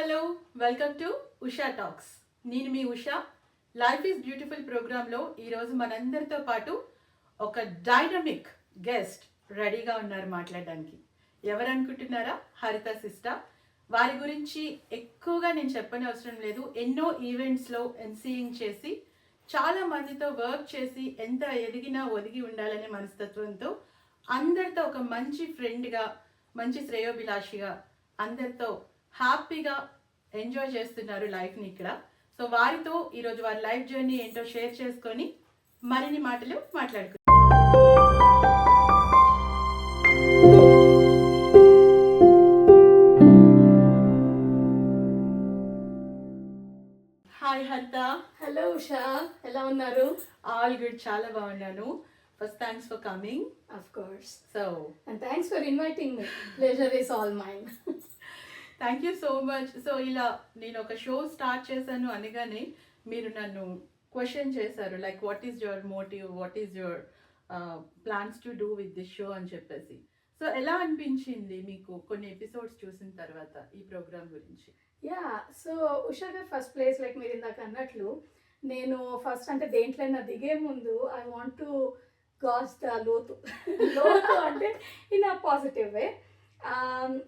Hello welcome to Usha talks. నేను మీ Usha. Life is beautiful ప్రోగ్రాంలో ఈరోజు మనందరితో పాటు ఒక డైనమిక్ గెస్ట్ రెడీగా ఉన్నారు మాట్లాడడానికి. ఎవరనుకుంటున్నారా? హరిత సిస్టర్. వారి గురించి ఎక్కువగా నేను చెప్పని అవసరం లేదు. ఎన్నో ఈవెంట్స్లో ఎన్సీయింగ్ చేసి చాలా మందితో వర్క్ చేసి ఎంత ఎదిగినా ఒదిగి ఉండాలనే మనస్తత్వంతో అందరితో ఒక మంచి ఫ్రెండ్గా, మంచి శ్రేయోభిలాషిగా అందరితో హ్యాపీగా ఎంజాయ్ చేస్తున్నారు లైఫ్ని ఇక్కడ. సో వారితో ఈరోజు వారి లైఫ్ జర్నీ ఏంటో షేర్ చేసుకొని మరిన్ని మాటలు మాట్లాడుకుంటాం. హాయ్ హరిత. హలో ఉషా, ఎలా ఉన్నారు? ఆల్ గుడ్, చాలా బాగున్నాను. First thanks for coming. Of course. So And thanks for inviting me. Pleasure is all mine. Thank you so much. So ఇలా నేను ఒక షో స్టార్ట్ చేశాను అనగానే మీరు నన్ను క్వశ్చన్ చేశారు, like what is your motive, what is your plans to do with this show అని చెప్పేసి. సో ఎలా అనిపించింది మీకు కొన్ని ఎపిసోడ్స్ చూసిన తర్వాత ఈ ప్రోగ్రామ్ గురించి? సో ఉషా గారు, ఫస్ట్ ప్లేస్ లైక్ మీరు ఇందాక అన్నట్లు నేను ఫస్ట్ అంటే దేంట్లైనా దిగే ముందు I want to gauge the లోతు లోతు అంటే in a positive way.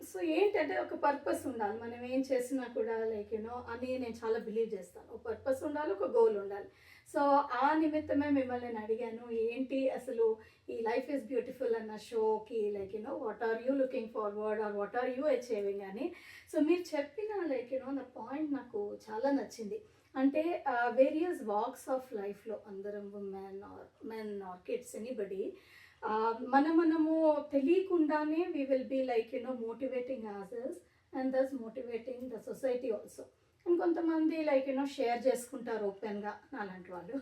So ఏంటంటే ఒక పర్పస్ ఉండాలి. మనం ఏం చేసినా కూడా లైక్ అని నేను చాలా బిలీవ్ చేస్తాను. ఒక పర్పస్ ఉండాలి, ఒక గోల్ ఉండాలి. సో ఆ నిమిత్తమే మిమ్మల్ని నేను అడిగాను, ఏంటి అసలు ఈ లైఫ్ ఈజ్ బ్యూటిఫుల్ అన్న షోకి like what are you looking forward or what are you achieving అని. సో మీరు చెప్పిన లైక్ నా పాయింట్ నాకు చాలా నచ్చింది. అంటే వేరియస్ వాక్స్ ఆఫ్ లైఫ్లో అందరం మెన్ ఆర్ కిడ్స్ ఎనీబడి మనము తెలియకుండానే we will be like motivating others and thus motivating the society also. And కొంతమంది లైక్ షేర్ చేసుకుంటారు ఓపెన్గా, అలాంటి వాళ్ళు.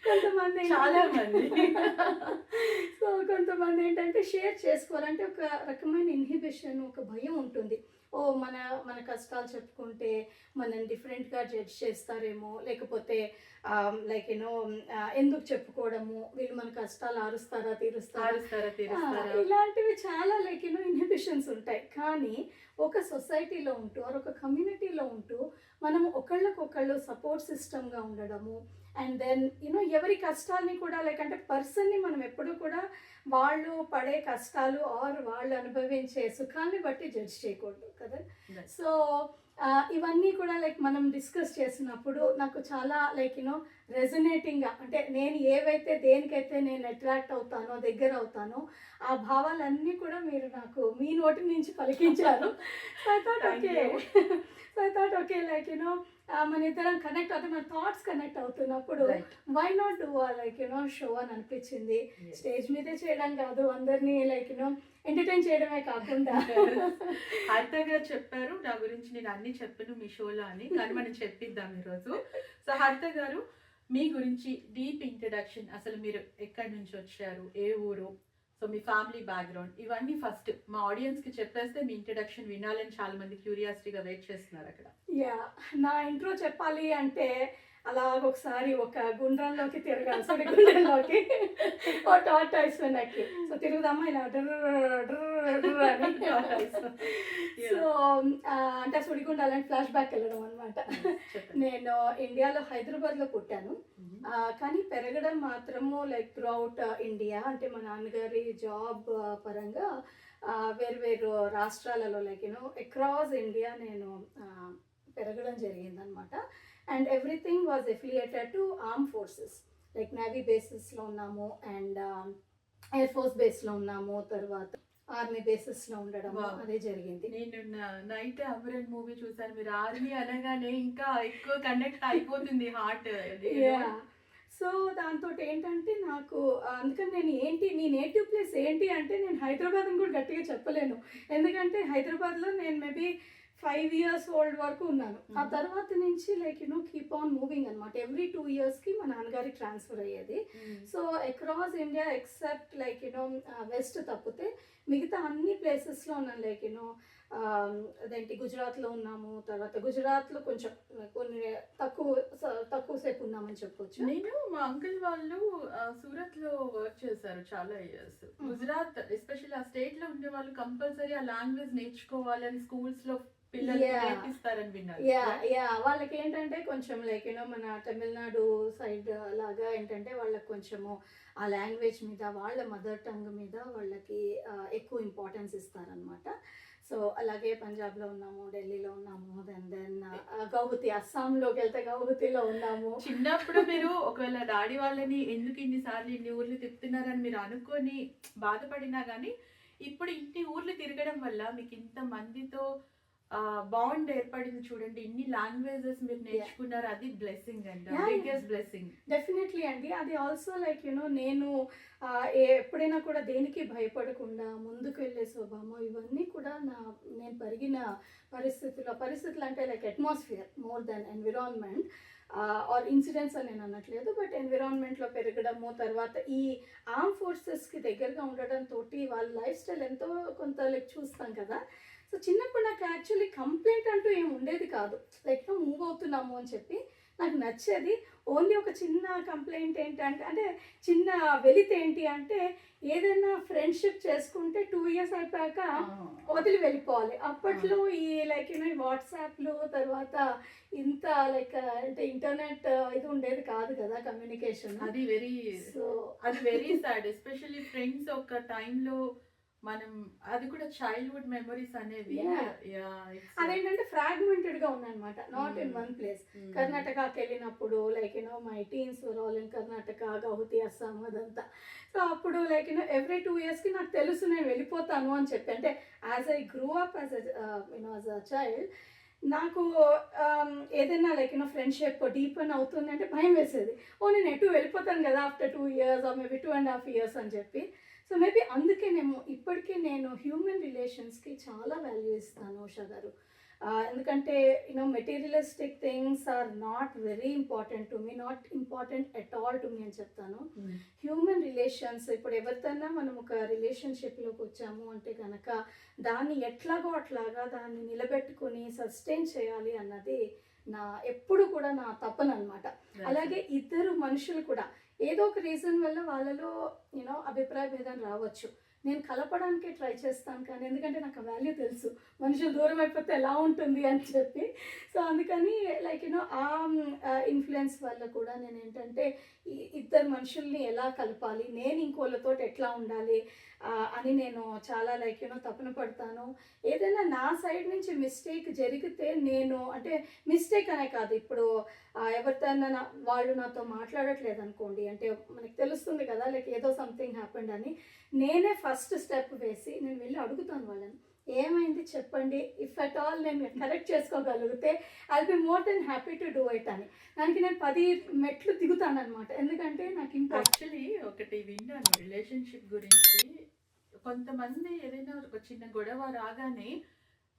కొంతమంది చాలా మంది సో కొంతమంది ఏంటంటే షేర్ చేసుకోవాలంటే ఒక రకమైన ఇన్హిబిషన్, ఒక భయం ఉంటుంది. ఓ మన కష్టాలు చెప్పుకుంటే మనం డిఫరెంట్గా జడ్జ్ చేస్తారేమో, లేకపోతే లైక్ ఎందుకు చెప్పుకోవడము, వీళ్ళు మన కష్టాలు తీరుస్తారా, ఇలాంటివి చాలా లైక్ ఇన్హిబిషన్స్ ఉంటాయి. కానీ ఒక సొసైటీలో ఉంటూ ఆర్ ఒక కమ్యూనిటీలో ఉంటూ మనం ఒకళ్ళకొకళ్ళు సపోర్ట్ సిస్టమ్గా ఉండడము, అండ్ దెన్ ఎవరి కష్టాలని కూడా లైక్ అంటే పర్సన్ని మనం ఎప్పుడూ కూడా వాళ్ళు పడే కష్టాలు ఆర్ వాళ్ళు అనుభవించే సుఖాన్ని బట్టి జడ్జ్ చేయకూడదు కదా. సో ఇవన్నీ కూడా లైక్ మనం డిస్కస్ చేసినప్పుడు నాకు చాలా లైక్ రెజనేటింగ్గా, అంటే నేను ఏవైతే దేనికైతే నేను అట్రాక్ట్ అవుతానో, దగ్గర అవుతానో, ఆ భావాలన్నీ కూడా మీరు నాకు మీ నోటి నుంచి పలికించారు. So I thought okay like మన ఇద్దరం కనెక్ట్ అవుతాం, మన థాట్స్ కనెక్ట్ అవుతున్నప్పుడు why not do like show అని అనిపించింది. స్టేజ్ మీదే చేయడం కాదు, అందరినీ లైక్ ఎంటర్టైన్ చేయడమే కాకుండా. హరిత గారు చెప్పారు నా గురించి, నేను అన్ని చెప్పాను మీ షోలో అని, కానీ మనం చెప్పిద్దాం ఈరోజు. సో హరిత గారు, మీ గురించి డీప్ ఇంట్రడక్షన్, అసలు మీరు ఎక్కడి నుంచి వచ్చారు, ఏ ఊరు, సో మీ ఫ్యామిలీ బ్యాక్గ్రౌండ్, ఇవన్నీ ఫస్ట్ మా ఆడియన్స్కి చెప్పేస్తే మీ ఇంట్రడక్షన్ వినాలని చాలా మంది క్యూరియాసిటీగా వెయిట్ చేస్తున్నారు అక్కడ. నా ఇంట్రో చెప్పాలి అంటే అలా ఒకసారి ఒక గుండ్రంలోకి తిరగాలి, సుడి గుండ్రంలోకి ఓ టార్టాయిస్ వెనక్కి. సో తిరుగుదామా ఇలా అని. సో అంటే సుడిగుండాలని ఫ్లాష్ బ్యాక్ వెళ్ళడం అనమాట. నేను ఇండియాలో హైదరాబాద్లో పుట్టాను, కానీ పెరగడం మాత్రము లైక్ త్రూ అవుట్ ఇండియా. అంటే మా నాన్నగారి జాబ్ పరంగా వేరు రాష్ట్రాలలో లైక్ అక్రాస్ ఇండియా నేను పెరగడం జరిగిందనమాట. And everything was affiliated to arm forces, like navy బేసెస్లో ఉన్నాము, అండ్ ఎయిర్ ఫోర్స్ బేస్లో ఉన్నాము, తర్వాత ఆర్మీ బేసెస్లో ఉండడం అదే జరిగింది. నేను నైట్ అమరన్ మూవీ చూసాను, మీరు ఆర్మీ అనగానే ఇంకా ఎక్కువ కనెక్ట్ అయిపోతుంది హార్ట్. సో దాంతో ఏంటంటే నాకు అందుకని నీ నేటివ్ ప్లేస్ ఏంటి అంటే నేను హైదరాబాద్ అని కూడా గట్టిగా చెప్పలేను. ఎందుకంటే హైదరాబాద్లో నేను మేబీ 5 years ఓల్డ్ వరకు ఉన్నాను. ఆ తర్వాత నుంచి లైక్ కీప్ ఆన్ మూవింగ్ అనమాట. ఎవ్రీ 2 yearsకి మా నాన్నగారికి ట్రాన్స్ఫర్ అయ్యేది. So across India except like west తప్పితే మిగతా అన్ని ప్లేసెస్లో ఉన్నాను. లైక్ అదేంటి గుజరాత్లో ఉన్నాము, తర్వాత గుజరాత్లో కొంచెం కొన్ని తక్కువ సేపు ఉన్నామని చెప్పొచ్చు. నేను మా అంకుల్ వాళ్ళు సూరత్లో వర్క్ చేశారు చాలా ఇయర్స్. గుజరాత్ ఎస్పెషల్లీ ఆ స్టేట్లో ఉండే వాళ్ళు కంపల్సరీ ఆ లాంగ్వేజ్ నేర్చుకోవాలని స్కూల్స్లో పిల్లలకి Yeah. నేర్పిస్తారని విన్నాను. యా వాళ్ళకి ఏంటంటే కొంచెం లైక్ మన తమిళనాడు సైడ్ లాగా ఏంటంటే వాళ్ళకి కొంచెము ఆ లాంగ్వేజ్ మీద వాళ్ళ మదర్ టంగ్ మీద వాళ్ళకి ఎక్కువ ఇంపార్టెన్స్ ఇస్తారనమాట. సో అలాగే పంజాబ్లో ఉన్నాము, ఢిల్లీలో ఉన్నాము, దెన్ గౌహతి, అస్సాంలోకి వెళ్తే గౌహతిలో ఉన్నాము. చిన్నప్పుడు మీరు ఒకవేళ డాడీ వాళ్ళని ఎందుకు ఇన్నిసార్లు ఇన్ని ఊర్లు తిప్పుతున్నారని మీరు అనుకొని బాధపడినా కానీ ఇప్పుడు ఇన్ని ఊర్లు తిరగడం వల్ల మీకు ఇంత మందితో బాండ్ ఏర్పడింది చూడండి. ఇన్ని లాంగ్వేజెస్ మీరు నేర్చుకున్నారు, అది బ్లెస్సింగ్ అండి, బిగ్గెస్ట్ బ్లెస్సింగ్. డెఫినెట్లీ అండి. అది ఆల్సో లైక్ నేను ఎప్పుడైనా కూడా దేనికి భయపడకుండా ముందుకు వెళ్ళే స్వభావం, ఇవన్నీ కూడా నేను పెరిగిన పరిస్థితులు అంటే like atmosphere more than environment or incidents అని నేను అనట్లేదు, బట్ ఎన్విరాన్మెంట్లో పెరగడము, తర్వాత ఈ ఆర్మ్ ఫోర్సెస్కి దగ్గరగా ఉండడంతో వాళ్ళ లైఫ్ స్టైల్ ఎంతో కొంత లైక్ చూస్తాం కదా. సో చిన్నప్పుడు నాకు యాక్చువల్లీ కంప్లైంట్ అంటూ ఏమి ఉండేది కాదు, లైక్ మూవ్ అవుతున్నాము అని చెప్పి నాకు నచ్చేది. ఓన్లీ ఒక చిన్న కంప్లైంట్ ఏంటంటే, అంటే చిన్న వెలితి ఏంటి అంటే, ఏదైనా ఫ్రెండ్షిప్ చేసుకుంటే 2 years అయిపోయాక వదిలి వెళ్ళిపోవాలి. అప్పట్లో ఈ లైక్ ఈ వాట్సాప్లు, తర్వాత ఇంత లైక్ అంటే ఇంటర్నెట్ ఇది ఉండేది కాదు కదా, కమ్యూనికేషన్. అది వెరీ సాడ్. ఎస్పెషల్లీ ఫ్రెండ్స్ ఒక టైంలో మనం అది కూడా చైల్డ్హుడ్ మెమరీస్ అనేవి అదేంటంటే ఫ్రాగ్మెంటెడ్ గా ఉన్నాయన్నమాట, నాట్ ఇన్ వన్ ప్లేస్. కర్ణాటకకి వెళ్ళినప్పుడు like my teens were all in Karnataka, Guwahati, Assam అదంతా. సో అప్పుడు లైక్ ఎవ్రీ 2 yearsకి నాకు తెలుసు నేను వెళ్ళిపోతాను అని చెప్పి. అంటే as I grew up as a child నాకు ఏదైనా లైక్ ఫ్రెండ్షిప్ డీపెన్ అవుతుంది అంటే భయం వేసేది. నేను ఎటు వెళ్ళిపోతాను కదా after 2 years or maybe 2.5 years అని చెప్పి. సో మేబీ అందుకేనేమో ఇప్పటికీ నేను హ్యూమన్ రిలేషన్స్కి చాలా వాల్యూ ఇస్తాను ఉషా గారు. ఎందుకంటే materialistic things are not very important to me, not important at all to me అని చెప్తాను. హ్యూమన్ రిలేషన్స్, ఇప్పుడు ఎవరితోనా మనం ఒక రిలేషన్షిప్లోకి వచ్చాము అంటే కనుక దాన్ని ఎట్లాగో అట్లాగా దాన్ని నిలబెట్టుకుని సస్టైన్ చేయాలి అన్నది ఎప్పుడు కూడా నా తపన అనమాట. అలాగే ఇద్దరు మనుషులు కూడా ఏదో ఒక రీజన్ వల్ల వాళ్ళలో అభిప్రాయ భేదం రావచ్చు, నేను కలపడానికి ట్రై చేస్తాను, కానీ ఎందుకంటే నాకు వాల్యూ తెలుసు మనుషులు దూరం అయిపోతే ఎలా ఉంటుంది అని చెప్పి. సో అందుకని లైక్ ఆ ఇన్ఫ్లుయెన్స్ వల్ల కూడా నేను ఏంటంటే ఇద్దరు మనుషుల్ని ఎలా కలపాలి, నేను ఇంకోళ్ళతో ఎట్లా ఉండాలి అని నేను చాలా లైక్ తపన పడతాను. ఏదైనా నా సైడ్ నుంచి మిస్టేక్ జరిగితే నేను అంటే మిస్టేక్ అనే కాదు, ఇప్పుడు ఎవరితోనైనా వాళ్ళు నాతో మాట్లాడట్లేదు అనుకోండి, అంటే మనకు తెలుస్తుంది కదా లైక్ ఏదో సంథింగ్ హ్యాపెండ్ అని, నేనే ఫస్ట్ స్టెప్ వేసి నేను వెళ్ళి అడుగుతాను వాళ్ళని, ఏమైంది చెప్పండి, ఇఫ్ అట్ ఆల్ నేను కరెక్ట్ చేసుకోగలిగితే I will be more than happy to do it అని. దానికి నేను 10 మెట్లు దిగుతాను అనమాట. ఎందుకంటే నాకు యాక్చువల్లీ ఒకటి విన్నాను రిలేషన్షిప్ గురించి. కొంతమంది ఏదైనా ఒక చిన్న గొడవ రాగానే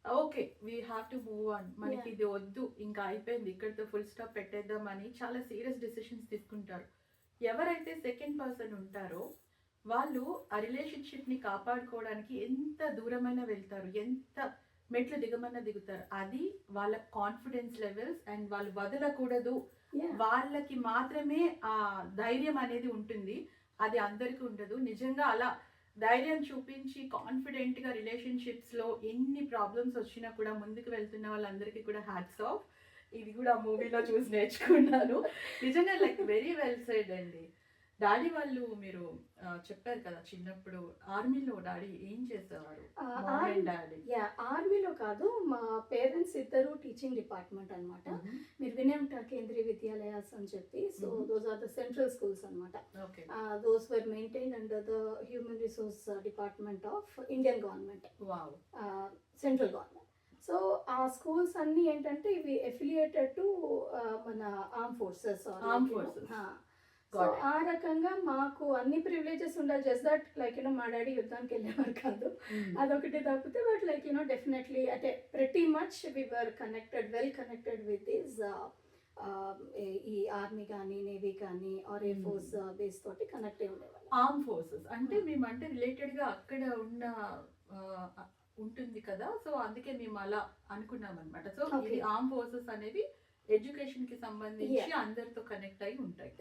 okay we have to move on, మనకి ఇది వద్దు, ఇంకా అయిపోయింది, ఇక్కడితో ఫుల్ స్టాప్ పెట్టేద్దాం అని చాలా సీరియస్ డెసిషన్స్ తీసుకుంటారు. ఎవరైతే సెకండ్ పర్సన్ ఉంటారో వాళ్ళు ఆ రిలేషన్షిప్ని కాపాడుకోవడానికి ఎంత దూరమైనా వెళ్తారు, ఎంత మెట్లు దిగమన్నా దిగుతారు. అది వాళ్ళ కాన్ఫిడెన్స్ లెవెల్స్ అండ్ వాళ్ళు వదలకూడదు, వాళ్ళకి మాత్రమే ఆ ధైర్యం అనేది ఉంటుంది, అది అందరికీ ఉండదు. నిజంగా అలా ధైర్యం చూపించి కాన్ఫిడెంట్గా రిలేషన్షిప్స్లో ఎన్ని ప్రాబ్లమ్స్ వచ్చినా కూడా ముందుకు వెళ్తున్న వాళ్ళందరికీ కూడా హ్యాట్స్ ఆఫ్. ఇది కూడా మూవీలో చూసి నేర్చుకున్నాను. నిజంగా లైక్ వెరీ వెల్ సెడ్ అండి. డాడీ వాళ్ళు మీరు చెప్పారు కదా చిన్నప్పుడు ఆర్మీలో డాడీ ఏం చేసేవారు? ఆర్మీలో కాదు, మా పేరెంట్స్ ఇద్దరు టీచింగ్ డిపార్ట్మెంట్ అనమాట. మీరు వినే ఉంటారు కేంద్రీయ విద్యాలయాస్ అని చెప్పి. So those are the central schools అనమాట. Those were maintain under the human resource department of Indian government, central government. So ఆ స్కూల్స్ అన్నీ ఏంటంటే ఇవి ఎఫిలియేటెడ్ టు మన ఆర్మ్ ఫోర్సెస్. సో ఆ రకంగా మాకు అన్ని ప్రివిలేజెస్ ఉండాలి. జస్ట్ దట్ లైక్ మా డాడీ యుద్ధానికి వెళ్ళేవారు కాదు, అదొకటి తప్పితే. బట్ లైక్ డెఫినెట్లీ అంటే ప్రతి much we were well connected with this ఈ ఆర్మీ కానీ నేవీ కానీ ఆర్ ఎయిర్ ఫోర్స్ బేస్ తోటి కనెక్ట్ అయి ఉండేవాళ్ళు. ఆర్మ్ ఫోర్సెస్ అంటే మేము అంటే రిలేటెడ్గా అక్కడ ఉన్న ఉంటుంది కదా, సో అందుకే మేము అలా అనుకున్నాం అనమాట. సో ఇది ఆర్మ్ ఫోర్సెస్ అనేది ఎడ్యుకేషన్ కి సంబంధించి అందరితో కనెక్ట్ అయి ఉంటాయి.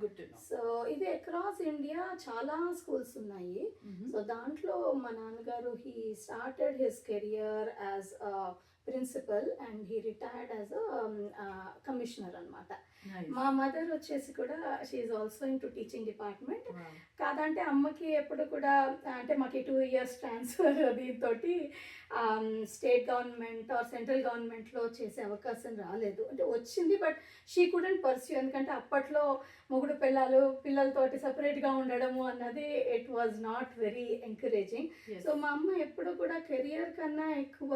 Good to know. సో ఇది అక్రాస్ ఇండియా చాలా స్కూల్స్ ఉన్నాయి. సో దాంట్లో మా నాన్నగారు he started his career as principal and he retired as commissioner అనమాట. Nice. మా మదర్ వచ్చేసి కూడా she also into teaching department. Wow. కాదంటే అమ్మకి ఎప్పుడు కూడా అంటే మాకు 2 years ట్రాన్స్ఫర్ దీంతో స్టేట్ గవర్నమెంట్ ఆర్ సెంట్రల్ గవర్నమెంట్లో చేసే అవకాశం రాలేదు. అంటే వచ్చింది బట్ షీ కుడెంట్ పర్స్యూ, ఎందుకంటే అప్పట్లో మొగుడు పిల్లలతోటి సపరేట్గా ఉండడము అన్నది it was not very encouraging. Yes. So మా అమ్మ ఎప్పుడు కూడా కెరియర్ కన్నా ఎక్కువ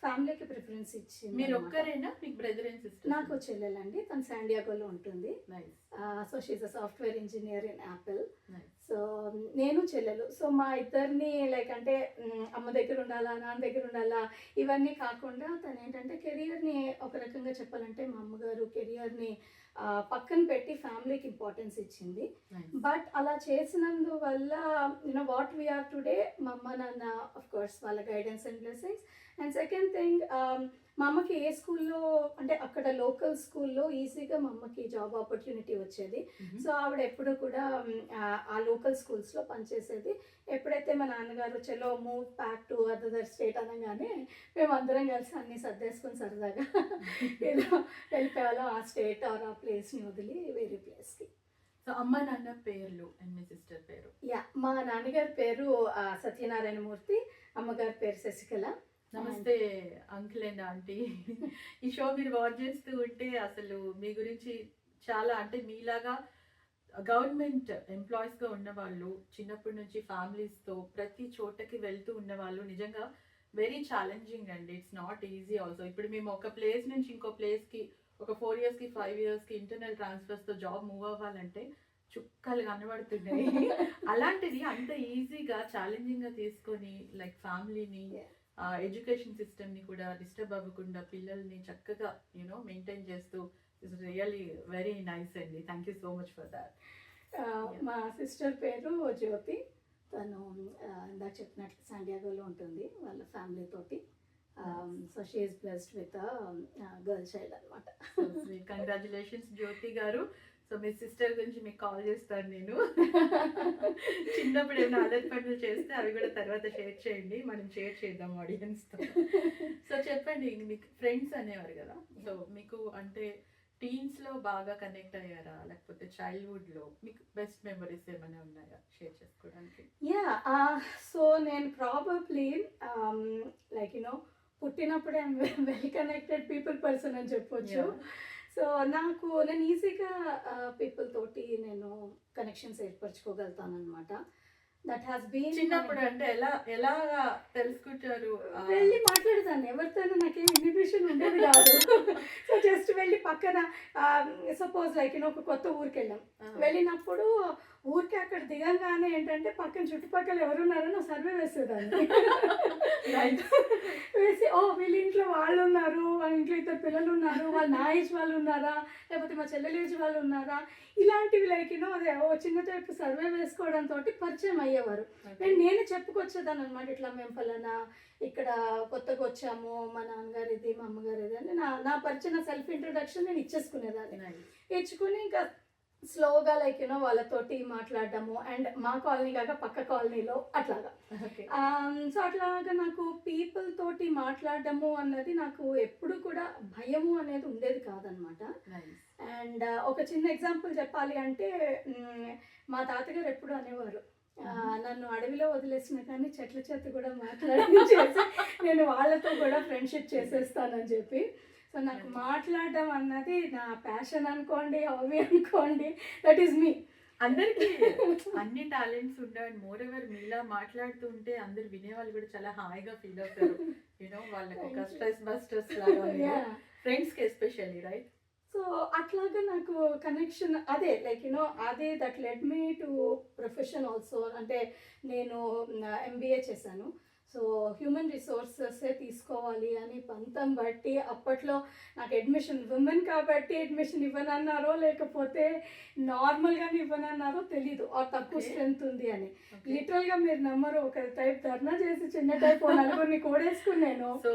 ఫ్యామిలీకి ప్రిఫరెన్స్ ఇచ్చింది. మీరు ఒక్కరేనా, మీకు బ్రదర్ అండ్ సిస్టర్? నాకు చెల్లెలండి, తను శాండియాగోలో ఉంటుంది. Nice. So she a software engineer in Apple. Nice. So నేను చెల్లెలు, సో మా ఇద్దరిని లైక్ అంటే అమ్మ దగ్గర ఉండాలా, నాన్న దగ్గర ఉండాలా, ఇవన్నీ కాకుండా తను ఏంటంటే కెరియర్ని ఒక రకంగా చెప్పాలంటే మా అమ్మగారు కెరియర్ని పక్కన పెట్టి ఫ్యామిలీకి ఇంపార్టెన్స్ ఇచ్చింది. నైస్. బట్ అలా చేసినందువల్ల వాట్ వీఆర్ టుడే మా అమ్మ నాన్న ఆఫ్ కోర్స్ వాళ్ళ guidance and blessings. And second thing, మా అమ్మకి ఏ స్కూల్లో అంటే అక్కడ లోకల్ స్కూల్లో ఈజీగా మా అమ్మకి జాబ్ ఆపర్చునిటీ వచ్చేది. సో ఆవిడ ఎప్పుడు కూడా ఆ లోకల్ స్కూల్స్లో పనిచేసేది. ఎప్పుడైతే మా నాన్నగారు చలో move back to other state అనగానే మేము అందరం కలిసి అన్నీ సర్దేసుకొని సరదాగా ఏదో వెళ్ళిపోయాలో ఆ స్టేట్ ఆర్ ఆ ప్లేస్ని వదిలి వేరే ప్లేస్కి. సో అమ్మ నాన్న పేర్లు అండ్ మీ సిస్టర్ పేరు? యా, మా నాన్నగారి పేరు సత్యనారాయణమూర్తి, అమ్మగారి పేరు శశికళ. నమస్తే అంకుల్ అండ్ ఆంటీ. ఈ షో మీరు వాచ్ చేస్తూ ఉంటే అసలు మీ గురించి చాలా, అంటే మీలాగా గవర్నమెంట్ ఎంప్లాయీస్గా ఉన్నవాళ్ళు, చిన్నప్పటి నుంచి ఫ్యామిలీస్తో ప్రతి చోటకి వెళ్తూ ఉన్నవాళ్ళు నిజంగా వెరీ ఛాలెంజింగ్ అండి. It's not easy also. ఇప్పుడు మేము ఒక ప్లేస్ నుంచి ఇంకో ప్లేస్కి ఒక 4 yearsకి 5 yearsకి ఇంటర్నల్ ట్రాన్స్ఫర్స్తో జాబ్ మూవ్ అవ్వాలంటే చుక్కలు కనబడుతున్నాయి. అలాంటిది అంత ఈజీగా ఛాలెంజింగ్గా తీసుకొని లైక్ ఫ్యామిలీని, ఎడ్యుకేషన్ సిస్టమ్ని కూడా డిస్టర్బ్ అవ్వకుండా పిల్లల్ని చక్కగా మెయింటైన్ చేస్తూ ఇస్ రియలీ వెరీ నైస్ అండి. Thank you so much for that. మా సిస్టర్ పేరు జ్యోతి, తను ఇందాక చెప్పినట్లు శాండియాగోలో ఉంటుంది వాళ్ళ ఫ్యామిలీ తోటి. So she is blessed with girl child అనమాట. కంగ్రాచులేషన్స్ జ్యోతి గారు. సో మీ సిస్టర్ గురించి మీకు కాల్ చేస్తాను నేను. చిన్నప్పుడు ఏమైనా అదర్ పనులు చేస్తే అవి కూడా తర్వాత షేర్ చేయండి, మనం షేర్ చేద్దాం ఆడియన్స్తో. సో చెప్పండి, మీకు ఫ్రెండ్స్ అనేవారు కదా, సో మీకు అంటే టీన్స్లో బాగా కనెక్ట్ అయ్యారా, లేకపోతే చైల్డ్హుడ్లో మీకు బెస్ట్ మెమరీస్ ఏమైనా ఉన్నాయా షేర్ చేసుకోవడానికి? యా, సో నేను ప్రాబబ్లీ లైక్ పుట్టినప్పుడే వెల్ కనెక్టెడ్ పీపుల్ పర్సన్ అని చెప్పొచ్చు. సో నేను ఈజీగా పీపుల్ తోటి నేను కనెక్షన్స్ ఏర్పరచుకోగలుగుతాను అనమాట. దట్ హ్యాస్ బీన్ చిన్నప్పుడు అంటే ఎలా తెలుసుకుంటారు? వెళ్ళి మాట్లాడతాను, ఎవరితోనూ నాకేం ఇన్హిబిషన్ ఉండేది కాదు. సో జస్ట్ వెళ్ళి పక్కన సపోజ్ లైక్ ఒక కొత్త ఊరికి వెళ్ళాం, వెళ్ళినప్పుడు ఊరికి అక్కడ దిగంగానే ఏంటంటే పక్కన చుట్టుపక్కల ఎవరున్నారని సర్వే వేసేదాన్ని. వేసి వీళ్ళ ఇంట్లో వాళ్ళు ఉన్నారు, వాళ్ళ ఇంట్లో 2 పిల్లలు ఉన్నారు, వాళ్ళు నా ఏజ్ వాళ్ళు ఉన్నారా, లేకపోతే మా చెల్లెల ఏజ్ వాళ్ళు ఉన్నారా, ఇలాంటివి లైక్ అదే చిన్న టైప్ సర్వే వేసుకోవడంతో పరిచయం అయ్యేవారు. నేను చెప్పుకొచ్చేదాన్ని అనమాట, ఇట్లా మేము ఫలానా ఇక్కడ కొత్తగా వచ్చాము, మా నాన్నగారు ఇది, మా అమ్మగారు ఇది అని నా పరిచయం సెల్ఫ్ ఇంట్రొడక్షన్ నేను ఇచ్చేసుకునేదాన్ని. ఇచ్చుకుని ఇంకా స్లోగా లైక్ వాళ్ళతోటి మాట్లాడడము, అండ్ మా కాలనీ కాక పక్క కాలనీలో అట్లాగా. సో అట్లాగా నాకు పీపుల్ తోటి మాట్లాడడము అన్నది నాకు ఎప్పుడు కూడా భయము అనేది ఉండేది కాదనమాట. అండ్ ఒక చిన్న ఎగ్జాంపుల్ చెప్పాలి అంటే మా తాతగారు ఎప్పుడు అనేవారు, నన్ను అడవిలో వదిలేసిన కానీ చెట్ల చేత కూడా మాట్లాడించేసి నేను వాళ్ళతో కూడా ఫ్రెండ్షిప్ చేసేస్తానని చెప్పి. సో నాకు మాట్లాడడం అన్నది నా ప్యాషన్ అనుకోండి, హాబీ అనుకోండి, దట్ ఈస్ మీ. అందరికి అన్ని టాలెంట్స్ ఉంటాయి. మోర్ ఎవర్ మీలా మాట్లాడుతూ ఉంటే అందరు వినేవాళ్ళు కూడా చాలా హాయిగా ఫీల్ అవుతారు. వాళ్ళకి ఒక స్ట్రెస్ బస్టర్స్ లాగా, ఫ్రెండ్స్కి ఎస్పెషల్లీ, రైట్? సో అట్లాగా నాకు కనెక్షన్ అదే లైక్ అదే that lead me to profession also. అంటే నేను MBA చేశాను. సో హ్యూమన్ రిసోర్సెస్ తీసుకోవాలి అని పంతం బట్టి అప్పట్లో నాకు అడ్మిషన్ ఉమెన్ కాబట్టి అడ్మిషన్ ఇవ్వనన్నారో లేకపోతే నార్మల్గానే ఇవ్వనన్నారో తెలీదు, ఆ తక్కువ స్ట్రెంత్ ఉంది అని. లిటరల్గా మీరు నమ్మరు, ఒక టైప్ ధర్నా చేసి చిన్న టైప్ 4 కూడేసుకున్నాను. సో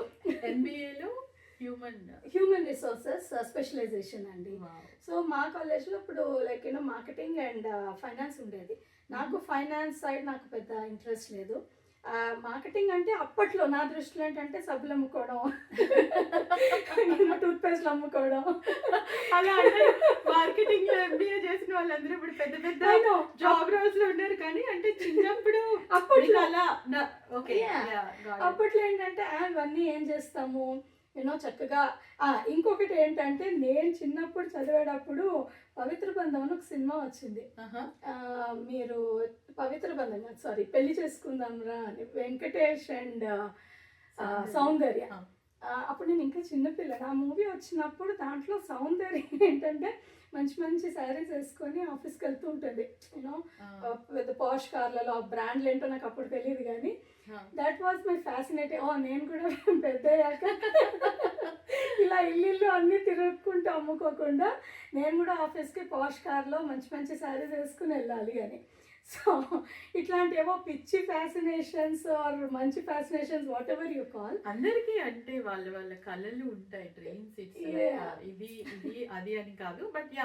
MBAలో హ్యూమన్ రిసోర్సెస్ స్పెషలైజేషన్ అండి. సో మా కాలేజ్లో ఇప్పుడు లైక్ మార్కెటింగ్ అండ్ ఫైనాన్స్ ఉండేది. నాకు ఫైనాన్స్ సైడ్ నాకు పెద్ద ఇంట్రెస్ట్ లేదు. మార్కెటింగ్ అంటే అప్పట్లో నా దృష్టిలో ఏంటంటే సబ్బులు అమ్ముకోవడం, టూత్ పేస్ట్లు అమ్ముకోవడం. అలా అంటే మార్కెటింగ్ లో ఎంబీఏ చేసిన వాళ్ళందరూ ఇప్పుడు పెద్ద పెద్ద జాబ్ రోల్స్ లో ఉన్నారు. కానీ అంటే చిన్నప్పుడు అప్పట్లో అలా ఓకే అప్పట్లో ఏంటంటే ఇవన్నీ ఏం చేస్తాము చక్కగా. ఇంకొకటి ఏంటంటే నేను చిన్నప్పుడు చదివేటప్పుడు పవిత్ర బంధం అని ఒక సినిమా వచ్చింది. మీరు పవిత్ర బంధం కాదు, సారీ, పెళ్లి చేసుకుందాం రా అని, వెంకటేష్ అండ్ సౌందర్య. అప్పుడు నేను ఇంకా చిన్నపిల్లడు. ఆ మూవీ వచ్చినప్పుడు దాంట్లో సౌందర్య ఏంటంటే మంచి మంచి శారీస్ వేసుకొని ఆఫీస్కి వెళ్తూ ఉంటుంది. పెద్ద పాష్ కార్లలో. ఆ బ్రాండ్లు ఏంటో నాకు అప్పుడు తెలియదు, కానీ దట్ వాజ్ మై ఫ్యాసినేటింగ్. నేను కూడా పెద్దయ్యాక ఇలా ఇల్లు అన్నీ తిరుగుకుంటూ అమ్ముకోకుండా నేను కూడా ఆఫీస్కి పాష్ కార్లో మంచి మంచి శారీస్ వేసుకుని వెళ్ళాలి అని. సో ఇట్లాంటి ఏవో పిచ్చి ఫ్యాసినేషన్స్ ఆర్ మంచి ఫ్యాసినేషన్స్, వాట్ ఎవర్ యూ కాల్, అందరికీ అంటే వాళ్ళ వాళ్ళ కళలు ఉంటాయి, డ్రీమ్స్. ఇది ఇది అది అని కాదు. బట్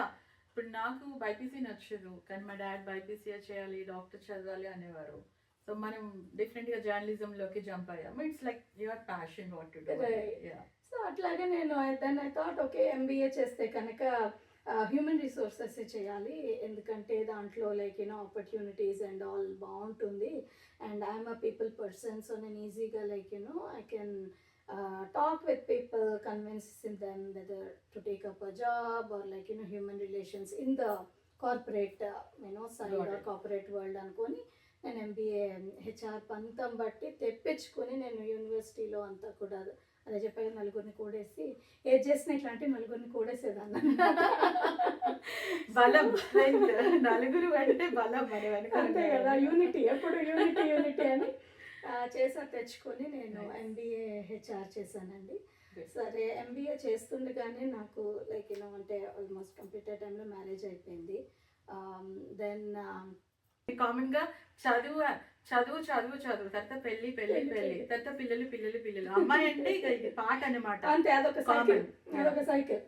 ఇప్పుడు నాకు బైపీసీ నచ్చదు, కానీ మా డాడ్ బైపీసీ చేయాలి, డాక్టర్ చదవాలి అనేవారు. సో మనం డిఫరెంట్ గా జర్నలిజం లోకి జంప్ అయ్యాము. It's like your passion what to do. So అట్లాగే నేను then I thought okay MBA చేస్తే కనుక హ్యూమన్ రిసోర్సెస్ చేయాలి, ఎందుకంటే దాంట్లో లైక్ ఆపర్చునిటీస్ అండ్ ఆల్ బాగుంటుంది. And I'm a people person, so నేను ఈజీగా like I can talk with people, convincing them whether to take up a job or like human relations in the corporate side or corporate world అనుకొని నేను MBA HR పంతం బట్టి తెప్పించుకొని నేను యూనివర్సిటీలో అంతా కూడా అదే చెప్పాను, నలుగురిని కూడేసి ఏది చేసిన ఇట్లాంటి నలుగురిని కూడేసేదాన్ని. బలం, నలుగురు అంటే బలం, అంతే కదా, యూనిటీ, ఎప్పుడు యూనిటీ యూనిటీ అని చేసా తెచ్చుకొని నేను ఎంబీఏ హెచ్ఆర్ చేశానండి. సరే ఎంబీఏ చేస్తుండగానే నాకు లైక్ అంటే ఆల్మోస్ట్ కంప్లీట్ టైంలో మ్యారేజ్ అయిపోయింది. దెన్ కామన్ గా చదువు చదువు చదువు చదువు, తర్వాత పెళ్లి పెళ్లి పెళ్లి, తర్వాత పిల్లలు పిల్లలు పిల్లలు. అమ్మాయి అంటే ఇది పాట అనమాట, అంతే, అదొక సైకిల్, అదొక cycle.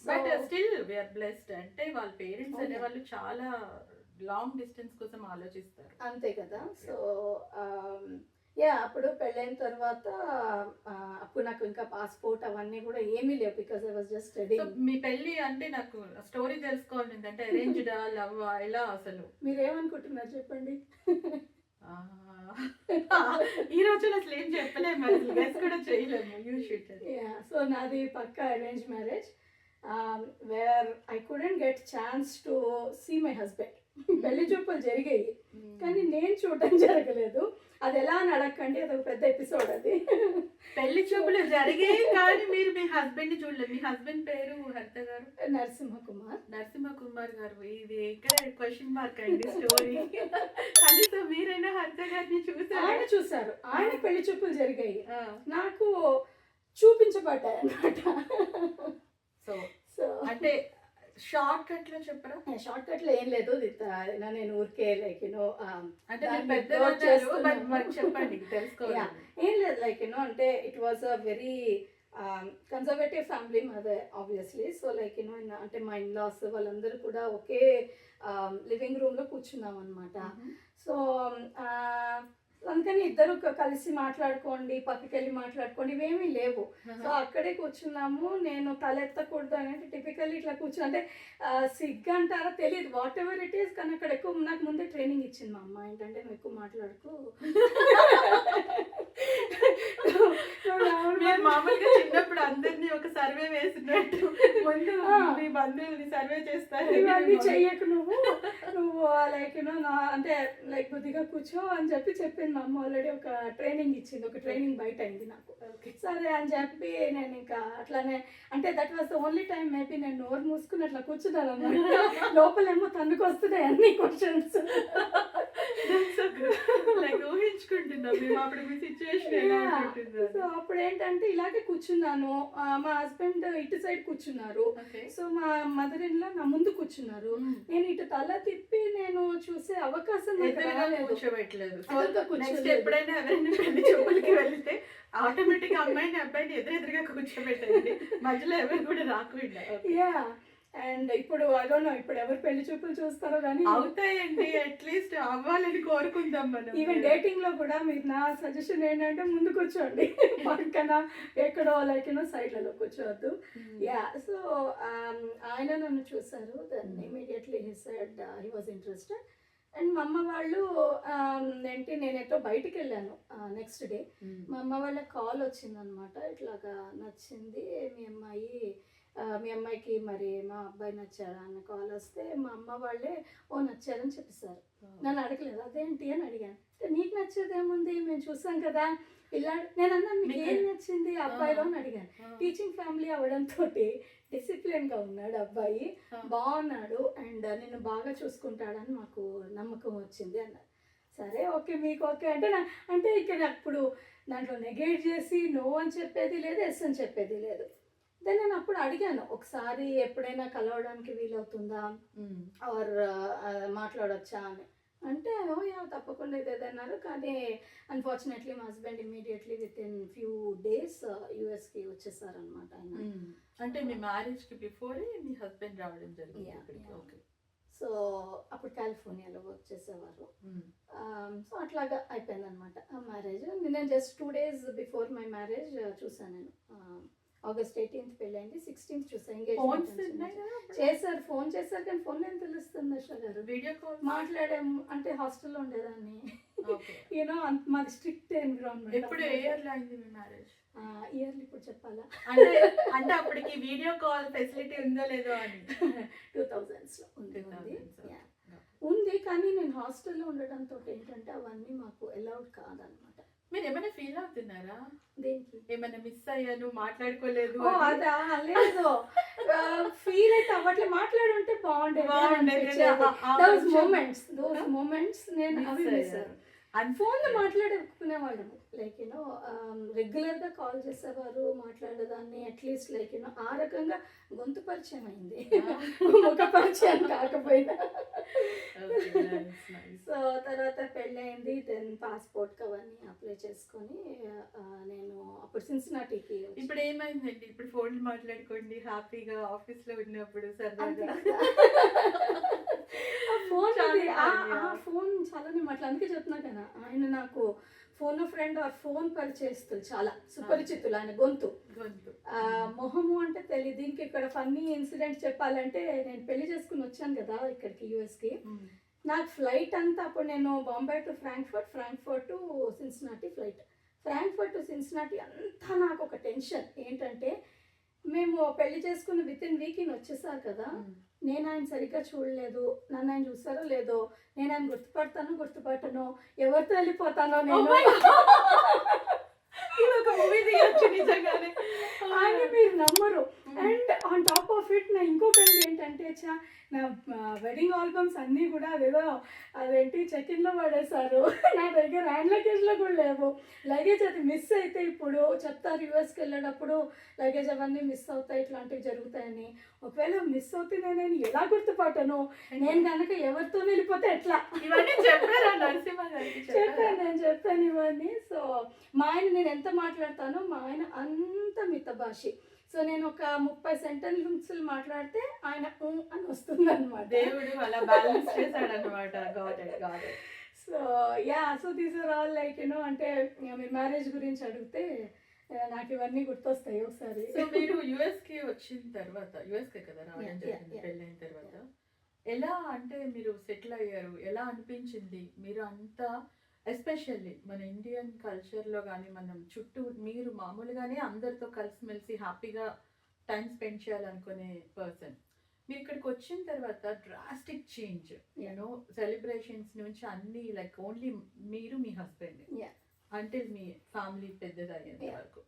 But still we are blessed. అంటే వాళ్ళ పేరెంట్స్ అనే వాళ్ళు చాలా లాంగ్ డిస్టెన్స్ కోసం ఆలోచిస్తారు, అంతే కదా. సో అప్పుడు పెళ్ళైన తర్వాత అప్పుడు నాకు ఇంకా పాస్పోర్ట్ అవన్నీ కూడా ఏమీ లేవు, because I was just studying. మీ పెళ్లి అంటే నాకు స్టోరీ తెలుసుకోవాలి, అంటే అరేంజ్డ్ లవ్ ఎలా అసలు? మీరేమనుకుంటున్నారు చెప్పండి. ఈ రోజులో అసలు ఏం చెప్పలేము, అసలు గెస్ కూడా చేయలేము. You should. సో నాది పక్కా arrange marriage, where I couldn't get chance to see my husband. పెళ్లి చూపులు జరిగాయి కానీ నేను చూడటం జరగలేదు. అది ఎలా అని అడగండి, అది ఒక పెద్ద ఎపిసోడ్. అది పెళ్లి చూపులు జరిగాయి కానీ మీరు మీ హస్బెండ్ ని చూడలేదు. మీ హస్బెండ్ పేరు హరిత గారు, నరసింహకుమార్. నరసింహకుమార్ గారు. ఇది ఇక్కడ క్వశ్చన్ మార్క్ అండి స్టోరీ. కనీసం మీరైనా హరిత గారిని చూసారు? ఆయన చూసారు, ఆయన పెళ్లి చూపులు జరిగాయి, నాకు చూపించబడ్డాయి అన్నమాట. సో అంటే షార్ట్ కట్ లో చెప్పరా? షార్ట్ కట్ లో ఏం లేదు, నేను ఊరికే లైక్ అంటే చెప్పండి తెలుసుకోవాలి. ఏం లేదు లైక్ అంటే it was a very conservative family మాదే ఆబ్వియస్లీ. సో లైక్ అంటే మా ఇన్లాస్ వాళ్ళందరూ కూడా ఒకే లివింగ్ రూమ్ లో కూర్చున్నాం అనమాట. సో అందుకని ఇద్దరు కలిసి మాట్లాడుకోండి, పక్కకి వెళ్ళి మాట్లాడుకోండి, ఇవేమీ లేవు. సో అక్కడే కూర్చున్నాము. నేను తలెత్తకూడదు అంటే టిపికల్లీ ఇట్లా కూర్చుని, అంటే సిగ్గు అంటారా తెలియదు, వాట్ ఎవర్ ఇట్ ఈస్. కానీ అక్కడ ఎక్కువ నాకు ముందే ట్రైనింగ్ ఇచ్చింది మా అమ్మ, ఏంటంటే నువ్వు ఎక్కువ మాట్లాడుకో. మామూలుగా చిన్నప్పుడు అందరినీ ఒక సర్వే వేసినట్టు ముందు మీ బంధువుల్ని సర్వే చేస్తారు, ఇవన్నీ చెయ్యకు నువ్వు లైక్ అంటే లైక్ బుద్ధిగా కూర్చో అని చెప్పింది మా అమ్మ. ఆల్రెడీ ఒక ట్రైనింగ్ ఇచ్చింది, ఒక ట్రైనింగ్ బయట అయింది నాకు. సరే అని చెప్పి నేను ఇంకా అట్లానే, అంటే that was the only time maybe నేను నోరు మూసుకుని అట్లా కూర్చున్నాను అన్నమాట. లోపలేమో తన్నుకు వస్తున్నాయి అన్ని క్వశ్చన్స్. సో అప్పుడు ఏంటంటే ఇలాగే కూర్చున్నాను, మా హస్బెండ్ ఇటు సైడ్ కూర్చున్నారు, సో మా మదర్ ఇన్ లా నా ముందు కూర్చున్నారు. నేను ఇటు తల తిప్పి నేను చూసే అవకాశం కూర్చోబెట్టలేదు. ఎప్పుడైనా ఎవరైనా పెళ్లి చూపులకి వెళ్తే ఆటోమేటిక్ అమ్మాయిని అబ్బాయిని ఎదురెదురుగా కూర్చోబెట్టండి, మధ్యలో ఎవరు కూడా రాకుండా. అండ్ ఇప్పుడు అదోనో ఇప్పుడు ఎవరు పెళ్లి చూపులు చూస్తారో కానీ అవుతాయండి, అట్లీస్ట్ అవ్వాలని కోరుకుందాం మనం. ఈవెన్ డేటింగ్ లో కూడా మీరు నా సజెషన్ ఏంటంటే ముందు కూర్చోండి, పక్కన ఎక్కడో లైక్ సైడ్లలో కూర్చోవద్దు. యా సో ఆయన నన్ను చూసారు, then immediately he said he was interested. And మా అమ్మ వాళ్ళు ఏంటి నేనేటో బయటికి వెళ్ళాను నెక్స్ట్ డే, మా అమ్మ వాళ్ళ కాల్ వచ్చిందనమాట, ఇట్లాగా నచ్చింది మీ అమ్మాయికి మరి మా అబ్బాయి నచ్చాడా అన్న కాల్ వస్తే మా అమ్మ వాళ్ళే నచ్చారని చెప్పేశారు. నన్ను అడగలేదు అదేంటి అని అడిగాను. నీకు నచ్చేదేముంది, మేము చూసాం కదా ఇలా. నేను అన్నాను మీకు ఏం నచ్చింది అబ్బాయిలో అని అడిగాను. టీచింగ్ ఫ్యామిలీ అవడంతో డిసిప్లిన్గా ఉన్నాడు అబ్బాయి, బాగున్నాడు అండ్ నిన్ను బాగా చూసుకుంటాడని మాకు నమ్మకం వచ్చింది అన్నారు. సరే ఓకే మీకు ఓకే అంటే అంటే ఇక్కడ అప్పుడు దాంట్లో నెగేట్ చేసి నో అని చెప్పేది లేదు, ఎస్ అని చెప్పేది లేదు. దెన్ నేను అప్పుడు అడిగాను ఒకసారి ఎప్పుడైనా కలవడానికి వీలవుతుందా ఆర్ మాట్లాడొచ్చా అని. అంటే యా తప్పకుండా ఇదేదన్నారు. కానీ అన్ఫార్చునేట్లీ మా husband immediately within few days యూఎస్కి వచ్చేసారనమాట ఆయన. అంటే మీ మ్యారేజ్కి బిఫోరే మీ హస్బెండ్ రావడం జరిగింది. ఓకే. సో అప్పుడు కాలిఫోర్నియాలో వర్క్ చేసేవారు. సో అట్లాగా అయిపోయిందనమాట మ్యారేజ్. నేను just 2 days before my marriage చూసాను. నేను ఆగస్ట్ 18th పెళ్ళైంది, 16th చూసాను. ఎంగేజ్మెంట్ చేశారు, ఫోన్ చేశారు కానీ ఫోన్ ఏం తెలుస్తుంది అశోక్ గారు, వీడియో కాల్ మాట్లాడాము. అంటే హాస్టల్లో ఉండేదాన్ని, యూనో మాది స్ట్రిక్ట్ ఎన్విరాన్మెంట్. ఎప్పుడు ఏ ఇయర్లో అయింది మీ మ్యారేజ్? ఇయర్లీ ఇప్పుడు చెప్పాలా అంటే అప్పటికి వీడియో కాల్ ఫెసిలిటీ ఉందో లేదో అని. 2000s ఉంది కానీ నేను హాస్టల్లో ఉండడంతో ఏంటంటే అవన్నీ మాకు అలౌడ్ కాదనమాట. మీరు ఏమైనా ఫీల్ అవుతున్నారా? దేనికి? ఏమైనా మిస్ అయ్యాను మాట్లాడుకోలేదు? అదా లేదు, ఫీల్ అయితే అవ్వట్లే. మాట్లాడుంటే బాగుండేది. దోస్ మూమెంట్స్ నేను అవి మిస్సాను. ఫోన్లో మాట్లాడుకునేవాళ్ళము, లైక్ యూనో రెగ్యులర్గా కాల్ చేసేవారు, మాట్లాడేదాన్ని. అట్లీస్ట్ లైక్ యూనో ఆ రకంగా గొంతు పరిచయం అయింది, ముఖ పరిచయం కాకపోయినా. సో తర్వాత పెళ్ళయింది, దెన్ పాస్పోర్ట్కి అవన్నీ అప్లై చేసుకొని నేను అప్పుడు సిన్సినాటీకి. ఇప్పుడు ఏమైందండి? ఇప్పుడు ఫోన్లు మాట్లాడుకోండి హ్యాపీగా, ఆఫీస్లో ఉన్నప్పుడు సరదాగా. ఫోన్ చాలానే మాట్లాడు, అందుకే చెప్తున్నా కదా ఆయన నాకు ఫోన్ ఫ్రెండ్ ఆర్ ఫోన్ పరిచయస్తులు, చాలా సుపరిచితులు. ఆయన గొంతు మొహము అంటే తెలియదు. దీనికి ఇక్కడ ఫన్నీ ఇన్సిడెంట్ చెప్పాలంటే, నేను పెళ్లి చేసుకుని వచ్చాను కదా ఇక్కడికి యూఎస్కి. నాకు ఫ్లైట్ అంతా అప్పుడు నేను Bombay to Frankfurt to Cincinnati flight. Frankfurt to Cincinnati అంతా నాకు ఒక టెన్షన్. ఏంటంటే మేము పెళ్లి చేసుకుని విత్ ఇన్ వీక్ వచ్చేసారు కదా, నేను ఆయన సరిగ్గా చూడలేదు, నన్ను ఆయన చూసారో లేదో, నేను ఆయన గుర్తుపట్టను, ఎవరితో వెళ్ళిపోతానో నేను. ఆయన మీరు నమ్మరు. And on top of it నా ఇంకో ఫ్రెండ్ ఏంటంటే నా వెడ్డింగ్ ఆల్బమ్స్ అన్నీ కూడా అదేంటి చెక్-ఇన్లో పడేశారు. నా దగ్గర హ్యాండ్ లగేజ్లో కూడా లేవు. లగేజ్ అది మిస్ అయితే ఇప్పుడు చెప్తారు యూఎస్కి వెళ్ళేటప్పుడు లగేజ్ అవన్నీ మిస్ అవుతాయి, ఇట్లాంటివి జరుగుతాయని. ఒకవేళ మిస్ అవుతే నేను ఎలా గుర్తుపట్టను, నేను కనుక ఎవరితో వెళ్ళిపోతే ఎట్లా? నేను చెప్పాను ఇవన్నీ. సో మా ఆయన నేను ఎంత మాట్లాడతానో మా ఆయన అంత మితభాషి. సో నేను ఒక 30 సెంటెన్స్లు మాట్లాడితే ఆయన అని వస్తుంది అనమాట. దేవుడు అలా బ్యాలెన్స్ చేశాడనమాట. So yeah, so these are all like you know. అంటే మీ మ్యారేజ్ గురించి అడిగితే నాకు ఇవన్నీ గుర్తొస్తాయి ఒకసారి. సో మీరు యూఎస్కి వచ్చిన తర్వాత, యూఎస్కే కదా రావడం జరిగింది పెళ్ళైన తర్వాత, ఎలా అంటే మీరు సెటిల్ అయ్యారు, ఎలా అనిపించింది? మీరు అంతా ఎస్పెషల్లీ మన ఇండియన్ కల్చర్లో కానీ మనం చుట్టూ మీరు మామూలుగానే అందరితో కలిసిమెలిసి హ్యాపీగా టైం స్పెండ్ చేయాలనుకునే పర్సన్, మీరు ఇక్కడికి వచ్చిన తర్వాత డ్రాస్టిక్ చేంజ్, యూనో సెలబ్రేషన్స్ నుంచి అన్నీ లైక్ ఓన్లీ మీరు మీ హస్బెండ్ అంటే మీ ఫ్యామిలీ పెద్దదయ్యేంత వరకు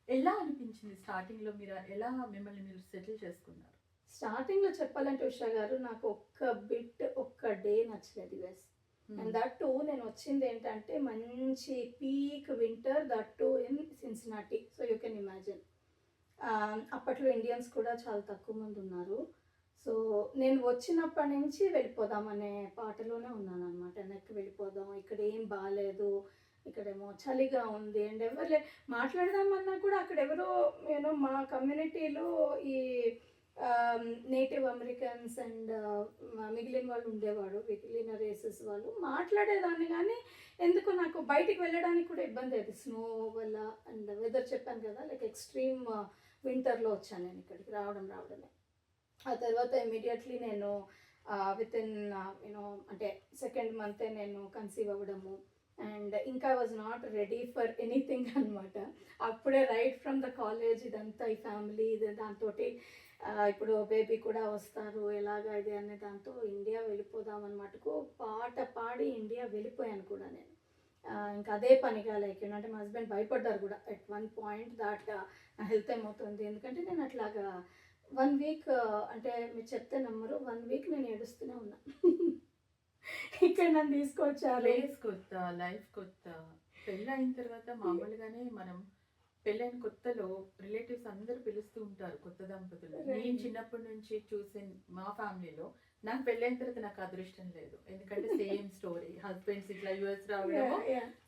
ఎలా అనిపించింది? స్టార్టింగ్లో మీరు ఎలా మిమ్మల్ని మీరు సెటిల్ చేసుకున్నారు? స్టార్టింగ్లో చెప్పాలంటే ఉషా గారు నాకు ఒక్క డే నచ్చలేదు యూఎస్. అండ్ దట్ టు నేను వచ్చింది ఏంటంటే మంచి peak winter, that too in Cincinnati. So you can imagine అప్పట్లో ఇండియన్స్ కూడా చాలా తక్కువ మంది ఉన్నారు. సో నేను వచ్చినప్పటి నుంచి వెళ్ళిపోదామనే పాటలోనే ఉన్నాను అనమాట. వెనక్కి వెళ్ళిపోదాం, ఇక్కడ ఏం బాగాలేదు, ఇక్కడేమో చలిగా ఉంది. అండ్ ఎవరు మాట్లాడదామన్నా కూడా అక్కడ ఎవరో మా కమ్యూనిటీలో ఈ నేటివ్ అమెరికన్స్ అండ్ మిగిలిన వాళ్ళు ఉండేవాడు, మిగిలిన రేసెస్ వాళ్ళు మాట్లాడేదాన్ని. కానీ ఎందుకు నాకు బయటికి వెళ్ళడానికి కూడా ఇబ్బంది అయ్యేది స్నో వల్ల అండ్ వెదర్. చెప్పాను కదా లైక్ ఎక్స్ట్రీమ్ వింటర్లో వచ్చాను నేను ఇక్కడికి రావడమే. ఆ తర్వాత ఇమీడియట్లీ నేను విత్ ఇన్ యూనో అంటే సెకండ్ మంతే నేను కన్సీవ్ అవ్వడము. అండ్ ఇంకా was not ready for anything అనమాట. అప్పుడే రైట్ ఫ్రమ్ ద కాలేజ్ ఇదంతా ఈ ఫ్యామిలీ ఇది దాంతో ఇప్పుడు బేబీ కూడా వస్తారు ఎలాగా ఇది అనే దాంతో ఇండియా వెళ్ళిపోదాం అన్నమాటకు పాట పాడి ఇండియా వెళ్ళిపోయాను కూడా నేను. ఇంకా అదే పనిగా లైక్ అంటే మా హస్బెండ్ భయపడ్డారు కూడా ఎట్ వన్ పాయింట్ దాట్ నా హెల్త్ ఏమవుతుంది. ఎందుకంటే నేను అట్లాగా 1 వీక్ అంటే మీరు చెప్తే నమ్మరు, 1 వీక్ నేను ఏడుస్తూనే ఉన్నా. ఇక్కడ నన్ను తీసుకొచ్చారు. ప్లేస్ కొత్త, లైఫ్ కొత్త. పెళ్ళైన తర్వాత మామూలుగానే మనం పెళ్ళైన కొత్తలో రిలేటివ్స్ అందరూ పిలుస్తూ ఉంటారు కొత్త దంపతులు. నేను చిన్నప్పటి నుంచి చూసిన మా ఫ్యామిలీలో నాకు పెళ్ళైన తర్వాత నాకు అదృష్టం లేదు. ఎందుకంటే సేమ్ స్టోరీ, హస్బెండ్స్ ఇట్లా యూఎస్ రావడము,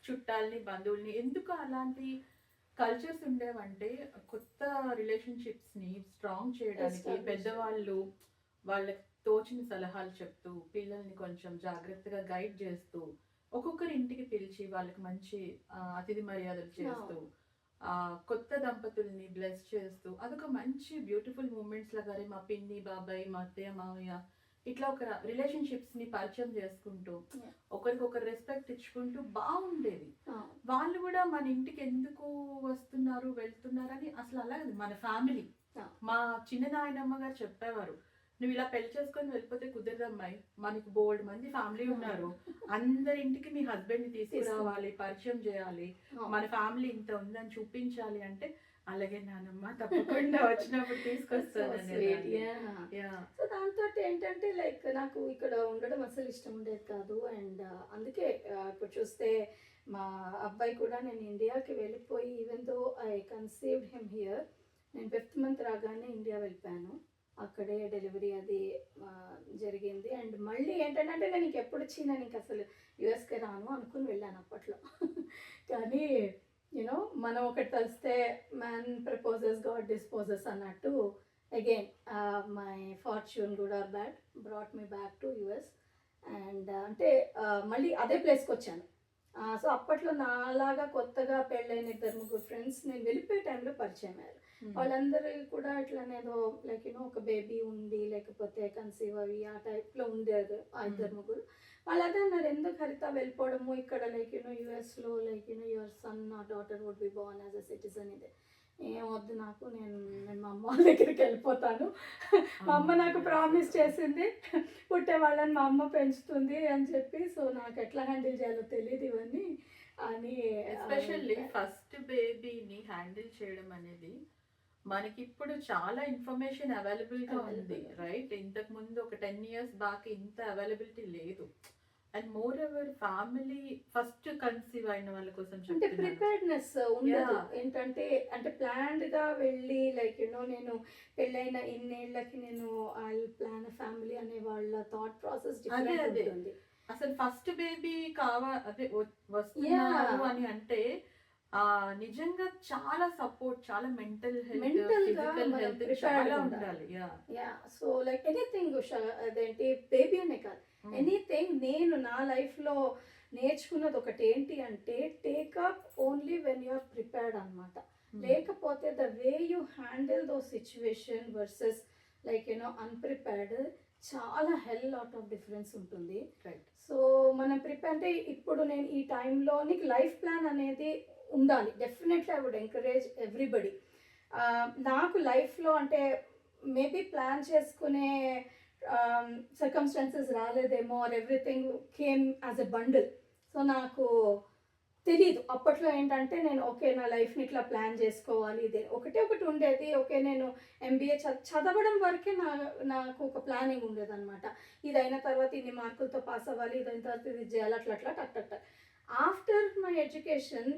చుట్టాలని బంధువుల్ని. ఎందుకు అలాంటి కల్చర్స్ ఉండేవంటే కొత్త రిలేషన్షిప్స్ ని స్ట్రాంగ్ చేయడానికి పెద్దవాళ్ళు వాళ్ళకి తోచిన సలహాలు చెప్తూ పిల్లల్ని కొంచెం జాగ్రత్తగా గైడ్ చేస్తూ ఒక్కొక్కరి ఇంటికి పిలిచి వాళ్ళకి మంచి అతిథి మర్యాదలు చేస్తూ కొత్త దంపతుల్ని బ్లెస్ చేస్తూ అదొక మంచి బ్యూటిఫుల్ మూమెంట్స్ లాగా మా పిన్ని బాబాయ్ మా అత్తయ్య మామయ్య ఇట్లా ఒక రిలేషన్షిప్స్ ని పరిచయం చేసుకుంటూ ఒకరికొకరు రెస్పెక్ట్ ఇచ్చుకుంటూ బాగుండేది. వాళ్ళు కూడా మన ఇంటికి ఎందుకు వస్తున్నారు వెళ్తున్నారు అని అసలు అలాగే మన ఫ్యామిలీ. మా చిన్న నాయనమ్మ గారు చెప్పేవారు, నువ్వు ఇలా పెళ్లి చేసుకొని వెళ్ళిపోతే కుదరదమ్మాయి, మనకి బోల్డ్ మంది ఫ్యామిలీ ఉన్నారు, అందరి ఇంటికి మీ హస్బెండ్ ని తీసుకురావాలి, పరిచయం చేయాలి, మన ఫ్యామిలీ ఇంత ఉందని చూపించాలి అంటే అలాగే నానమ్మ తప్పకుండా వచ్చినప్పుడు తీసుకొస్తాను. సో దాంతో ఏంటంటే లైక్ నాకు ఇక్కడ ఉండడం అసలు ఇష్టం ఉండేది కాదు. అండ్ అందుకే ఇప్పుడు చూస్తే మా అబ్బాయి కూడా నేను ఇండియాకి వెళ్ళిపోయి even though I conceived him here, నేను 5th మంత్ రాగానే ఇండియా వెళ్ళిపోయాను. అక్కడే డెలివరీ అది జరిగింది. అండ్ మళ్ళీ ఏంటంటే నేను ఇంకెప్పుడు వచ్చి నేను ఇంక అసలు యుఎస్కి రాను అనుకుని వెళ్ళాను అప్పట్లో. కానీ యూనో మనం ఒకటి తెలిస్తే మ్యాన్ ప్రపోజెస్ గాడ్ డిస్పోజెస్ అన్నట్టు again my fortune good or bad brought me back to US. And అంటే మళ్ళీ అదే ప్లేస్కి వచ్చాను. సో అప్పట్లో నాలాగా కొత్తగా పెళ్ళైన 2-3 ఫ్రెండ్స్ నేను వెళ్ళిపోయే టైంలో పరిచయం అయ్యారు. వాళ్ళందరూ కూడా ఇట్లానేదో లైక్ యూనో ఒక బేబీ ఉంది లేకపోతే కన్సీవ్ అవి ఆ టైప్లో ఉండేది ఆ 2-3. వాళ్ళు అదే అన్నారు, ఎందుకు హరిత వెళ్ళిపోవడము ఇక్కడ లైక్ యూనో యూఎస్లో like you know your son or daughter would be born as a citizen. ఇది ఏం వద్దు నాకు, నేను మా అమ్మ వాళ్ళ దగ్గరికి వెళ్ళిపోతాను. మా అమ్మ నాకు ప్రామిస్ చేసింది పుట్టే వాళ్ళని మా అమ్మ పెంచుతుంది అని చెప్పి. సో నాకు ఎట్లా హ్యాండిల్ చేయాలో తెలియదు ఇవన్నీ అని. ఎస్పెషల్లీ ఫస్ట్ బేబీని హ్యాండిల్ చేయడం అనేది మనకి ఇప్పుడు చాలా ఇన్ఫర్మేషన్ అవైలబుల్ గా ఉంది, రైట్? ఇంతకు ముందు ఒక 10 years బ్యాక్ ఇంత అవైలబిలిటీ లేదు. And more ever family first conceive అయిన వాళ్ళ కోసం అంటే ప్రిపేర్డ్నెస్ ఉండదు. ఏంటంటే అంటే ప్లాన్డ్ గా వెళ్ళి లైక్ యూనో నేను పెళ్ళైన ఇన్నేళ్ళకి నేను ప్లాన్ ఫ్యామిలీ అనే వాళ్ళ థాట్ ప్రాసెస్ డిఫరెంట్ ఉంటుంది. అసలు ఫస్ట్ బేబీ అదే వస్తున్నారు అని అంటే నిజంగా చాలా సపోర్ట్, చాలా మెంటల్ హెల్త్ చాలా ఉండాలి. సో లైక్ ఎనీథింగ్ అదేంటి బేబీ అనే కాదు, ఎనీథింగ్ నేను నా లైఫ్లో నేర్చుకున్నది ఒకటి ఏంటి అంటే take up only when you are prepared అనమాట. లేకపోతే the way you handle those situation versus like you know unprepared చాలా హెల్ లాట్ ఆఫ్ డిఫరెన్స్ ఉంటుంది. సో మనం ప్రిపేర్ అంటే ఇప్పుడు నేను ఈ టైంలో నీకు లైఫ్ ప్లాన్ అనేది ఉండాలి. Definitely I would encourage everybody. నాకు లైఫ్లో అంటే మేబీ ప్లాన్ చేసుకునే సర్కమ్స్టాన్సెస్ రాలేదేమో or everything came as a bundle. So నాకు తెలీదు అప్పట్లో ఏంటంటే నేను ఓకే నా లైఫ్ని ఇట్లా ప్లాన్ చేసుకోవాలి, ఇదే ఒకటి ఉండేది. ఓకే నేను MBA చదవడం వరకే నాకు ఒక ప్లానింగ్ ఉండేది అనమాట. ఇది అయిన తర్వాత ఇన్ని మార్కులతో పాస్ అవ్వాలి, ఇది అయిన తర్వాత ఇది చేయాలి, అట్లా టక్. ఆఫ్టర్ మై ఎడ్యుకేషన్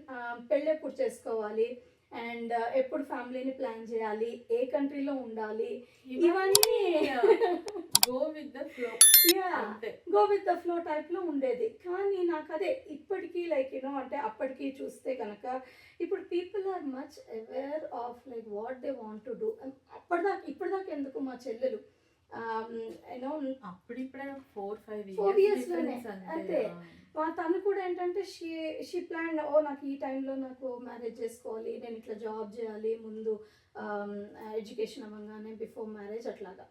పెళ్ళి ఎప్పుడు చేసుకోవాలి అండ్ ఎప్పుడు ఫ్యామిలీని ప్లాన్ చేయాలి, ఏ కంట్రీలో ఉండాలి, ఇవన్నీ గో విత్ ద ఫ్లో టైప్లో ఉండేది. కానీ నాకు అదే ఇప్పటికీ లైక్ యూనో అంటే అప్పటికి చూస్తే కనుక ఇప్పుడు people are much aware of like what they want to do. ఇప్పటిదాకా ఎందుకు మా చెల్లెలు యూనో అప్పుడిప్పుడే 4-5 4 ఇయర్స్ ఇయర్స్లోనే డిఫరెన్స్ అంతే. అంతే. తను కూడా ఏంటంటే షీ ప్లాన్ నాకు ఈ టైంలో నాకు మ్యారేజ్ చేసుకోవాలి, నేను ఇట్లా జాబ్ చేయాలి ముందు, ఎడ్యుకేషన్ అవ్వగానే బిఫోర్ మ్యారేజ్ అట్లాగా.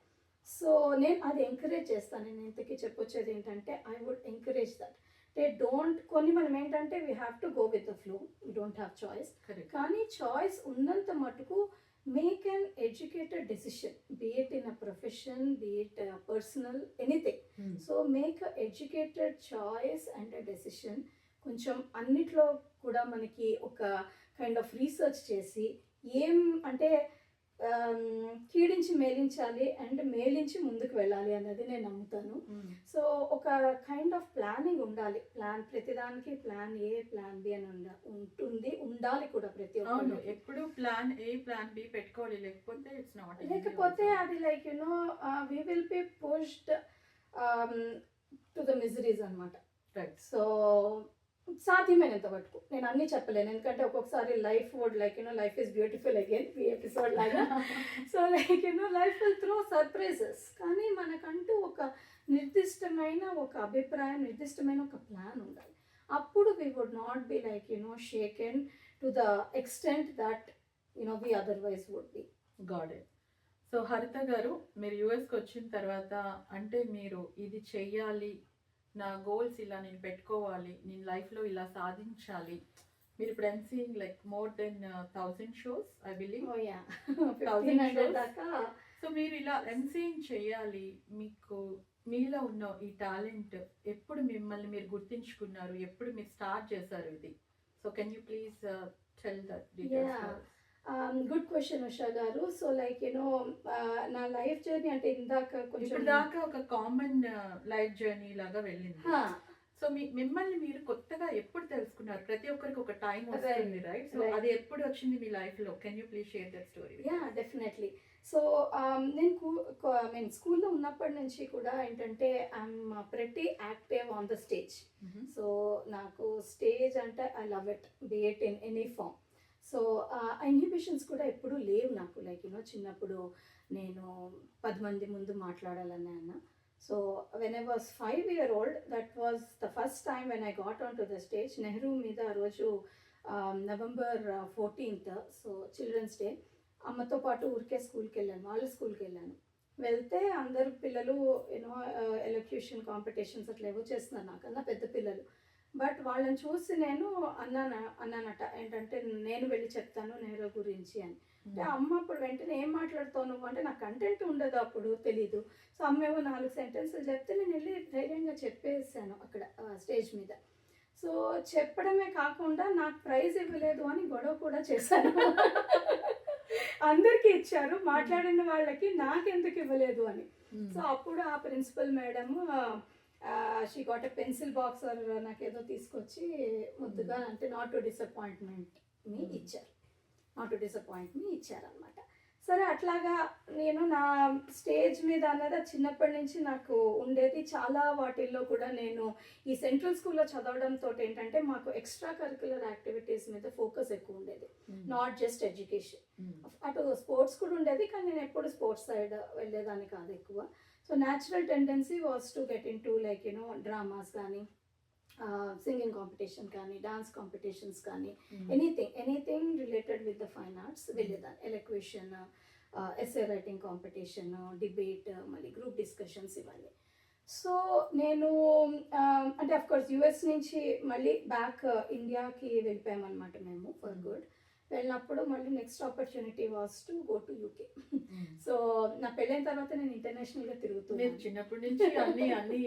సో నేను అది ఎంకరేజ్ చేస్తాను. నేను ఇంతకీ చెప్పొచ్చేది ఏంటంటే ఐ వుడ్ ఎంకరేజ్ దట్ కొన్ని మనం ఏంటంటే we have to go with the flow, we don't have choice. Correct. కానీ చాయిస్ ఉన్నంత మటుకు make an educated decision, be it in a profession, be it personal, anything. Hmm. So make a educated choice and a decision. కొంచెం అన్నిట్లో కూడా మనకి ఒక kind of research చేసి ఏం అంటే కీడించి మేలించాలి అండ్ మేలించి ముందుకు వెళ్ళాలి అన్నది నేను నమ్ముతాను. Hmm. సో ఒక కైండ్ ఆఫ్ ప్లానింగ్ ఉండాలి. ప్రతిదానికి ప్లాన్ ఏ ప్లాన్ బి అని ఉండాలి కూడా ప్రతి అవును, ఒక్కరికి. ఎప్పుడు ప్లాన్ ఏ ప్లాన్ బి పెట్టుకోవాలి, లేకపోతే ఇట్స్ నాట్ లేకపోతే అది like we will be pushed to the miseries అనమాట. రైట్. సో సాధ్యమైనంత మటుకు నేను అన్నీ చెప్పలేను, ఎందుకంటే ఒక్కొక్కసారి life would life is beautiful again ఈ ఎపిసోడ్ లాగా. So life will throw surprises. కానీ మనకంటూ ఒక నిర్దిష్టమైన ఒక అభిప్రాయం, నిర్దిష్టమైన ఒక ప్లాన్ ఉండాలి. అప్పుడు we would not be shaken to the extent that we otherwise would be. Got it. So Haritha garu, మీరు యుఎస్కి వచ్చిన తర్వాత అంటే మీరు ఇది చెయ్యాలి, నా గోల్స్ ఇలా నేను పెట్టుకోవాలి, నేను లైఫ్లో ఇలా సాధించాలి. మీరు ఇప్పుడు emceeing like more than 1000 shows I believe. 1500 దాకా. సో మీరు ఇలా ఎంసీయింగ్ చేయాలి, మీకు మీలో ఉన్న ఈ టాలెంట్ ఎప్పుడు మిమ్మల్ని మీరు గుర్తించుకున్నారు, ఎప్పుడు మీరు స్టార్ట్ చేశారు ఇది? So can you please tell that details? Good question Usha గారు. సో నా లైఫ్ జర్నీ అంటే ఇందాక ఇప్పుడు కొంచెం దాకా ఒక కామన్ లైఫ్ జర్నీ లాగా వెళ్ళింది. సో మిమ్మల్ని మీరు కొత్తగా ఎప్పుడు తెలుసుకున్నారు? ప్రతి ఒక్కరికి ఒక టైం వస్తుంది, రైట్? So Right. అది ఎప్పుడు వచ్చింది మీ లైఫ్ లో? Can you please share that story? Definitely. So నేను స్కూల్లో ఉన్నప్పటి నుంచి కూడా ఏంటంటే I'm pretty active on the stage. So నాకు స్టేజ్ అంటే I love it, be it in any form. So inhibitions కూడా ఎప్పుడూ లేవు నాకు. చిన్నప్పుడు నేను 10 మంది ముందు మాట్లాడాలని అన్న. So when I was 5 years old, that was the first time when I got on to the stage. Nehru మీద ఆ రోజు November 14th, so children's day. అమ్మతో పాటు ఊరికే స్కూల్కి వెళ్ళాను, వాళ్ళ స్కూల్కి వెళ్ళాను. వెళ్తే అందరు పిల్లలు ఎలక్యూషన్ కాంపిటీషన్స్ అట్లా ఏవో చేస్తున్నారు, నాకన్నా పెద్ద పిల్లలు. బట్ వాళ్ళని చూసి నేను అన్నానట ఏంటంటే నేను వెళ్ళి చెప్తాను నెహ్రూ గురించి అని. అంటే అమ్మ అప్పుడు వెంటనే ఏం మాట్లాడుతావు నువ్వు అంటే, నాకు కంటెంట్ ఉండదు, అప్పుడు తెలీదు. సో అమ్మేమో 4 sentences చెప్తే నేను వెళ్ళి ధైర్యంగా చెప్పేసాను అక్కడ స్టేజ్ మీద. సో చెప్పడమే కాకుండా నాకు ప్రైజ్ ఇవ్వలేదు అని గొడవ కూడా చేశాను. అందరికీ ఇచ్చారు, మాట్లాడిన వాళ్ళకి నాకెందుకు ఇవ్వలేదు అని. సో అప్పుడు ఆ principal madam she got a pencil box నాకేదో తీసుకొచ్చి ముద్దుగా అంటే నాట్ టు డిసప్పాయింట్ మీ ఇచ్చారనమాట. సరే అట్లాగా నేను నా స్టేజ్ మీద అన్నది చిన్నప్పటి నుంచి నాకు ఉండేది. చాలా వాటిల్లో కూడా నేను ఈ సెంట్రల్ స్కూల్లో చదవడంతో ఏంటంటే మాకు ఎక్స్ట్రా కరిక్యులర్ యాక్టివిటీస్ మీద ఫోకస్ ఎక్కువ ఉండేది, నాట్ జస్ట్ ఎడ్యుకేషన్. అటు స్పోర్ట్స్ కూడా ఉండేది, కానీ నేను ఎప్పుడు స్పోర్ట్స్ సైడ్ వెళ్ళేదాన్ని కాదు ఎక్కువ. So natural tendency was to get into dramas కానీ, సింగింగ్ కాంపిటీషన్ కానీ, డాన్స్ కాంపిటీషన్స్ కానీ, anything related with the fine arts వెళ్ళేదాన్ని. Elocution, essay writing competition, debate, మళ్ళీ గ్రూప్ డిస్కషన్స్ ఇవన్నీ. సో నేను అంటే అఫ్కోర్స్ యుఎస్ నుంచి మళ్ళీ బ్యాక్ ఇండియాకి వెళ్ళిపోయామన్నమాట మేము ఫర్ గుడ్. వెళ్ళినప్పుడు మళ్ళీ next opportunity was to go to UK. So నా పెళ్ళైన తర్వాత నేను ఇంటర్నేషనల్గా తిరుగుతున్నాను. మీరు చిన్నప్పటి నుంచి అన్ని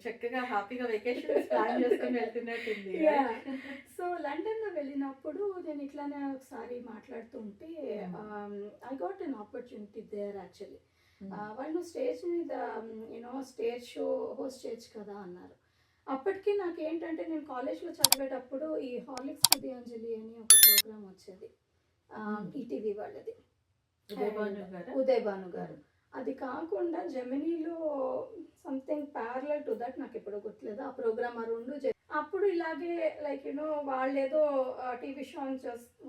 చక్కగా హ్యాపీగా వెకేషన్స్ ప్లాన్ చేసుకొని వెళ్తున్నట్టుంది. సో లండన్లో వెళ్ళినప్పుడు నేను ఇట్లానే ఒకసారి మాట్లాడుతూ ఉంటే I got an opportunity there actually. వాళ్ళు స్టేజ్ మీద స్టేజ్ షో హోస్ట్ చేయొచ్చు కదా అన్నారు. అప్పటికి నాకు ఏంటంటే నేను కాలేజ్లో చదివేటప్పుడు ఈ హార్లిక్స్ హృదయాంజలి అని ఒక ప్రోగ్రామ్ వచ్చేది, ఈటీవీ వాళ్ళది, ఉదయ్ భాను గారు. అది కాకుండా జెమినీలో సంథింగ్ ప్యారలల్ టు దట్, నాకు ఎప్పుడో గుర్తులేదు ఆ ప్రోగ్రామ్. అప్పుడు ఇలాగే లైక్ వాళ్ళేదో టీవీ షో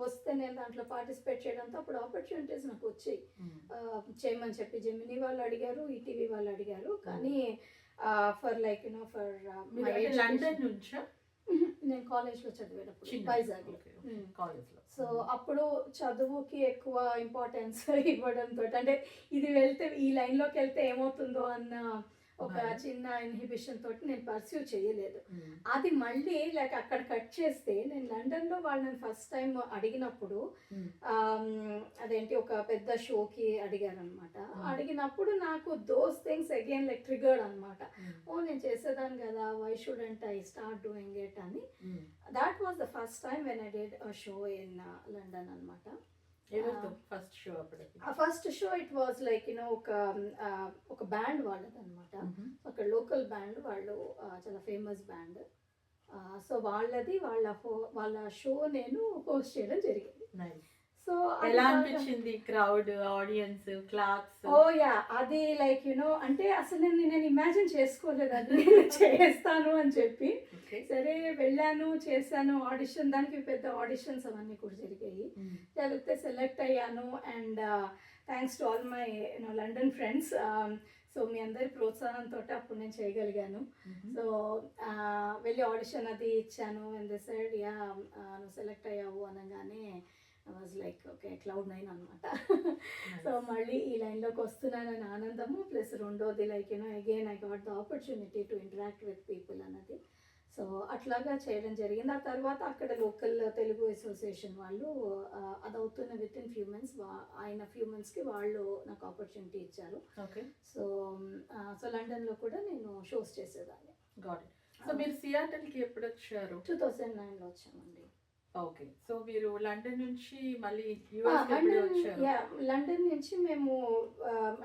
వస్తే నేను దాంట్లో పార్టిసిపేట్ చేయడంతో అప్పుడు ఆపర్చునిటీస్ నాకు వచ్చాయి. చేయమని చెప్పి జెమినీ వాళ్ళు అడిగారు, ఈటీవీ వాళ్ళు అడిగారు. కానీ ఫర్ లైక్ ఫర్ లండన్ నుంచా? నేను కాలేజ్లో చదివేటప్పుడు చిన్న వైజాగ్లో. కాలేజ్లో. సో అప్పుడు చదువుకి ఎక్కువ ఇంపార్టెన్స్ ఇవ్వడంతో అంటే ఇది వెళ్తే ఈ లైన్లోకి వెళ్తే ఏమవుతుందో అన్న ఒక చిన్న ఇన్హిబిషన్ తోటి నేను పర్స్యూ చేయలేదు. అది మళ్ళీ లైక్ అక్కడ కట్ చేస్తే నేను లండన్లో వాళ్ళని ఫస్ట్ టైం అడిగినప్పుడు అదేంటి ఒక పెద్ద షోకి అడిగారనమాట. అడిగినప్పుడు నాకు those things again like triggered అనమాట. ఓ నేను చేసేదాన్ని కదా, why shouldn't I start doing it అని. That was the first time when I did a show in London అనమాట. ఫస్ట్ షో అప్పటికి? First show it was like ఒక బ్యాండ్ వాళ్ళది అనమాట. అక్కడ లోకల్ బ్యాండ్ వాళ్ళు, చాలా ఫేమస్ బ్యాండ్. సో వాళ్ళది వాళ్ళ షో నేను హోస్ట్ చేయడం జరిగింది. సో ఎలా అనిపించింది? Crowd, audience, claps? Oh yeah, అది లైక్ అంటే అసలు నేను ఇమాజిన్ చేసుకోలేదు అది చేస్తాను అని చెప్పి. సరే వెళ్ళాను, చేశాను ఆడిషన్. దానికి పెద్ద ఆడిషన్స్ అవన్నీ కూడా జరిగాయి. జరిగితే సెలెక్ట్ అయ్యాను. And thanks to all my London friends. So మీ అందరి ప్రోత్సాహంతో అప్పుడు నేను చేయగలిగాను. సో వెళ్ళి ఆడిషన్ అది ఇచ్చాను. అండ్ దే సెడ్ యా నువ్వు సెలెక్ట్ అయ్యావు అనగానే I was like okay, cloud 9 అనమాట. సో మళ్ళీ ఈ లైన్లోకి వస్తున్నానని ఆనందము, ప్లస్ రెండోది like again I got the opportunity to interact with people అన్నది. సో అట్లాగా చేయడం జరిగింది. ఆ తర్వాత అక్కడ లోకల్ తెలుగు అసోసియేషన్ వాళ్ళు అది అవుతున్న with in few months few మంత్స్కి వాళ్ళు నాకు ఆపర్చునిటీ ఇచ్చారు. సో సో లండన్లో కూడా నేను షోస్ చేసేదాన్ని. సో మీరు సియాటల్కి ఎప్పుడు వచ్చారు? 2009లో వచ్చామండి. ఓకే. సో మీరు లండన్ నుంచి మళ్ళీ యుఎస్ వచ్చారు? లండన్ నుంచి మేము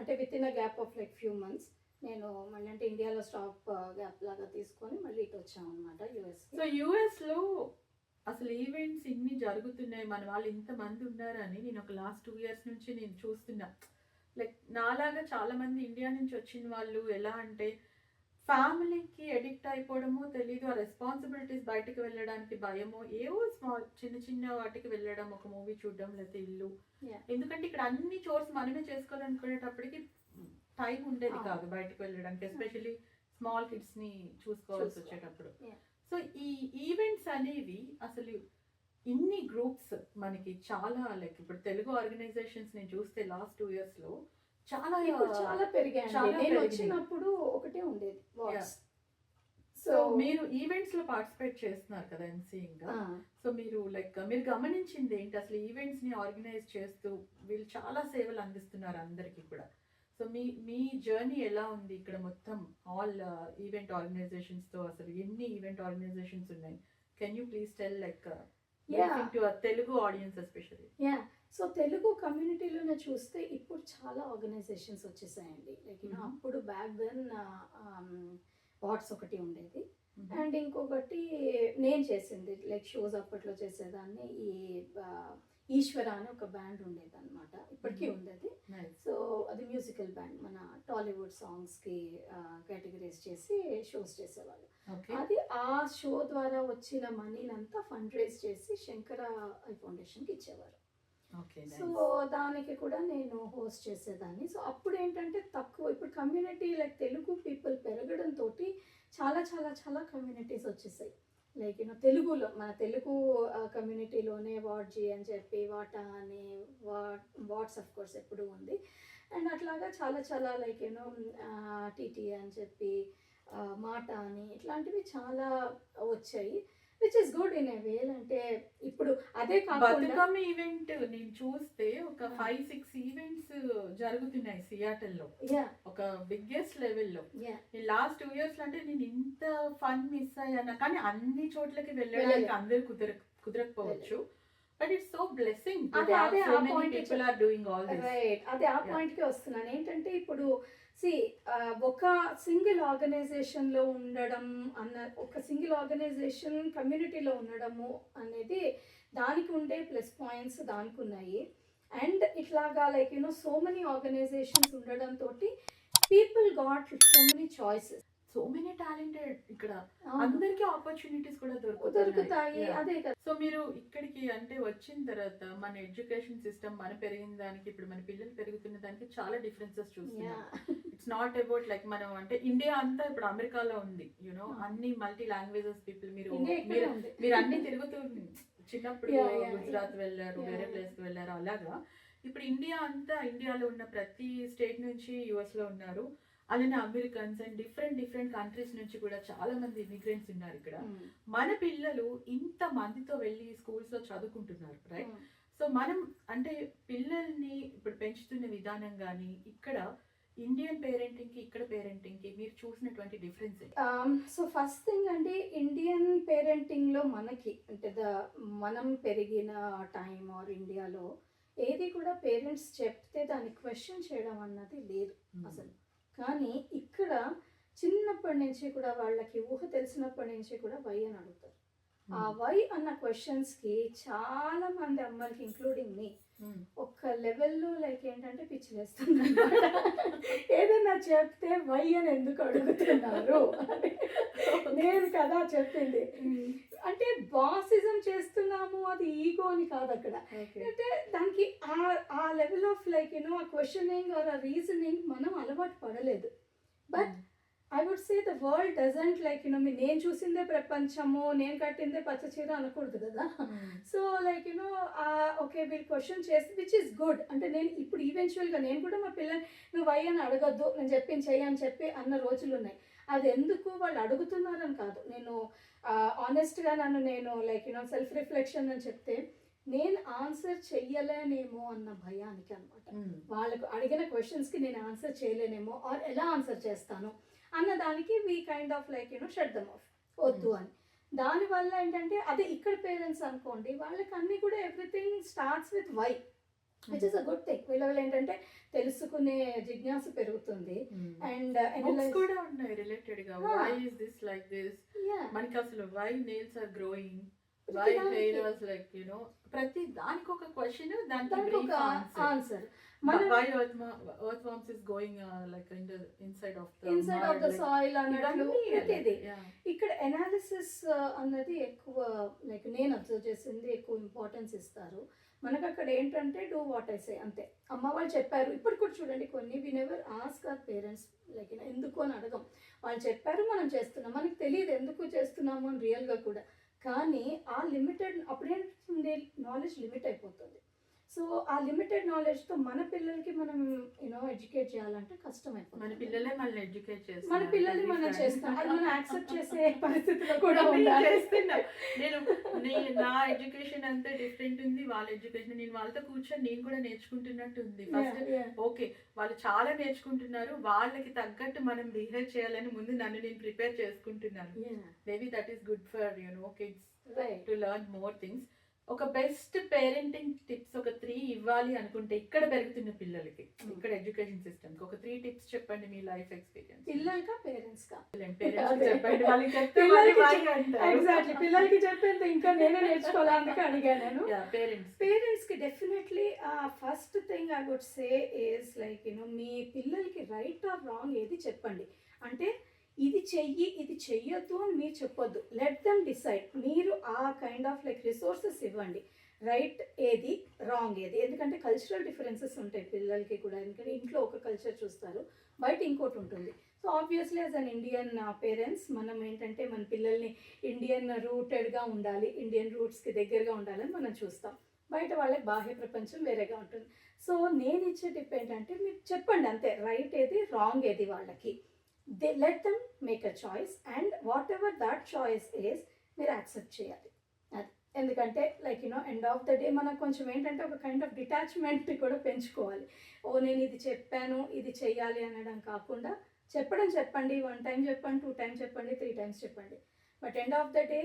అంటే with in a gap of like few months నేను మళ్ళీ అంటే ఇండియాలో స్టాప్ గ్యాప్ లాగా తీసుకొని మళ్ళీ ఇటు వచ్చాము అనమాట యుఎస్. సో యుఎస్లో అసలు ఈవెంట్స్ ఇన్ని జరుగుతున్నాయి, మన వాళ్ళు ఇంతమంది ఉన్నారని నేను ఒక లాస్ట్ 2 years నుంచి నేను చూస్తున్నా. లైక్ నాలాగా చాలామంది ఇండియా నుంచి వచ్చిన వాళ్ళు ఎలా అంటే ఫ్యామిలీకి ఎడిక్ట్ అయిపోవడమో తెలీదు, ఆ రెస్పాన్సిబిలిటీస్ బయటకు వెళ్ళడానికి భయమో, ఏవో చిన్న చిన్న వాటికి వెళ్ళడం, ఒక మూవీ చూడడం, లేకపోతే ఇల్లు. ఎందుకంటే ఇక్కడ అన్ని చోర్స్ మనమే చేసుకోవాలనుకునేటప్పటికి టైం ఉండేది కాదు బయటకు వెళ్ళడానికి, ఎస్పెషల్లీ స్మాల్ కిడ్స్ని చూసుకోవాల్సి వచ్చేటప్పుడు. సో ఈ ఈవెంట్స్ అనేవి అసలు ఇన్ని గ్రూప్స్ మనకి చాలా లైక్ ఇప్పుడు తెలుగు ఆర్గనైజేషన్స్ నేను చూస్తే లాస్ట్ 2 yearsలో చాలా పెరిగాయి. నేను వచ్చినప్పుడు ఒకటే ఉండేది. సో మీరు ఈవెంట్స్ లో పార్టిసిపేట్ చేస్తున్నారు కదా ఎంసీయింగ్ గా. సో మీరు లైక్ మీరు గమనించింది ఏంటి అసలు ఈవెంట్స్ ని ఆర్గనైజ్ చేస్తూ వీళ్ళు చాలా సేవలు అందిస్తున్నారు అందరికీ కూడా. సో మీ జర్నీ ఎలా ఉంది ఇక్కడ మొత్తం ఆల్ ఈవెంట్ ఆర్గనైజేషన్స్ తో? అసలు ఎన్ని ఈవెంట్ ఆర్గనైజేషన్స్ ఉన్నాయి? Can you please tell like to Telugu audience especially? So Telugu కమ్యూనిటీలోనే చూస్తే ఇప్పుడు చాలా ఆర్గనైజేషన్స్ వచ్చేసాయండి. లైక్ అప్పుడు బ్యాక్ దెన్ వాట్స్ ఒకటి ఉండేది. అండ్ ఇంకొకటి నేను చేసింది లైక్ షోస్ అప్పట్లో చేసేదాన్ని. ఈ ఈశ్వర అని ఒక బ్యాండ్ ఉండేది అనమాట, ఇప్పటికీ ఉండేది. సో అది మ్యూజికల్ బ్యాండ్, మన టాలీవుడ్ సాంగ్స్కి కేటగిరైజ్ చేసి షోస్ చేసేవాళ్ళు. అది ఆ షో ద్వారా వచ్చిన మనీనంతా ఫండ్ రైజ్ చేసి శంకర ఐ ఫౌండేషన్కి ఇచ్చేవారు. సో దానికి కూడా నేను హోస్ట్ చేసేదాన్ని. సో అప్పుడు ఏంటంటే తక్కువ, ఇప్పుడు కమ్యూనిటీ లైక్ తెలుగు పీపుల్ పెరగడంతో చాలా చాలా చాలా కమ్యూనిటీస్ వచ్చేసాయి. లైక్ తెలుగులో మన తెలుగు కమ్యూనిటీలోనే వాట్జీ అని చెప్పి, వాటా అని, వాట్స్ ఆఫ్ కోర్స్ ఎప్పుడు ఉంది. అండ్ అట్లాగా చాలా చాలా లైక్ టీటీ అని చెప్పి, మాట అని, ఇట్లాంటివి చాలా వచ్చాయి. Which is good in a way. అంటే ఇప్పుడు అదే కాకుండా ఈవెంట్ నేను చూస్తే ఒక 5-6 ఈవెంట్స్ జరుగుతున్నాయి సియాటల్లో, ఒక బిగ్గెస్ట్ లెవెల్లో. లాస్ట్ 2 years అంటే నేను ఇంత ఫన్ మిస్ అయ్యాను. కానీ అన్ని చోట్లకి వెళ్ళడానికి అందరు కుదరకపోవచ్చు. But it's so blessing. అదే ఆ పాయింట్ కి వస్తున్నాను. ఏంటంటే ఇప్పుడు ఒక సింగిల్ ఆర్గనైజేషన్లో ఉండడం ఒక సింగిల్ ఆర్గనైజేషన్ కమ్యూనిటీలో ఉండడము అనేది దానికి ఉండే ప్లస్ పాయింట్స్ దానికి ఉన్నాయి. అండ్ ఇట్లాగా లైక్ సో మెనీ ఆర్గనైజేషన్స్ ఉండడంతో people got so many choices. So many talented ఇక్కడ, అవును. అందరికీ ఆపర్చునిటీస్ కూడా దొరుకుతాయి Yeah. అదే కదా. సో మీరు ఇక్కడికి అంటే వచ్చిన తర్వాత మన ఎడ్యుకేషన్ సిస్టమ్ మన పెరిగిన దానికి ఇప్పుడు మన పిల్లలు పెరుగుతున్న దానికి చాలా డిఫరెన్సెస్ చూస్తున్నాం. ఇట్స్ నాట్ అబౌట్ లైక్ మనం అంటే ఇండియా అంతా ఇప్పుడు అమెరికాలో ఉంది, యునో అన్ని మల్టీ లాంగ్వేజెస్ పీపుల్. మీరు ఇండియా ఇక్కడే మీరు ఉంది. మీరు అన్ని తిరుగుతూ చిన్నప్పుడు Yeah. గుజరాత్ వెళ్ళారు, Yeah. వేరే ప్లేస్ కి వెళ్ళారు, అలాగా ఇప్పుడు ఇండియా అంతా, ఇండియాలో ఉన్న ప్రతి స్టేట్ నుంచి యుఎస్ లో ఉన్నారు, అలానే అమెరికన్స్ అండ్ డిఫరెంట్ కంట్రీస్ నుంచి కూడా చాలా మంది ఇమిగ్రెంట్స్ ఉన్నారు ఇక్కడ. మన పిల్లలు ఇంత మందితో వెళ్ళి స్కూల్స్ లో చదువుకుంటున్నారు, రైట్? సో మనం అంటే పిల్లల్ని ఇప్పుడు పెంచుతున్న విధానం కానీ ఇక్కడ ఇండియన్ పేరెంటింగ్ కి ఇక్కడ పేరెంటింగ్ కి మీరు చూసినటువంటి డిఫరెన్స్? సో ఫస్ట్ థింగ్ అండి, ఇండియన్ పేరెంటింగ్లో మనకి అంటే మనం పెరిగిన టైం ఆర్ ఇండియాలో ఏది కూడా పేరెంట్స్ చెప్తే దాన్ని క్వశ్చన్ చేయడం అన్నది లేదు అసలు. కానీ ఇక్కడ చిన్నప్పటి నుంచి కూడా వాళ్ళకి ఊహ తెలిసినప్పటి నుంచి కూడా వై అని అడుగుతారు. ఆ వై అన్న క్వశ్చన్స్కి చాలా మంది అమ్మాయిలకి ఇంక్లూడింగ్ మీ ఒక లెవెల్లో లైక్ ఏంటంటే పిచ్చి వేస్తుంది. ఏదైనా చెప్తే వై అని ఎందుకు అడుగుతున్నారు, నేను కదా చెప్పింది. అంటే బాసిజం చేస్తున్నాము, అది ఈగో అని కాదు అక్కడ. అంటే దానికి ఆ లెవెల్ ఆఫ్ లైక్ యూనో ఆ క్వశ్చనింగ్ ఆర్ ఆ రీజనింగ్ మనం అలవాటు పడలేదు. But I would say the world doesn't like you know నేను చూసిందే ప్రపంచము, నేను కట్టిందే పచ్చ చీర అనకూడదు కదా. సో లైక్ యూనో ఓకే వీళ్ళు క్వశ్చన్ చేస్తే విచ్ ఈస్ గుడ్. అంటే నేను ఇప్పుడు ఈవెన్చువల్గా నేను కూడా మా పిల్లలు నువ్వు వై అని అడగద్దు, నేను చెప్పింది చెయ్యి అని చెప్పి అన్న రోజులు ఉన్నాయి. అది ఎందుకు వాళ్ళు అడుగుతున్నారని కాదు, నేను ఆనెస్ట్గా నేను లైక్ యూనో సెల్ఫ్ రిఫ్లెక్షన్ అని చెప్తే నేను ఆన్సర్ చెయ్యలేనేమో అన్న భయానికి అనమాట. వాళ్ళకు అడిగిన క్వశ్చన్స్కి నేను ఆన్సర్ చేయలేనేమో ఆర్ ఎలా ఆన్సర్ చేస్తాను అన్న దానికి we kind of like you know shut them off, వద్దు అని. దానివల్ల ఏంటంటే అదే ఇక్కడ పేరెంట్స్ అనుకోండి, వాళ్ళకి అన్నీ కూడా everything starts with why, which is a good thing. వీళ్ళ ఏంటంటే తెలుసుకునే జిజ్ఞాస పెరుగుతుంది. అండ్ కూడా ఉన్నాయి రిలేటెడ్ గా, why is this like this, మనకి అసలు why nails are growing, why hair was like you know, ప్రతి దానికి ఒక క్వశ్చన్, దానికి ఒక answer. why earthworms is going like inside of the soil అన్నట్లు ప్రతిదీ. ఇక్కడ ఎనాలిసిస్ అన్నది ఎక్కువ లైక్ నేను అబ్జర్వ్ చేసింది ఎక్కువ ఇంపార్టెన్స్ ఇస్తారు. మనకు అక్కడ ఏంటంటే డూ వాట్ ఐ సే అంతే. అమ్మ వాళ్ళు చెప్పారు, ఇప్పుడు కూడా చూడండి కొన్ని we never ask our parents like ఎందుకు అని అడగం. వాళ్ళు చెప్పారు, మనం చేస్తున్నాం, మనకు తెలియదు ఎందుకు చేస్తున్నాము అని రియల్గా కూడా. కానీ ఆ లిమిటెడ్ అప్పుడేంటే నాలెడ్జ్ లిమిట్ అయిపోతుంది. సో ఆ లిమిటెడ్ నాలెడ్జ్తో మన పిల్లలకి మనం యూనో ఎడ్యుకేట్ చేయాలంటే కష్టం అయిపోతుంది. మన పిల్లలే మనల్ని ఎడ్యుకేట్ చేస్తారు, మన పిల్లల్ని మనం చేస్తాం, అది మనం యాక్సెప్ట్ చేసే పరిస్థితిలో కూడా చేస్తున్నా. నేను నా ఎడ్యుకేషన్ అంతా డిఫరెంట్ ఉంది, వాళ్ళ ఎడ్యుకేషన్ నేను వాళ్ళతో కూర్చొని నేను కూడా నేర్చుకుంటున్నట్టు ఉంది. ఫస్ట్ ఓకే వాళ్ళు చాలా నేర్చుకుంటున్నారు, వాళ్ళకి తగ్గట్టు మనం బిహేవ్ చేయాలని ముందు నన్ను నేను ప్రిపేర్ చేసుకుంటున్నాను. Maybe that is good for you know kids to learn more things. ఒక బెస్ట్ పేరెంటింగ్ టిప్స్ ఒక 3 ఇవ్వాలి అనుకుంటే ఇక్కడ పెరుగుతున్న పిల్లలకి, ఇక్కడ ఎడ్యుకేషన్ సిస్టమ్ ఒక 3 టిప్స్ చెప్పండి మీ లైఫ్ ఎక్స్పీరియన్స్. పిల్లలకా పేరెంట్స్కా? ఎగ్జాక్ట్లీ పిల్లలకి చెప్పేది ఇంకా నేనే నేర్చుకోవాలి, అందుకే అడిగాను. పేరెంట్స్కి definitely first thing I would say is like you know మీ పిల్లలకి రైట్ ఆర్ రాంగ్ ఏది చెప్పండి. అంటే ఇది చెయ్యి ఇది చెయ్యొద్దు అని మీరు చెప్పొద్దు, లెట్ దెమ్ డిసైడ్. మీరు ఆ కైండ్ ఆఫ్ లైక్ రిసోర్సెస్ ఇవ్వండి, రైట్ ఏది రాంగ్ ఏది. ఎందుకంటే కల్చరల్ డిఫరెన్సెస్ ఉంటాయి పిల్లలకి కూడా, ఎందుకంటే ఇంట్లో ఒక కల్చర్ చూస్తారు, బయట ఇంకోటి ఉంటుంది. So obviously as an Indian parents మనం ఏంటంటే మన పిల్లల్ని ఇండియన్ రూటెడ్గా ఉండాలి, ఇండియన్ రూట్స్కి దగ్గరగా ఉండాలని మనం చూస్తాం. బయట వాళ్ళకి బాహ్య ప్రపంచం వేరేగా ఉంటుంది. సో నేను ఇచ్చే టిప్ ఏంటంటే మీరు చెప్పండి అంతే, రైట్ ఏది రాంగ్ ఏది వాళ్ళకి. They let them make a choice and whatever that choice is మీరు యాక్సెప్ట్ చేయాలి. అది ఎందుకంటే like you know end of the day మనకు కొంచెం ఏంటంటే ఒక కైండ్ ఆఫ్ డిటాచ్మెంట్ కూడా పెంచుకోవాలి. ఓ నేను ఇది చెప్పాను ఇది చెయ్యాలి అనడం కాకుండా చెప్పండి, 1 టైం చెప్పండి, 2 టైమ్స్ చెప్పండి, 3 టైమ్స్ చెప్పండి. But end of the day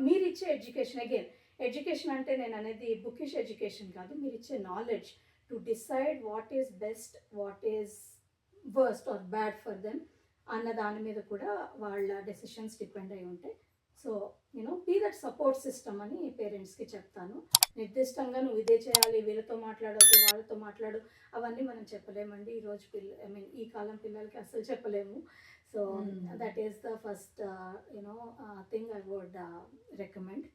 మీరు ఇచ్చే ఎడ్యుకేషన్, అగైన్ ఎడ్యుకేషన్ అంటే నేను అనేది బుకిష్ ఎడ్యుకేషన్ కాదు, మీరు ఇచ్చే knowledge to decide what is best, what is worst or bad for them అన్న దాని మీద కూడా వాళ్ళ డెసిషన్స్ డిపెండ్ అయి ఉంటాయి. So be that support system అని పేరెంట్స్కి చెప్తాను. నిర్దిష్టంగా నువ్వు ఇదే చేయాలి, వీళ్ళతో మాట్లాడొద్దు, వాళ్ళతో మాట్లాడు, అవన్నీ మనం చెప్పలేమండి ఈరోజు ఈ కాలం పిల్లలకి అసలు చెప్పలేము. So that is the first thing I would recommend.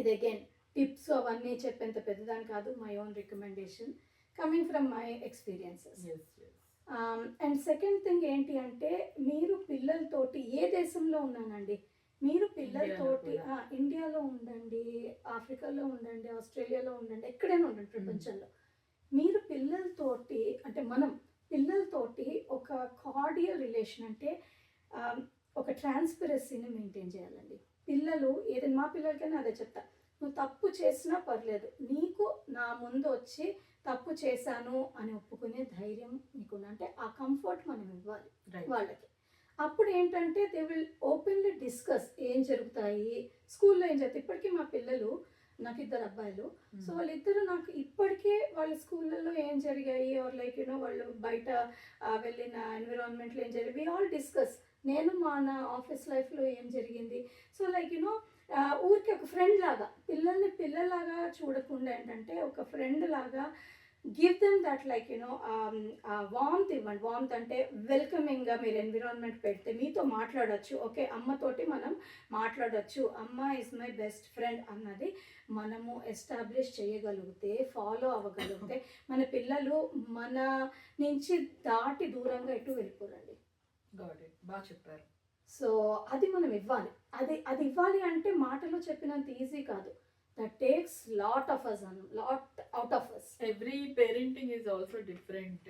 ఇది అగైన్ టిప్స్ అవన్నీ చెప్పేంత పెద్దదాని కాదు, my own recommendation coming from my experiences. And second thing ఏంటి అంటే, మీరు పిల్లలతోటి ఏ దేశంలో ఉన్నానండి, మీరు పిల్లలతోటి ఇండియాలో ఉండండి, ఆఫ్రికాలో ఉండండి, ఆస్ట్రేలియాలో ఉండండి, ఎక్కడైనా ఉండండి ప్రపంచంలో, మీరు పిల్లలతోటి అంటే మనం పిల్లలతోటి ఒక కార్డియల్ రిలేషన్ అంటే ఒక ట్రాన్స్పరెన్సీని మెయింటైన్ చేయాలండి. పిల్లలు ఏదైనా, మా పిల్లలకైనా అదే చెప్తా, నువ్వు తప్పు చేసినా పర్లేదు, నీకు నా ముందు వచ్చి తప్పు చేశాను అని ఒప్పుకునే ధైర్యం నీకున్నా అంటే ఆ కంఫర్ట్ మనం ఇవ్వాలి వాళ్ళకి. అప్పుడు ఏంటంటే దే విల్ ఓపెన్లీ డిస్కస్ ఏం జరుగుతాయి స్కూల్లో, ఏం జరుగుతాయి. ఇప్పటికీ మా పిల్లలు, నాకు 2 అబ్బాయిలు, సో వాళ్ళిద్దరు నాకు ఇప్పటికే వాళ్ళ స్కూళ్ళల్లో ఏం జరిగాయి ఆర్ వాళ్ళు బయట వెళ్ళిన ఎన్విరాన్మెంట్లో ఏం జరిగాయి, వి ఆల్ డిస్కస్. నేను నా ఆఫీస్ లైఫ్లో ఏం జరిగింది. సో ఊరికి ఒక ఫ్రెండ్ లాగా, పిల్లల్ని పిల్లలాగా చూడకుండా ఏంటంటే ఒక ఫ్రెండ్ లాగా గివ్ దెమ్ దట్ వార్మ్త్ ఇవ్వండి. వార్మ్త్ అంటే వెల్కమింగ్గా మీరు ఎన్విరాన్మెంట్ పెడితే మీతో మాట్లాడచ్చు. ఓకే, అమ్మతోటి మనం మాట్లాడచ్చు, అమ్మ ఈజ్ మై బెస్ట్ ఫ్రెండ్ అన్నది మనము ఎస్టాబ్లిష్ చేయగలిగితే, ఫాలో అవ్వగలిగితే మన పిల్లలు మన నుంచి దాటి దూరంగా ఎటు వెళ్ళిపోరండి. బాగా చెప్పారు. సో అది మనం ఇవ్వాలి. అది ఇవ్వాలి అంటే మాటలో చెప్పినంత ఈజీ కాదు. That takes lot of us and lot out of us. Every parenting is also different.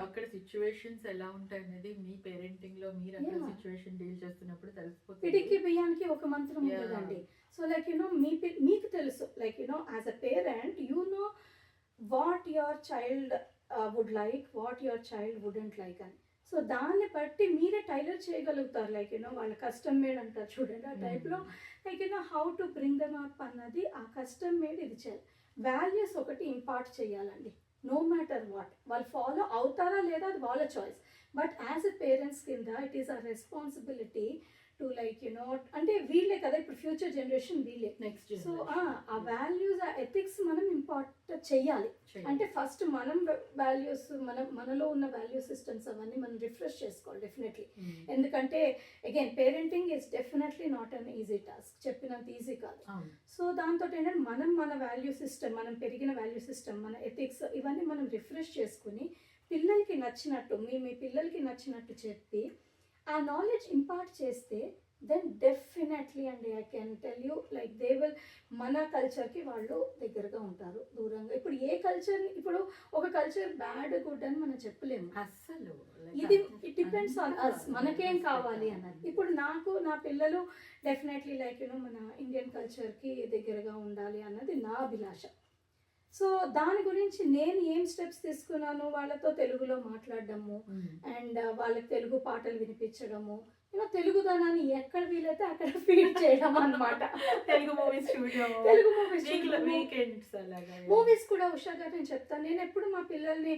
అక్కడ సిచ్యువేషన్స్ ఎలా ఉంటాయి అనేది మీ పేరెంటింగ్ లో మీరు అక్కడ సిచ్యువేషన్ డీల్ చేస్తున్నప్పుడు తెలిసిపోతుంది. పిడికి బియ్యానికి ఒక మంత్రం ఉండదండి. సో మీకు తెలుసు as a parent what your child would like, what your child wouldn't like అని. సో దాన్ని బట్టి మీరే టైలర్ చేయగలుగుతారు. వాళ్ళ కస్టమ్ మేడ్ అంటారు చూడండి, ఆ టైప్లో how to bring them up అన్నది ఆ కస్టమ్ మేడ్ ఇది చేయాలి. వాల్యూస్ ఒకటి ఇంపార్ట్ చేయాలండి. నో మ్యాటర్ వాట్, వాళ్ళు ఫాలో అవుతారా లేదా అది వాళ్ళ choice. But as a parents కింద it is a responsibility to అంటే వీళ్ళే కదా ఇప్పుడు ఫ్యూచర్ జనరేషన్, వీళ్ళే నెక్స్ట్. సో ఆ వాల్యూస్, ఆ ఎథిక్స్ మనం ఇంపార్ట్ చెయ్యాలి. అంటే ఫస్ట్ మనం వాల్యూస్, మనలో ఉన్న వాల్యూ సిస్టమ్స్ అవన్నీ మనం రిఫ్రెష్ చేసుకోవాలి డెఫినెట్లీ. ఎందుకంటే again parenting is definitely not an easy task, చెప్పినంత ఈజీ కాదు. సో దాంతో ఏంటంటే మన వాల్యూ సిస్టమ్, మనం పెరిగిన వాల్యూ సిస్టమ్, మన ఎథిక్స్ ఇవన్నీ మనం రిఫ్రెష్ చేసుకుని పిల్లలకి నచ్చినట్టు, మీ పిల్లలకి నచ్చినట్టు చెప్పి ఆ నాలెడ్జ్ ఇంపార్ట్ చేస్తే దెన్ డెఫినెట్లీ అండి I can tell you they will మన కల్చర్కి వాళ్ళు దగ్గరగా ఉంటారు, దూరంగా. ఇప్పుడు ఏ కల్చర్, ఇప్పుడు ఒక కల్చర్ బ్యాడ్ గుడ్ అని మనం చెప్పలేము అస్సలు. ఇది ఇట్ డిపెండ్స్ ఆన్ అస్, మనకేం కావాలి అన్నది. ఇప్పుడు నా పిల్లలు డెఫినెట్లీ మన ఇండియన్ కల్చర్కి దగ్గరగా ఉండాలి అన్నది నా అభిలాష. సో దాని గురించి నేను ఏం స్టెప్స్ తీసుకున్నాను, వాళ్ళతో తెలుగులో మాట్లాడడము అండ్ వాళ్ళకి తెలుగు పాటలు వినిపించడము, తెలుగుదనాన్ని ఎక్కడ వీలైతే అక్కడ ఫీడ్ చేయడం అన్నమాట. తెలుగు మూవీస్ మూవీస్ కూడా ఉషా గారు నేను చెప్తాను. నేను ఎప్పుడు మా పిల్లల్ని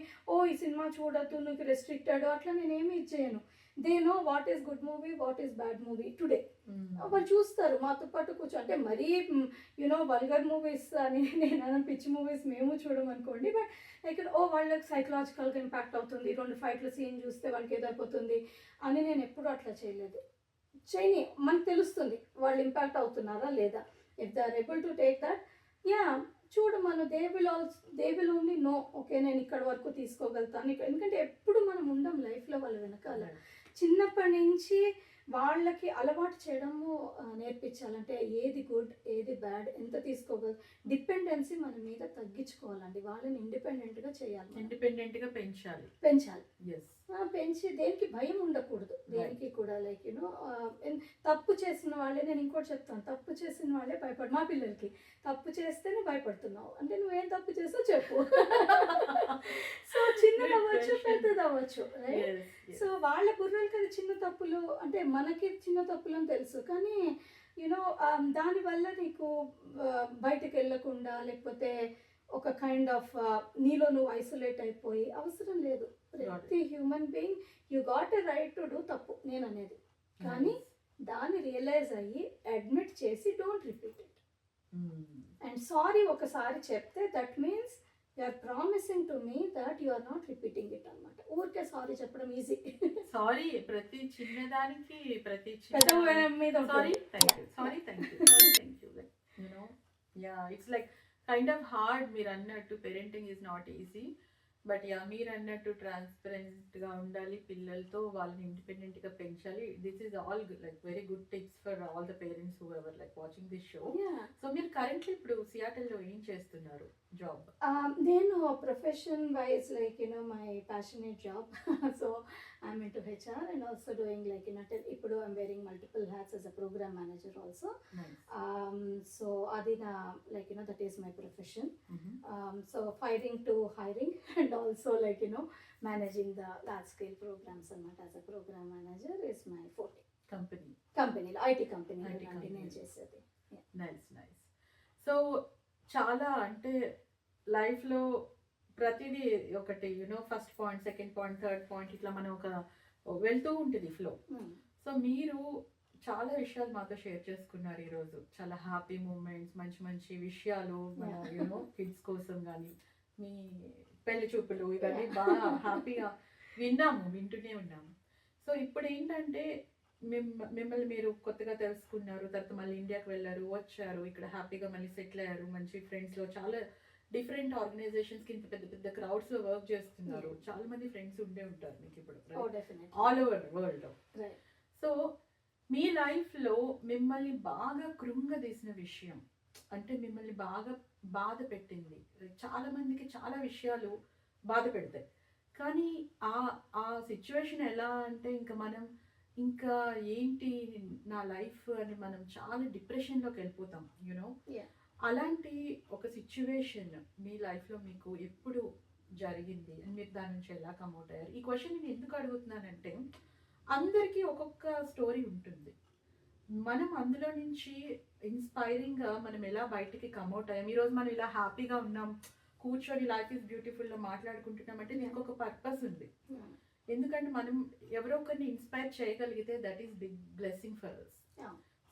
ఈ సినిమా చూడొద్దు, నీకు రెస్ట్రిక్టెడ్ అట్లా నేనేమి ఇచ్చేయను. They know what is good movie, what is bad movie today. వాళ్ళు చూస్తారు మాతో పాటు కూర్చో. అంటే మరీ వల్గర్ మూవీస్ అని నేను పిచ్చి మూవీస్ మేము చూడమనుకోండి. బట్ వాళ్ళకి సైకలాజికల్గా ఇంపాక్ట్ అవుతుంది, 2 ఫైట్లు సీన్ చూస్తే వాళ్ళకి ఏదైపోతుంది అని నేను ఎప్పుడూ అట్లా చేయలేదు. మనకు తెలుస్తుంది వాళ్ళు ఇంపాక్ట్ అవుతున్నారా లేదా. If they are able to take that, చూడు మనం they will only know, okay నేను ఇక్కడ వరకు తీసుకోగలుగుతాను. ఎందుకంటే ఎప్పుడు మనం ఉండం లైఫ్లో వాళ్ళ వెనకాల. చిన్నప్పటి నుంచి వాళ్ళకి అలవాటు చేయడము నేర్పించాలంటే ఏది గుడ్ ఏది బ్యాడ్ ఎంత తీసుకోగలరు. డిపెండెన్సీ మన మీద తగ్గించుకోవాలండి, వాళ్ళని ఇండిపెండెంట్గా చేయాలి, ఇండిపెండెంట్గా పెంచాలి. పెంచి దేనికి భయం ఉండకూడదు, దేనికి కూడా తప్పు చేసిన వాళ్ళే. నేను ఇంకోటి చెప్తాను, తప్పు చేసిన వాళ్ళే మా పిల్లలకి తప్పు చేస్తేనే భయపడుతున్నావు అంటే నువ్వేం తప్పు చేస్తావు చెప్పు. సో చిన్నది అవ్వచ్చు పెద్దది అవ్వచ్చు, రైట్. సో వాళ్ళ బుర్రలకి అది చిన్న తప్పులు, అంటే మనకి చిన్న తప్పులు అని తెలుసు, కానీ దానివల్ల నీకు బయటకు వెళ్ళకుండా లేకపోతే ఒక కైండ్ ఆఫ్ నీలో నువ్వు ఐసోలేట్ అయిపోయి అవసరం లేదు. ప్రతి human being you got a right to do తప్పు నేను అనేది, కానీ దాన్ని రియలైజ్ అయ్యి అడ్మిట్ చేసి don't repeat it. Hmm. And sorry ఒకసారి చెప్తే that means you are promising to me that you are not repeating it అనమాట. ఊరికే సారీ చెప్పడం ఈజీ. సారీ ప్రతి చిన్నదానికి ప్రతి పెద్ద మీద sorry thank you sorry thank you sorry thank you like you know yeah it's like kind of hard. మీరు అన్నట్టు parenting is not easy, but yeah మీరు అన్నట్టు ట్రాన్స్పరెంట్గా ఉండాలి పిల్లలతో, వాళ్ళని ఇండిపెండెంట్గా పెంచాలి. This is all like very good tips for all the parents who ever like watching this show. So మీరు కరెంట్లీ ఇప్పుడు సియాటల్లో ఏం చేస్తున్నారు జాబ్? నేను profession wise like my passionate job. So I'm into HR and also doing like ఇప్పుడు I'm wearing multiple hats as a program manager also. So అది నా like that is my profession. So firing to hiring and also like managing the large scale programs అన్నమాట. As a program manager is my forte. కంపెనీలో IT కంపెనీలో నేను చేసేది. Nice nice. So చాలా అంటే లైఫ్లో ప్రతిదీ ఒకటి first point, second point, third point ఇట్లా మనం ఒక వెళ్తూ ఉంటుంది ఫ్లో. సో మీరు చాలా విషయాలు మాతో షేర్ చేసుకున్నారు ఈరోజు. చాలా హ్యాపీ మూమెంట్స్, మంచి మంచి విషయాలు మన కిడ్స్ కోసం కానీ మీ పెళ్లి చూపులు ఇవన్నీ బాగా హ్యాపీగా వింటూనే ఉన్నాము. సో ఇప్పుడు ఏంటంటే మిమ్మల్ని మీరు కొత్తగా తెలుసుకున్నారు, తర్వాత మళ్ళీ ఇండియాకి వెళ్ళారు, వచ్చారు, ఇక్కడ హ్యాపీగా మళ్ళీ సెటిల్ అయ్యారు, మంచి ఫ్రెండ్స్లో చాలా డిఫరెంట్ ఆర్గనైజేషన్స్కి ఇంత పెద్ద పెద్ద క్రౌడ్స్లో వర్క్ చేస్తున్నారు. చాలా మంది ఫ్రెండ్స్ ఉండే ఉంటారు మీకు ఇప్పుడు ఆల్ ఓవర్ వరల్డ్లో. సో మీ లైఫ్లో మిమ్మల్ని బాగా కృంగదీసిన విషయం అంటే మిమ్మల్ని బాగా బాధ పెట్టింది. చాలా మందికి చాలా విషయాలు బాధ పెడతాయి, కానీ ఆ సిచ్యువేషన్ ఎలా అంటే ఇంకా ఏంటి నా లైఫ్ అని మనం చాలా డిప్రెషన్లోకి వెళ్ళిపోతాం అలాంటి ఒక సిచ్యువేషన్ మీ లైఫ్లో మీకు ఎప్పుడు జరిగింది అని మీరు దాని నుంచి ఎలా కమ్అట్ అయ్యారు? ఈ క్వశ్చన్ నేను ఎందుకు అడుగుతున్నానంటే అందరికీ ఒక్కొక్క స్టోరీ ఉంటుంది. మనం అందులో నుంచి ఇన్స్పైరింగ్గా మనం ఎలా బయటికి కమ్అట్ అయ్యాం, ఈరోజు మనం ఇలా హ్యాపీగా ఉన్నాం, కూర్చొని లైఫ్ ఈజ్ బ్యూటిఫుల్లో మాట్లాడుకుంటున్నాం అంటే దీనికి ఒక పర్పస్ ఉంది. ఎందుకంటే మనం ఎవరో ఒకరిని ఇన్స్పైర్ చేయగలిగితే that is big blessing for us.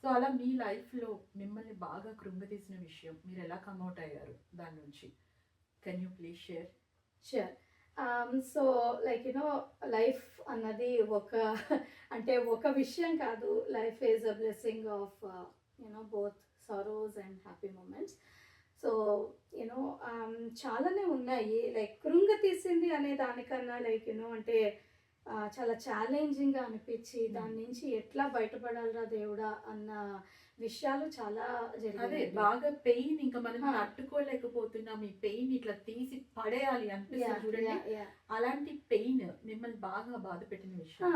So అలా మీ లైఫ్లో మిమ్మల్ని బాగా కృంగతీసిన విషయం, మీరు ఎలా కమ్అట్ అయ్యారు దాని నుంచి? Can you please share? Sure. So like life అన్నది ఒక విషయం కాదు. Life is a blessing of both sorrows and happy moments. So చాలానే ఉన్నాయి. లైక్ కృంగతీసింది అనే దానికన్నా లైక్ అంటే చాలా ఛాలెంజింగ్గా అనిపించి దాని నుంచి ఎట్లా బయటపడాలరా దేవుడా అన్న విషయాలు చాలా జరిగాయి. బాగా పెయిన్ ఇంకా మనం తట్టుకోలేకపోతున్నాం, ఈ పెయిన్ ఇట్లా తీసి పడేయాలి అనిపిస్తుంది చూడండి. అలాంటి పెయిన్ మిమ్మల్ని బాగా బాధ పెట్టిన విషయం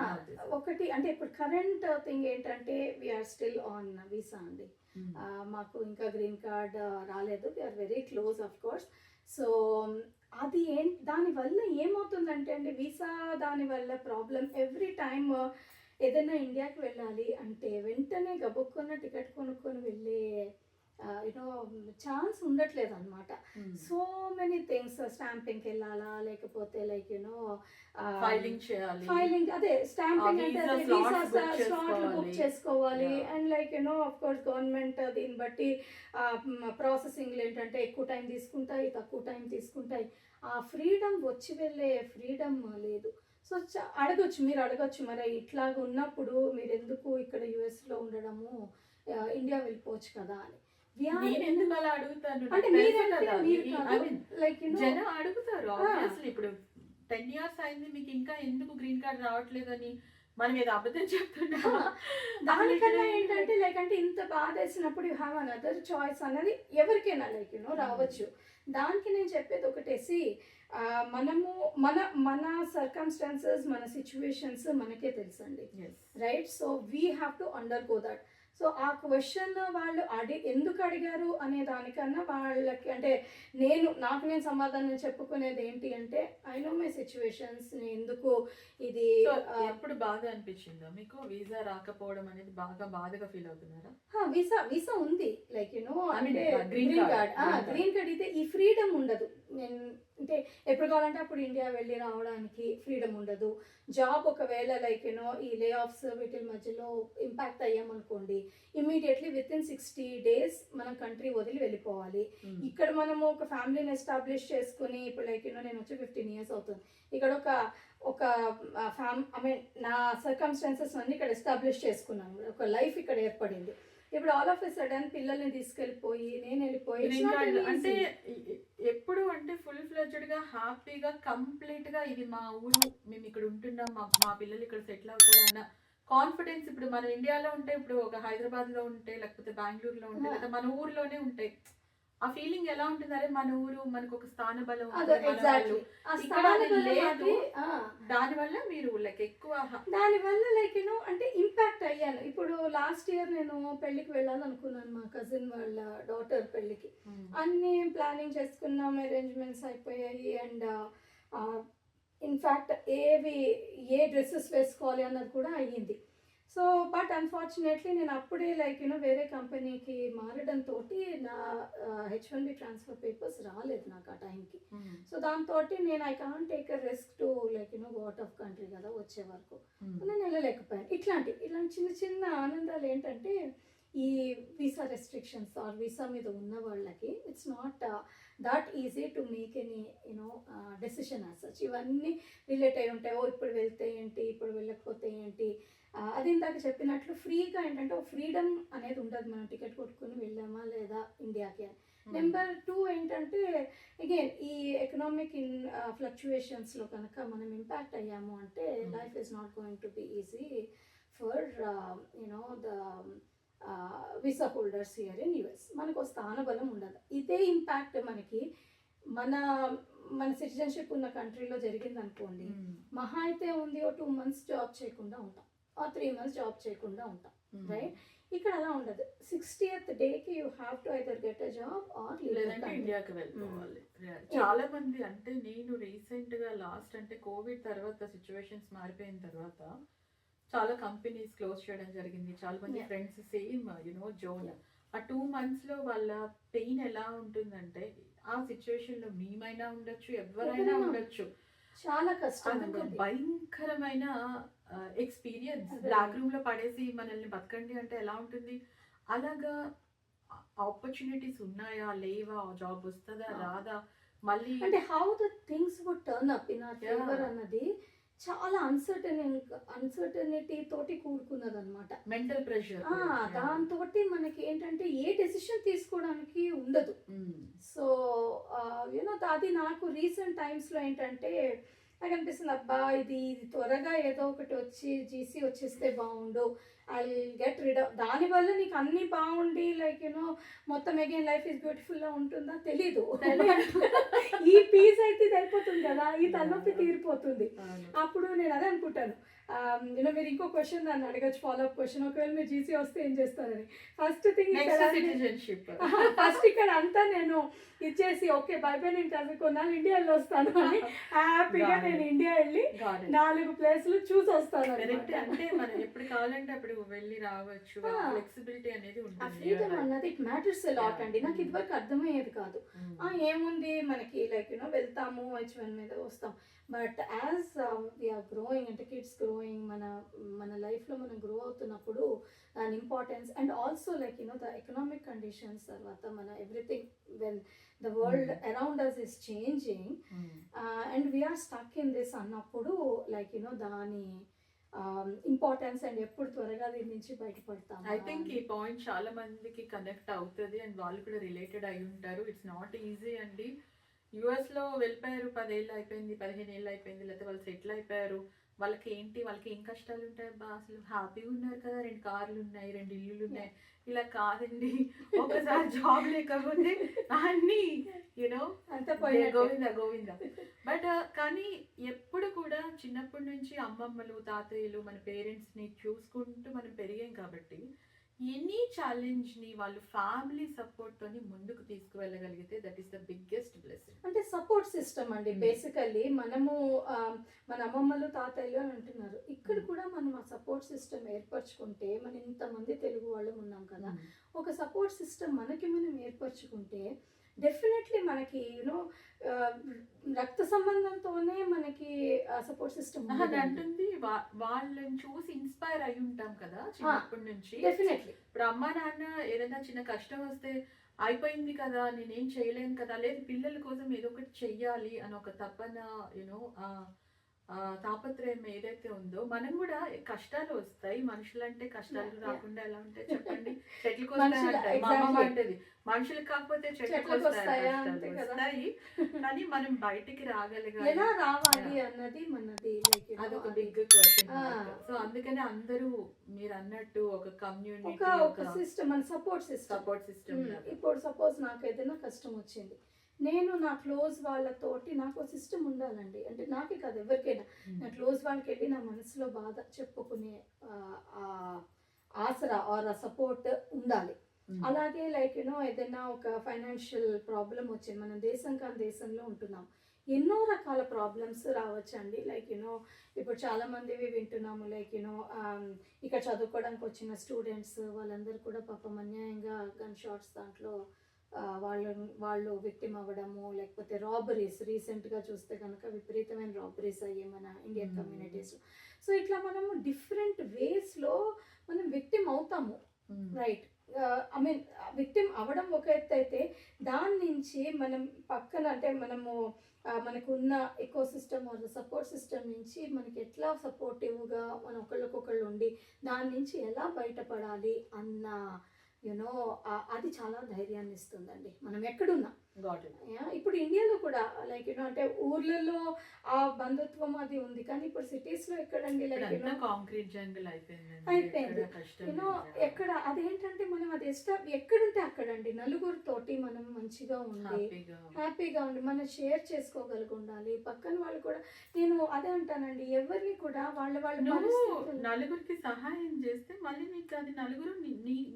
ఒకటి అంటే ఇప్పుడు కరెంట్ థింగ్ ఏంటంటే వీఆర్ స్టిల్ ఆన్ వీసా అండి. మాకు ఇంకా గ్రీన్ కార్డ్ రాలేదు. We're very close of course. So అది దానివల్ల ఏమవుతుందంటే అండి వీసా దానివల్ల ప్రాబ్లం. ఎవ్రీ టైమ్ ఏదైనా ఇండియాకి వెళ్ళాలి అంటే వెంటనే గబుక్కున్న టికెట్ కొనుక్కొని వెళ్ళే ఛాన్స్ ఉండట్లేదు అనమాట. సో మెనీ థింగ్స్, స్టాంపింగ్కి వెళ్ళాలా లేకపోతే లైక్ ఫైలింగ్ అదే స్టాంపింగ్ అంటే వీసా స్లాట్లు బుక్ చేసుకోవాలి. And like of course government దీన్ని బట్టి ప్రాసెసింగ్లు ఏంటంటే ఎక్కువ టైం తీసుకుంటాయి, తక్కువ టైం తీసుకుంటాయి. ఆ ఫ్రీడమ్ వచ్చి వెళ్ళే ఫ్రీడమ్ లేదు. సో మీరు అడగచ్చు మరి ఇట్లాగ ఉన్నప్పుడు మీరు ఎందుకు ఇక్కడ యుఎస్లో ఉండడము, ఇండియా వెళ్ళిపోవచ్చు కదా అని. ఎందుకు అలా అడుగుతాను అంటే జనం అడుగుతారు ఆబ్వియస్లీ. ఇప్పుడు 10 years అయింది మీకు ఇంకా ఎందుకు గ్రీన్ కార్డ్ రావట్లేదని మనం ఏదో అబద్ధం చెప్తున్నాం. దానికన్నా ఏంటంటే లైక్ అంటే ఇంత బాధ వేసినప్పుడు యూ హ్యావ్ అనదర్ చాయిస్ అనేది ఎవరికైనా లైక్ రావచ్చు. దానికి నేను చెప్పేది ఒకటేసి మనము మన సర్కమ్స్టాన్సెస్, మన సిచ్యువేషన్స్ మనకే తెలుసండి, right? So we have to undergo that. So ఆ క్వశ్చన్ వాళ్ళు ఎందుకు అడిగారు అనే దానికన్నా వాళ్ళకి అంటే నేను సమాధానం చెప్పుకునేది ఏంటి అంటే ఐ నో మై సిచ్యువేషన్స్, నేను ఎందుకు ఇది సో ఎప్పుడు బాధ అనిపించిందా మీకు వీసా రాకపోవడం అనేది? బాగా బాధగా ఫీల్ అవుతున్నారా? వీసా వీసా ఉంది లైక్ అంటే green green card. Card green card అయితే ఈ ఫ్రీడమ్ ఉండదు. నేను అంటే ఎప్పుడు కావాలంటే అప్పుడు ఇండియా వెళ్ళి రావడానికి ఫ్రీడమ్ ఉండదు. జాబ్ ఒకవేళ లైక్ ఈ లే ఆఫ్స్ వీటి మధ్యలో ఇంపాక్ట్ అయ్యామనుకోండి, ఇమీడియట్లీ విత్ ఇన్ 60 days మనం కంట్రీ వదిలి వెళ్ళిపోవాలి. ఇక్కడ మనము ఒక ఫ్యామిలీని ఎస్టాబ్లిష్ చేసుకుని ఇప్పుడు లైక్ నేను వచ్చి 15 years అవుతుంది. ఇక్కడ ఒక ఐ మీన్ నా సర్కమ్స్టాన్సెస్ అన్ని ఇక్కడ ఎస్టాబ్లిష్ చేసుకున్నాను, ఒక లైఫ్ ఇక్కడ ఏర్పడింది. ఇప్పుడు ఆల్ ఆఫ్ ఎ సడన్ పిల్లల్ని తీసుకెళ్ళిపోయి నేను వెళ్ళిపోయి Green card అంటే ఎప్పుడు అంటే ఫుల్ ఫ్లెడ్జ్డ్ గా హ్యాపీగా కంప్లీట్ గా ఇది మా ఊరు, మేము ఇక్కడ ఉంటున్నాం, మా పిల్లలు ఇక్కడ సెటిల్ అవుతారు అన్న కాన్ఫిడెన్స్. ఇప్పుడు మనం ఇండియాలో ఉంటే, ఇప్పుడు ఒక హైదరాబాద్ లో ఉంటే, లేకపోతే బెంగళూరులో ఉంటే, లేదా మన ఊర్లోనే ఉంటే ఆ ఫీలింగ్ ఎలా ఉంటుంది? అరే మన ఊరు, మనకు ఒక స్థాన బలం ఇక్కడ లేదు. దానివల్ల మీరు లైక్ ఎక్కువ దానివల్ల లైక్ అంటే ఇంపాక్ట్ అయ్యాను. ఇప్పుడు లాస్ట్ ఇయర్ నేను పెళ్ళికి వెళ్ళాలనుకున్నాను, మా కజిన్ వాళ్ళ డాటర్ పెళ్ళికి. అన్ని ప్లానింగ్ చేసుకున్నాం, అరేంజ్మెంట్స్ అయిపోయాయి. అండ్ ఇన్ఫ్యాక్ట్ ఏ డ్రెస్సెస్ వేసుకోవాలి అన్నది కూడా అయ్యింది. సో బట్ అన్ఫార్చునేట్లీ నేను అప్పుడే లైక్ వేరే కంపెనీకి మారడంతో నా H1B ట్రాన్స్ఫర్ పేపర్స్ రాలేదు నాకు ఆ టైంకి. సో దాంతో నేను I can't take a risk to like go out of country కదా వచ్చే వరకు. నేను వెళ్ళలేకపోయాను. ఇలాంటి చిన్న చిన్న ఆనందాలు ఏంటంటే ఈ వీసా రెస్ట్రిక్షన్స్ ఆర్ వీసా మీద ఉన్న వాళ్ళకి it's not that easy to make any decision as such. ఇవన్నీ రిలేట్ అయి ఉంటాయి. ఇప్పుడు వెళ్తే ఏంటి, ఇప్పుడు వెళ్ళకపోతే ఏంటి. అది ఇందాక చెప్పినట్లు ఫ్రీగా ఏంటంటే ఒక ఫ్రీడమ్ అనేది ఉండదు. మనం టికెట్ కొట్టుకుని వెళ్ళామా లేదా ఇండియాకి. నెంబర్ 2 ఏంటంటే అగైన్ ఈ ఎకనామిక్ ఫ్లక్చుయేషన్స్లో కనుక మనం ఇంపాక్ట్ అయ్యాము అంటే life is not going to be easy for the visa holders here in US. మనకు స్థానబలం ఉండదు. ఇదే ఇంపాక్ట్ మనకి మన సిటిజన్షిప్ ఉన్న కంట్రీలో జరిగింది అనుకోండి, మహా అయితే ఉంది 2 months జాబ్ చేయకుండా ఉంటాం, 3 months జాబ్ చేయకుండా ఉంటాం, రైట్? ఇక్కడ అలా ఉండదు. 60th డేకి you have to either get a job or లేదంటే ఇండియాకి వెళ్ళిపోవాలి. చాలా మంది అంటే నేను రీసెంట్ గా లాస్ట్ అంటే కోవిడ్ తర్వాత సిచ్యువేషన్స్ మారిపోయిన తర్వాత చాలా కంపెనీస్ క్లోజ్ చేయడం జరిగింది. చాలా మంది ఫ్రెండ్స్ సేమ్ జోన్. ఆ 2 months లో వాళ్ళ పెయిన్ ఎలా ఉంటుందంటే, ఆ సిచ్యువేషన్ లో మేమైనా ఉండొచ్చు, ఎవరైనా ఉండొచ్చు, చాలా కష్టం. భయంకరమైన ఎక్స్పీరియన్స్. బ్లాక్ రూమ్ లో పడేసి మనల్ని బతకండి అంటే ఎలా ఉంటుంది? అలాగా ఆపర్చునిటీస్ ఉన్నాయా లేవా, జాబ్ వస్తుందా రాదా, మళ్ళీ అంటే how the things would turn up in our favour అన్నది చాలా అన్సర్టనిటీ తోటి కూడుకున్నది అనమాట. Mental pressure. దాంతో మనకి ఏంటంటే ఏ డెసిషన్ తీసుకోవడానికి ఉండదు. సో అది నాకు రీసెంట్ టైమ్స్లో ఏంటంటే నాకు అనిపిస్తుంది, అబ్బా ఇది త్వరగా ఏదో ఒకటి వచ్చి జీసీ వచ్చేస్తే బాగుండు, ఐ గెట్ రిడ్ ఆఫ్. దానివల్ల నీకు అన్నీ బాగుండి లైక్ మొత్తం అగైన్ లైఫ్ ఈజ్ బ్యూటిఫుల్గా ఉంటుందా తెలీదు. ఈ పీస్ అయితే ఇది అయిపోతుంది కదా, ఈ తలనొప్పి తీరిపోతుంది. అప్పుడు నేను అదే అనుకుంటాను, మీరు ఇంకో క్వశ్చన్ నన్ను అడగచ్చు, ఫాలోఅప్ క్వశ్చన్, ఒకవేళ మీరు జీసీ వస్తే ఏం చేస్తారని. ఫస్ట్ థింగ్ ఫస్ట్ ఇక్కడ అంతా నేను ఇచ్చేసి ఓకే బై బై, నేను చదువుకున్నాను ఇండియాలో వస్తాను అని హ్యాపీగా నేను ఇండియా వెళ్ళి 4 places చూసి వస్తాను. అంటే మనం ఎప్పుడు కావాలంటే అప్పుడు వెళ్ళి రావచ్చు. ఫ్లెక్సిబిలిటీ అనేది ఉంటుంది. ఫ్రీడమ్ అన్నది ఇట్ మ్యాటర్స్ ఎ లాట్ అండి. నాకు ఇదివరకు అర్థమయ్యేది కాదు. ఏముంది మనకి లైక్ వెళ్తాము H1 మీద వస్తాం. బట్ యాజ్ వీఆర్ గ్రోయింగ్ అంటే కిడ్స్ గ్రోయింగ్, మన లైఫ్లో మనం గ్రో అవుతున్నప్పుడు దాని importance and also like the economic conditions తర్వాత మన everything when the world around us is changing and we're stuck in this అన్నప్పుడు లైక్ దాని ఇంపార్టెన్స్ అండ్ ఎప్పుడు త్వరగా దీని నుంచి బయటపడతాం. ఐ థింక్ ఈ పాయింట్ చాలా మందికి కనెక్ట్ అవుతుంది అండ్ వాళ్ళు కూడా రిలేటెడ్ అయి ఉంటారు. ఇట్స్ నాట్ ఈజీ అండి. యుఎస్లో వెళ్ళిపోయారు, 10 ఏళ్ళు అయిపోయింది, 15 ఏళ్ళు అయిపోయింది, లేకపోతే వాళ్ళు సెటిల్ అయిపోయారు. వాళ్ళకి ఏం కష్టాలు ఉంటాయి అబ్బా, అసలు హ్యాపీగా ఉన్నారు కదా, 2 కార్లు ఉన్నాయి, 2 ఇల్లులు ఉన్నాయి. ఇలా కాదండి, ఒకసారి జాబ్ లేకపోతే అన్నీ గోవింద. బట్ కానీ ఎప్పుడు కూడా చిన్నప్పటి నుంచి అమ్మమ్మలు తాతయ్యలు మన పేరెంట్స్ని చూసుకుంటూ మనం పెరిగాం కాబట్టి ఎనీ ఛాలెంజ్ ని వాళ్ళు ఫ్యామిలీ సపోర్ట్ తోని ముందుకు తీసుకువెళ్ళగలిగితే that is the biggest blessing. అంటే సపోర్ట్ సిస్టమ్ అండి. బేసికల్లీ మనము మన అమ్మమ్మలు తాతయ్యలు అని అంటున్నారు, ఇక్కడ కూడా మనం ఆ సపోర్ట్ సిస్టమ్ ఏర్పరచుకుంటే, మన ఇంతమంది తెలుగు వాళ్ళం ఉన్నాం కదా, ఒక సపోర్ట్ సిస్టమ్ మనకి మనం ఏర్పరచుకుంటే డెఫినెట్లీ మనకి యూనో రక్త సంబంధంతోనే మనకి సపోర్ట్ సిస్టమ్ అంటుంది. వాళ్ళని చూసి ఇన్స్పైర్ అయి ఉంటాం కదా చిన్నప్పటి నుంచి. డెఫినెట్లీ ఇప్పుడు అమ్మా నాన్న ఏదైనా చిన్న కష్టం వస్తే అయిపోయింది కదా, నేనేం చేయలేను కదా, లేదు పిల్లల కోసం ఏదో ఒకటి చెయ్యాలి అని ఒక తపన, యూనో తాపత్రయం ఏదైతే ఉందో, మనం కూడా కష్టాలు వస్తాయి, మనుషులంటే కష్టాలు రాకుండా ఎలా ఉంటాయి చెప్పండి. చెట్లకు వస్తాయి మా అమ్మమ్మ అంటది, మనుషులకు కాకపోతే చెట్లకు వస్తాయి, కానీ మనం బయటికి రాగలిగాలి, ఎలా రావాలి అన్నది మనది అదొక బిగ్ క్వశ్చన్. సో అందుకని అందరూ మీరు అన్నట్టు ఒక కమ్యూనిటీ, ఒక సిస్టమ్, మన సపోర్ట్ సిస్టమ్. ఇప్పుడు సపోజ్ నాకు ఏదైనా కష్టం వచ్చింది, నేను నా క్లోజ్ వాళ్ళతోటి నాకు సిస్టమ్ ఉండాలండి. అంటే నాకే కాదు ఎవరికైనా, నా క్లోజ్ వాళ్ళకి వెళ్ళి నా మనసులో బాధ చెప్పుకునే ఆసరా ఆర్ సపోర్ట్ ఉండాలి. అలాగే లైక్ యూనో ఏదైనా ఒక ఫైనాన్షియల్ ప్రాబ్లం వచ్చింది, మనం దేశం కాని దేశంలో ఉంటున్నాం, ఎన్నో రకాల ప్రాబ్లమ్స్ రావచ్చండి. లైక్ యూనో ఇప్పుడు చాలామందివి వింటున్నాము, లైక్ యూనో ఇక్కడ చదువుకోవడానికి వచ్చిన స్టూడెంట్స్ వాళ్ళందరూ కూడా పాపం అన్యాయంగా గన్ షాట్స్ దాంట్లో వాళ్ళు విక్టిమ్ అవ్వడము, లేకపోతే రాబరీస్ రీసెంట్గా చూస్తే కనుక విపరీతమైన రాబరీస్ అయ్యాయి మన ఇండియన్ కమ్యూనిటీస్లో. సో ఇట్లా మనము డిఫరెంట్ వేస్లో మనం విక్టిమ్ అవుతాము, రైట్? ఐ మీన్ విక్టిమ్ అవ్వడం ఒక ఎత్తు అయితే, దాని నుంచి మనం పక్కన అంటే మనము మనకున్న ecosystem or support system నుంచి మనకి ఎట్లా సపోర్టివ్గా మనం ఒకళ్ళకొకళ్ళు ఉండి దాని నుంచి ఎలా బయటపడాలి అన్న యూనో అది చాలా ధైర్యాన్ని ఇస్తుందండి మనం ఎక్కడున్నా. ఇప్పుడు ఇండియాలో కూడా లైక్ యూనో అంటే ఊర్లలో ఆ బంధుత్వం అది ఉంది, కానీ ఇప్పుడు సిటీస్ లో ఎక్కడండి, లైక్ యూనో కాంక్రీట్ జంగిల్ అయిపోయింది. యూనో ఎక్కడ అదేంటంటే మనం అది ఎక్కడుంటే అక్కడండి నలుగురితోటి మనం మంచిగా ఉండి హ్యాపీగా ఉండి మనం షేర్ చేసుకోగలిగి ఉండాలి. పక్కన వాళ్ళు కూడా, నేను అదే అంటానండి, ఎవరిని కూడా వాళ్ళ నలుగురికి సహాయం చేస్తే మళ్ళీ నీకు అది నలుగురు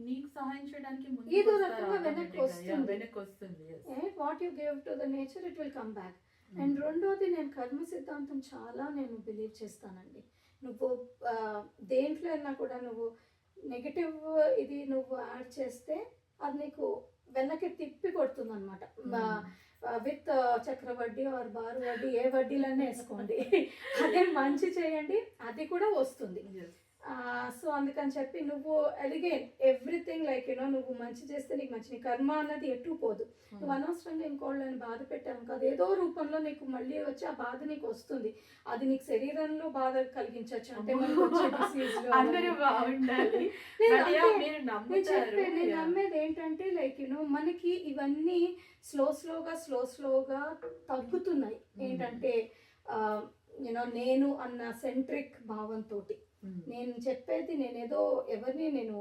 నీకు సహాయం చేయడానికి ఏదో రకంగా వెనక్కి వస్తుంది. What you give to the nature it will come back. And రెండోది, నేను కర్మ సిద్ధాంతం చాలా నేను బిలీవ్ చేస్తానండి. నువ్వు దేంట్లో అయినా కూడా నువ్వు నెగిటివ్ ఇది నువ్వు యాడ్ చేస్తే అది నీకు వెనక్కి తిప్పి కొడుతుంది అనమాట. విత్ చక్రవడ్డీ ఆర్ బారు వడ్డీ, ఏ వడ్డీలన్నీ వేసుకోండి, అదే మంచి చేయండి అది కూడా వస్తుంది. సో అందుకని చెప్పి నువ్వు అగైన్ ఎవ్రీథింగ్ లైక్ యూనో నువ్వు మంచి చేస్తే నీకు మంచి, నీ కర్మ అన్నది ఎటు పోదు. నువ్వు అనవసరంగా ఇంకోళ్ళని బాధ పెట్టావు కాదు, ఏదో రూపంలో నీకు మళ్ళీ వచ్చి ఆ బాధ నీకు వస్తుంది. అది నీకు శరీరంలో బాధ కలిగించవచ్చు, అంటే నేను నమ్మేది ఏంటంటే లైక్ యూనో మనకి ఇవన్నీ స్లోగా తగ్గుతున్నాయి. ఏంటంటే యూనో నేను అన్న సెంట్రిక్ భావంతో నేను చెప్పేది, నేనేదో ఎవరిని నేను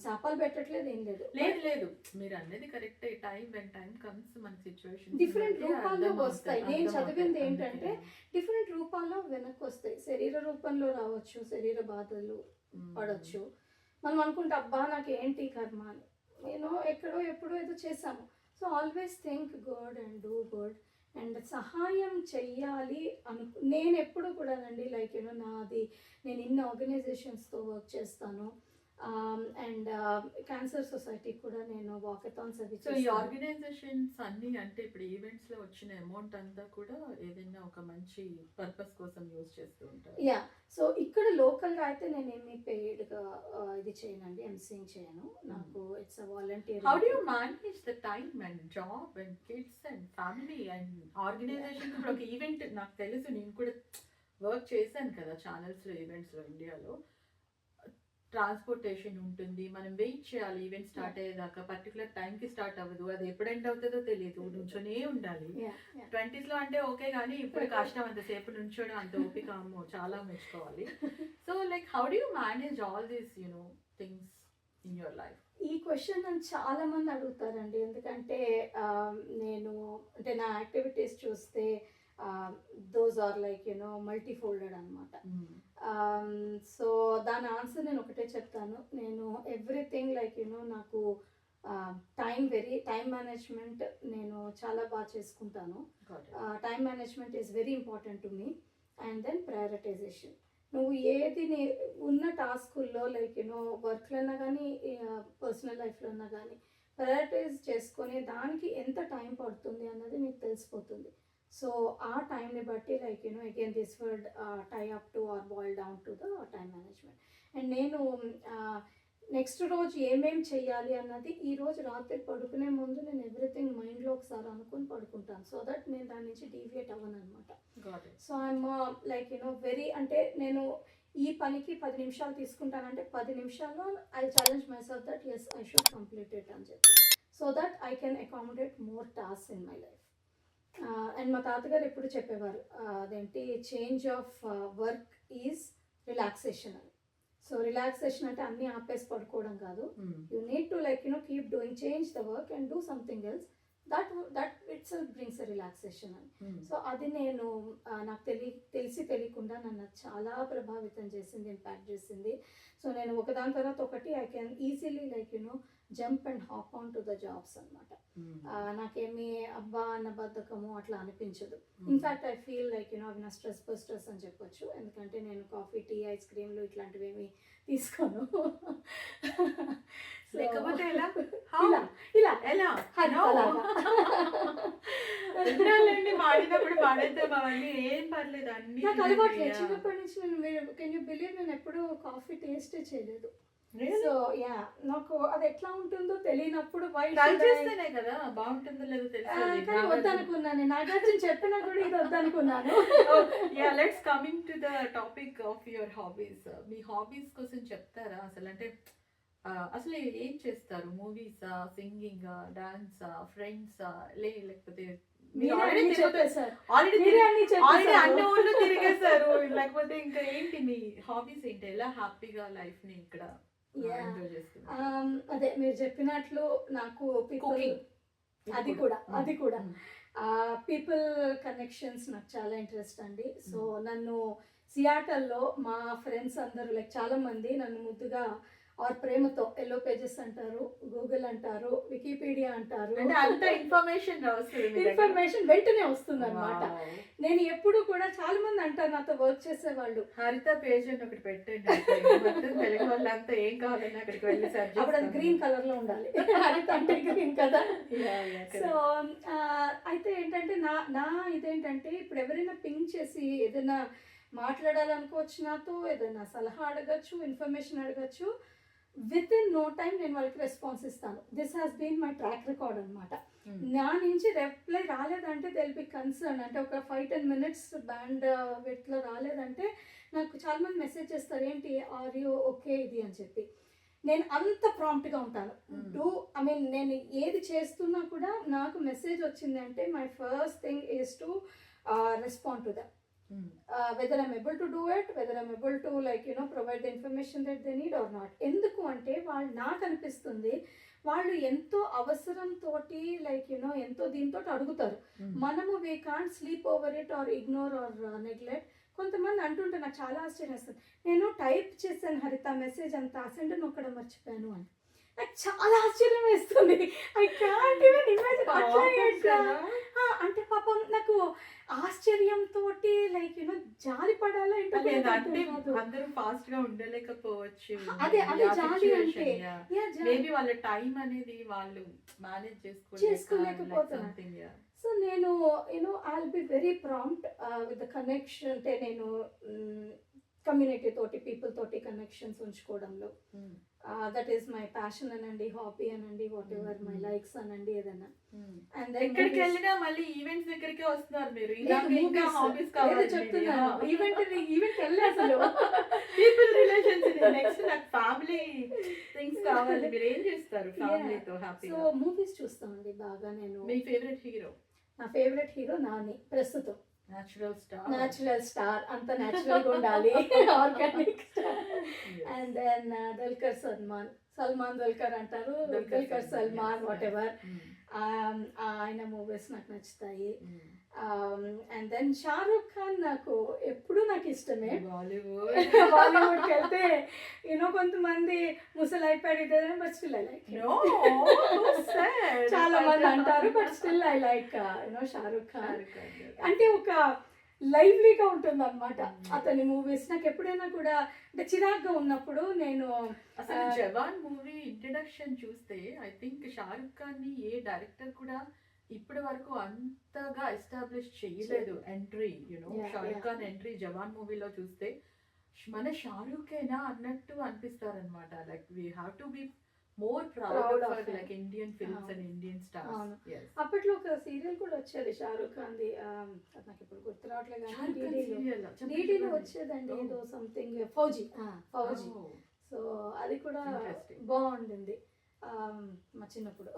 శాపాలు పెట్టట్లేదు, ఏం లేదు. లేదు మీరు అన్నది కరెక్ట్. టైం కమ్స్ మన సిచ్యువేషన్ డిఫరెంట్ రూపాల్లో వస్తాయి. నేను చదివింది ఏంటంటే డిఫరెంట్ రూపాల్లో వెనక్కి వస్తాయి. శరీర రూపంలో రావచ్చు, శరీర బాధలు పడవచ్చు. మనం అనుకుంటే అబ్బా నాకు ఏంటి కర్మ అని, నేను ఎక్కడో ఎప్పుడో ఏదో చేశాము. So always think good and do good and సహాయం చెయ్యాలి నేను ఎప్పుడు కూడానండి లైక్ యూనో నేను ఇన్ని ఆర్గనైజేషన్స్తో వర్క్ చేస్తాను. అండ్ క్యాన్సర్ సొసైటీ కూడా నేను వాకథాన్స్ అవి. సో ఈ ఆర్గనైజేషన్స్ అన్ని అంటే ఇప్పుడు ఈవెంట్స్ లో వచ్చిన అమౌంట్ అంతా కూడా ఏదైనా ఒక మంచి పర్పస్ కోసం యూజ్ చేస్తూ ఉంటారు. యా, సో ఇక్కడ లోకల్గా అయితే నేను ఏమి పెయిడ్గా ఇది చేయనండి, ఎంసీయింగ్ చేయను. నాకు it's a volunteer. How do you manage the time and job and kids and family and organisation? ఇప్పుడు ఒక ఈవెంట్ నాకు తెలుసు, నేను కూడా వర్క్ చేశాను కదా ఛానల్స్లో, ఈవెంట్స్లో ఇండియాలో. ట్రాన్స్పోర్టేషన్ ఉంటుంది, మనం వెయిట్ చేయాలి ఈవెంట్ స్టార్ట్ అయ్యేదాకా. పర్టికులర్ టైంకి స్టార్ట్ అవ్వదు, అది ఎప్పుడు ఎండ్ అవుతుందో తెలియదు, నుంచోనే ఉండాలి. 20s లో అంటే ఓకే, కానీ ఇప్పుడు కష్టం, అంతసేపు నుంచోడం అంత ఓపిక అమ్మో చాలా మెచ్చుకోవాలి. So like how do you manage all these you know things in your life? ఈ క్వశ్చన్ నన్ను చాలా మంది అడుగుతారండి. ఎందుకంటే నేను అంటే నా యాక్టివిటీస్ చూస్తే those are like you know multi folded అనమాట. సో దాని ఆన్సర్ నేను ఒకటే చెప్తాను. నేను ఎవ్రీథింగ్ లైక్ యునో నాకు టైం మేనేజ్మెంట్ నేను చాలా బాగా చేసుకుంటాను. Time management is very important to me. And then prioritisation. నువ్వు ఏది ఉన్న టాస్కుల్లో లైక్ యూనో వర్క్లో అన్నా కానీ పర్సనల్ లైఫ్లో అన్నా కానీ ప్రయారిటైజ్ చేసుకొని దానికి ఎంత టైం పడుతుంది అన్నది నీకు తెలిసిపోతుంది. సో ఆ టైంని బట్టి like you know again this word tie up to or boil down to the time management. And నేను నెక్స్ట్ రోజు ఏమేం చెయ్యాలి అన్నది ఈ రోజు రాత్రి పడుకునే ముందు నేను ఎవ్రీథింగ్ మైండ్లో ఒకసారి అనుకుని పడుకుంటాను. సో దట్ నేను దాని నుంచి డీవియేట్ అవ్వను అనమాట. So I'm like you know very అంటే నేను ఈ పనికి 10 నిమిషాలు తీసుకుంటానంటే 10 నిమిషాల్లో I challenge myself that as I should complete it అని చెప్పి. So that I can accommodate more task in my life. And మా తాతగారు ఎప్పుడు చెప్పేవారు అదేంటి change of work is relaxation అని. సో రిలాక్సేషన్ అంటే అన్నీ ఆపేసి పడుకోవడం కాదు. You need to like you know keep doing change the work and do something else. That it's brings a relaxation అని. సో అది నేను నాకు తెలిసి తెలియకుండా నన్ను చాలా ప్రభావితం చేసింది, ఇంపాక్ట్ చేసింది. సో నేను ఒకదాని తర్వాత ఒకటి I can easily like you know jump and hop on to the jobs అనమాట. నాకేమీ అబ్బా అన్న బద్ధకము అట్లా అనిపించదు. In fact I feel like you know అవి నా స్ట్రెస్ బస్టర్స్ అని చెప్పొచ్చు. ఎందుకంటే నేను కాఫీ, టీ, ఐస్ క్రీమ్లు ఇట్లాంటివి ఏమి తీసుకోను. లేకపోతే ఇలా మాడినప్పుడు మాడేద్దాం అవన్నీ ఏం పర్లేదు. అన్ని నాకు అలవాట్లేదు చిన్నప్పటి నుంచి. నేను కెన్ యూ బిలీవ్ నేను ఎప్పుడు కాఫీ టేస్టే చేయలేదు. సో యా నాకు అది ఎట్లా ఉంటుందో తెలియనప్పుడు చేస్తేనే కదా బాగుంటుందో లేదో తెలియదు. వద్దనుకున్నాను. నాగార్జున చెప్పినా కూడా ఇది వద్దనుకున్నాను. Yeah let's coming to the topic of your hobbies. మీ హాబీస్ కోసం చెప్తారా అసలు? అంటే అసలు ఏం చేస్తారు? మూవీసా, సింగింగా, డాన్సా, ఫ్రెండ్సా, లేకపోతే అన్ని ఊళ్ళో తిరిగేశారు లేకపోతే ఇంకా ఏంటి మీ హాబీస్ ఏంటి? ఎలా హ్యాపీగా లైఫ్ ని ఇక్కడ ఎంజాయ్ చేస్తున్నారు? అదే మీరు చెప్పినట్లు నాకు కుకింగ్ అది కూడా పీపుల్ కనెక్షన్స్ నాకు చాలా ఇంట్రెస్ట్ అండి. సో నన్ను సియాటల్లో మా ఫ్రెండ్స్ అందరూ లైక్ చాలా మంది నన్ను ముద్దుగా ఆర్ ప్రేమతో ఎల్లో పేజెస్ అంటారు, గూగుల్ అంటారు, వికీపీడియా అంటారు. అంత ఇన్ఫర్మేషన్ వెంటనే వస్తుంది అనమాట. నేను ఎప్పుడు కూడా చాలా మంది అంటారు నాతో వర్క్ చేసేవాళ్ళు, హరిత పేజ్ అని ఒకటి పెట్టండి తెలుగు వాళ్ళంతా ఏం కావాలని అక్కడికి వెళ్ళి అప్పుడు అది గ్రీన్ కలర్ లో ఉండాలి. హరిత అంటే గ్రీన్ కదా. సో అయితే ఏంటంటే నా ఇదేంటంటే ఇప్పుడు ఎవరైనా పింక్ చేసి ఏదైనా మాట్లాడాలనుకోవచ్చు, నాతో ఏదైనా సలహా అడగచ్చు, ఇన్ఫర్మేషన్ అడగచ్చు, విత్ ఇన్ నో టైం నేను వాళ్ళకి రెస్పాన్స్ ఇస్తాను. This has been my track record అనమాట. నా నుంచి రిప్లై రాలేదంటే దే విల్ బి కన్సర్న్. అంటే ఒక 5-10 మినిట్స్ బ్యాండ్ విత్లో రాలేదంటే నాకు చాలామంది మెసేజ్ చేస్తారు, ఏంటి ఆర్ యూ ఓకే ఇది అని చెప్పి. నేను అంత ప్రాంప్ట్గా ఉంటాను. నేను ఏది చేస్తున్నా కూడా నాకు మెసేజ్ వచ్చింది అంటే my first thing is to respond to that. Whether I'm able to do it, whether I'm able to provide the information that they need or not. ఎందుకు అంటే వాళ్ళు నాకు అనిపిస్తుంది వాళ్ళు ఎంతో అవసరంతో ఎంతో దీంతో అడుగుతారు. మనము we can't sleep over it or ignore or neglect. కొంతమంది అంటుంటే నాకు చాలా ఆశ్చర్యం వేస్తుంది, నేను టైప్ చేశాను హరిత మెసేజ్ అంతా అసెండ్ నొక్కడం మర్చిపోయాను అని. నాకు చాలా ఆశ్చర్యం వేస్తుంది. I can't even imagine. అంటే పాపం నాకు ఆశ్చర్యంతో జాలి పడాలా అందరూ ఫాస్ట్ గా ఉండలేకపోవచ్చు. అదే జాలి అంటే మేబీ వాళ్ళ టైం అనేది వాళ్ళు మేనేజ్ చేసుకోలేకపోతున్నారు. సో నేను I will be very prompt with the connection. అంటే నేను కమ్యూనిటీ తోటి పీపుల్ తోటి కనెక్షన్స్ ఉంచుకోవడంలో దట్ ఈస్ మై ప్యాషన్ అనండి, హాబీ అనండి, వాట్ ఎవర్ మై లైక్స్ అనండి, ఏదన్నా. అండ్ ఎక్కడికి వెళ్ళినా మళ్ళీ ఈవెంట్స్ దగ్గరికే వస్తున్నారు మీరు. ఇంకా హాబీస్ చెప్తున్నాను, ఈవెంట్ వెళ్ళి అసలు పీపుల్ రిలేషన్స్. నెక్స్ట్ నాకు ఫ్యామిలీ థింగ్స్ కావాలి. మీరు ఏం చేస్తారు ఫ్యామిలీతో హ్యాపీ? సో మూవీస్ చూస్తామండి బాగా. నేను మీ ఫేవరెట్ హీరో? నా ఫేవరెట్ హీరో నాని ప్రస్తుతం. న్యాచురల్ స్టార్ అంత న్యాచురల్ గా ఉండాలి, organic star. And then Dulquer Salmaan. Salmaan Dulquer అంటారు, దుల్కర్ సల్మాన్ వాట్ ఎవర్, ఆయన మూవీస్ నాకు నచ్చుతాయి. అండ్ దెన్ షారూక్ ఖాన్ నాకు ఎప్పుడు నాకు ఇష్టమే. బాలీవుడ్కి వెళ్తే యూనో కొంతమంది ముసలి అయిపోయాడు ఇదే, బట్ స్టిల్ ఐ లైక్. చాలా మంది అంటారు, but still I like you know Shahrukh Khan. అంటే ఒక లైవ్లీగా ఉంటుంది అనమాట అతని మూవీస్. నాకు ఎప్పుడైనా కూడా అంటే చిరాగ్గా ఉన్నప్పుడు నేను అసలు జవాన్ మూవీ ఇంట్రడక్షన్ చూస్తే ఐ థింక్ షారుఖ్ ఖాన్ ని ఏ డైరెక్టర్ కూడా ఇప్పటి వరకు అంతగా ఎస్టాబ్లిష్ చేయలేదు. Entry you know Shahrukh Khan entry Jawan మూవీలో చూస్తే మన షారుఖేనా అన్నట్టు అనిపిస్తారనమాట. Like we have to be more proud of like Indian films and Indian stars. అప్పట్లో ఒక సీరియల్ కూడా వచ్చేది షారుఖ్ ఖాన్ ది, నాకు ఇప్పుడు గుర్తు రావట్లేదు కానీ డీడీలో వచ్చేదండి ఏదో సంథింగ్ ఫౌజీ. సో అది కూడా బాగుండింది మా చిన్నప్పుడు.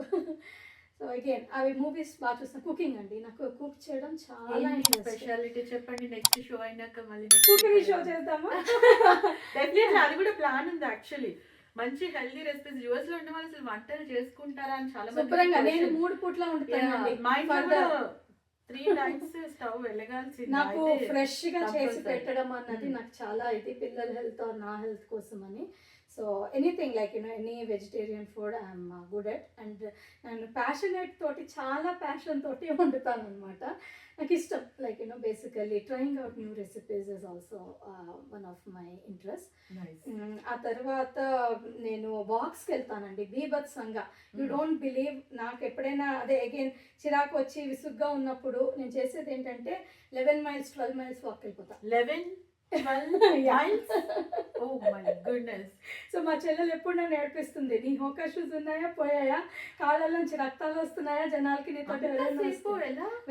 సో అగైన్ అవి మూవీస్ బాగా చూస్తాను. కుకింగ్ అండి, నాకు కుక్ చేయడం చాలా స్పెషాలిటీ చెప్పండి. నెక్స్ట్ షో అయినాక మళ్ళీ కుకింగ్ షో చేద్దామా? డెఫినెట్లీ అది కూడా ప్లాన్ ఉంది యాక్చువల్లీ. మంచి హెల్దీ రెసిపీస్. యుఎస్ లో ఉన్న వాళ్ళు అసలు వంటలు చేసుకుంటారా అని చాలా శుభ్రంగా నేను 3 పూట్ల వండుతానండి. 3 times స్టవ్ వెలగాల్సింది. నాకు ఫ్రెష్ గా చేసి పెట్టడం అన్నది నాకు చాలా ఇది, పిల్లల హెల్త్ నా హెల్త్ కోసం అని. So anything like you know any vegetarian food I'm good at. And నేను ప్యాషనేట్ తోటి చాలా ప్యాషన్ తోటి వండుతాను అనమాట. నాకు ఇష్టం like you know basically trying out new recipes is also one of my interest. ఆ తర్వాత నేను వాక్స్కి వెళ్తానండి బీభత్సంగా. యూ డోంట్ బిలీవ్, నాకు ఎప్పుడైనా అదే అగైన్ చిరాకు వచ్చి విసుగ్గా ఉన్నప్పుడు నేను చేసేది ఏంటంటే 11 miles 12 miles వాక్ వెళ్ళిపోతాను. 11-12 miles? Oh my goodness. So మా చెల్లెలు ఎప్పుడు నన్ను ఏడిపిస్తుంది, నీ హోకా షూస్ ఉన్నాయా పోయాయా, కాళ్ళ నుంచి రక్తాలు వస్తున్నాయా జనాలకి, నీతో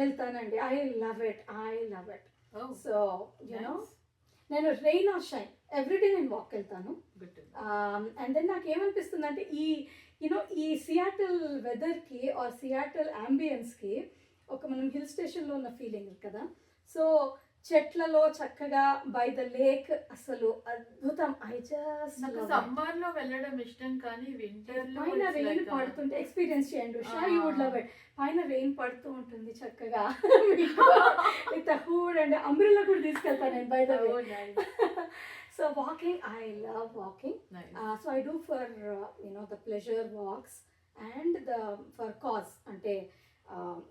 వెళ్తానండి. I love it. So you know నేను రెయిన్ ఆర్ షైన్ ఎవ్రీడే నేను వాక్ వెళ్తాను. అండ్ దెన్ నాకు ఏమనిపిస్తుంది అంటే ఈ సియాటిల్ వెదర్కి ఆర్ సియాటిల్ అంబియన్స్కి ఒక మనం హిల్ స్టేషన్లో ఉన్న ఫీలింగ్ కదా. సో చెట్లలో చక్కగా బై ద లేక్ అసలు అద్భుతం. ఐ జస్ట్ సమ్మర్ లో వెళ్ళడం ఇష్టం, కానీ వింటర్ లో పైన రెయిన్ పడుతుంటే ఎక్స్పీరియన్స్ చేయండి Usha, you would love it. పైన రెయిన్ పడుతూ ఉంటుంది చక్కగా విత్ హూడ్ అండ్ అంబ్రెల్లా కూడా తీసుకెళ్తాను నేను by the way. So walking, I love walking. So I do for you know the pleasure walks and the for cause అంటే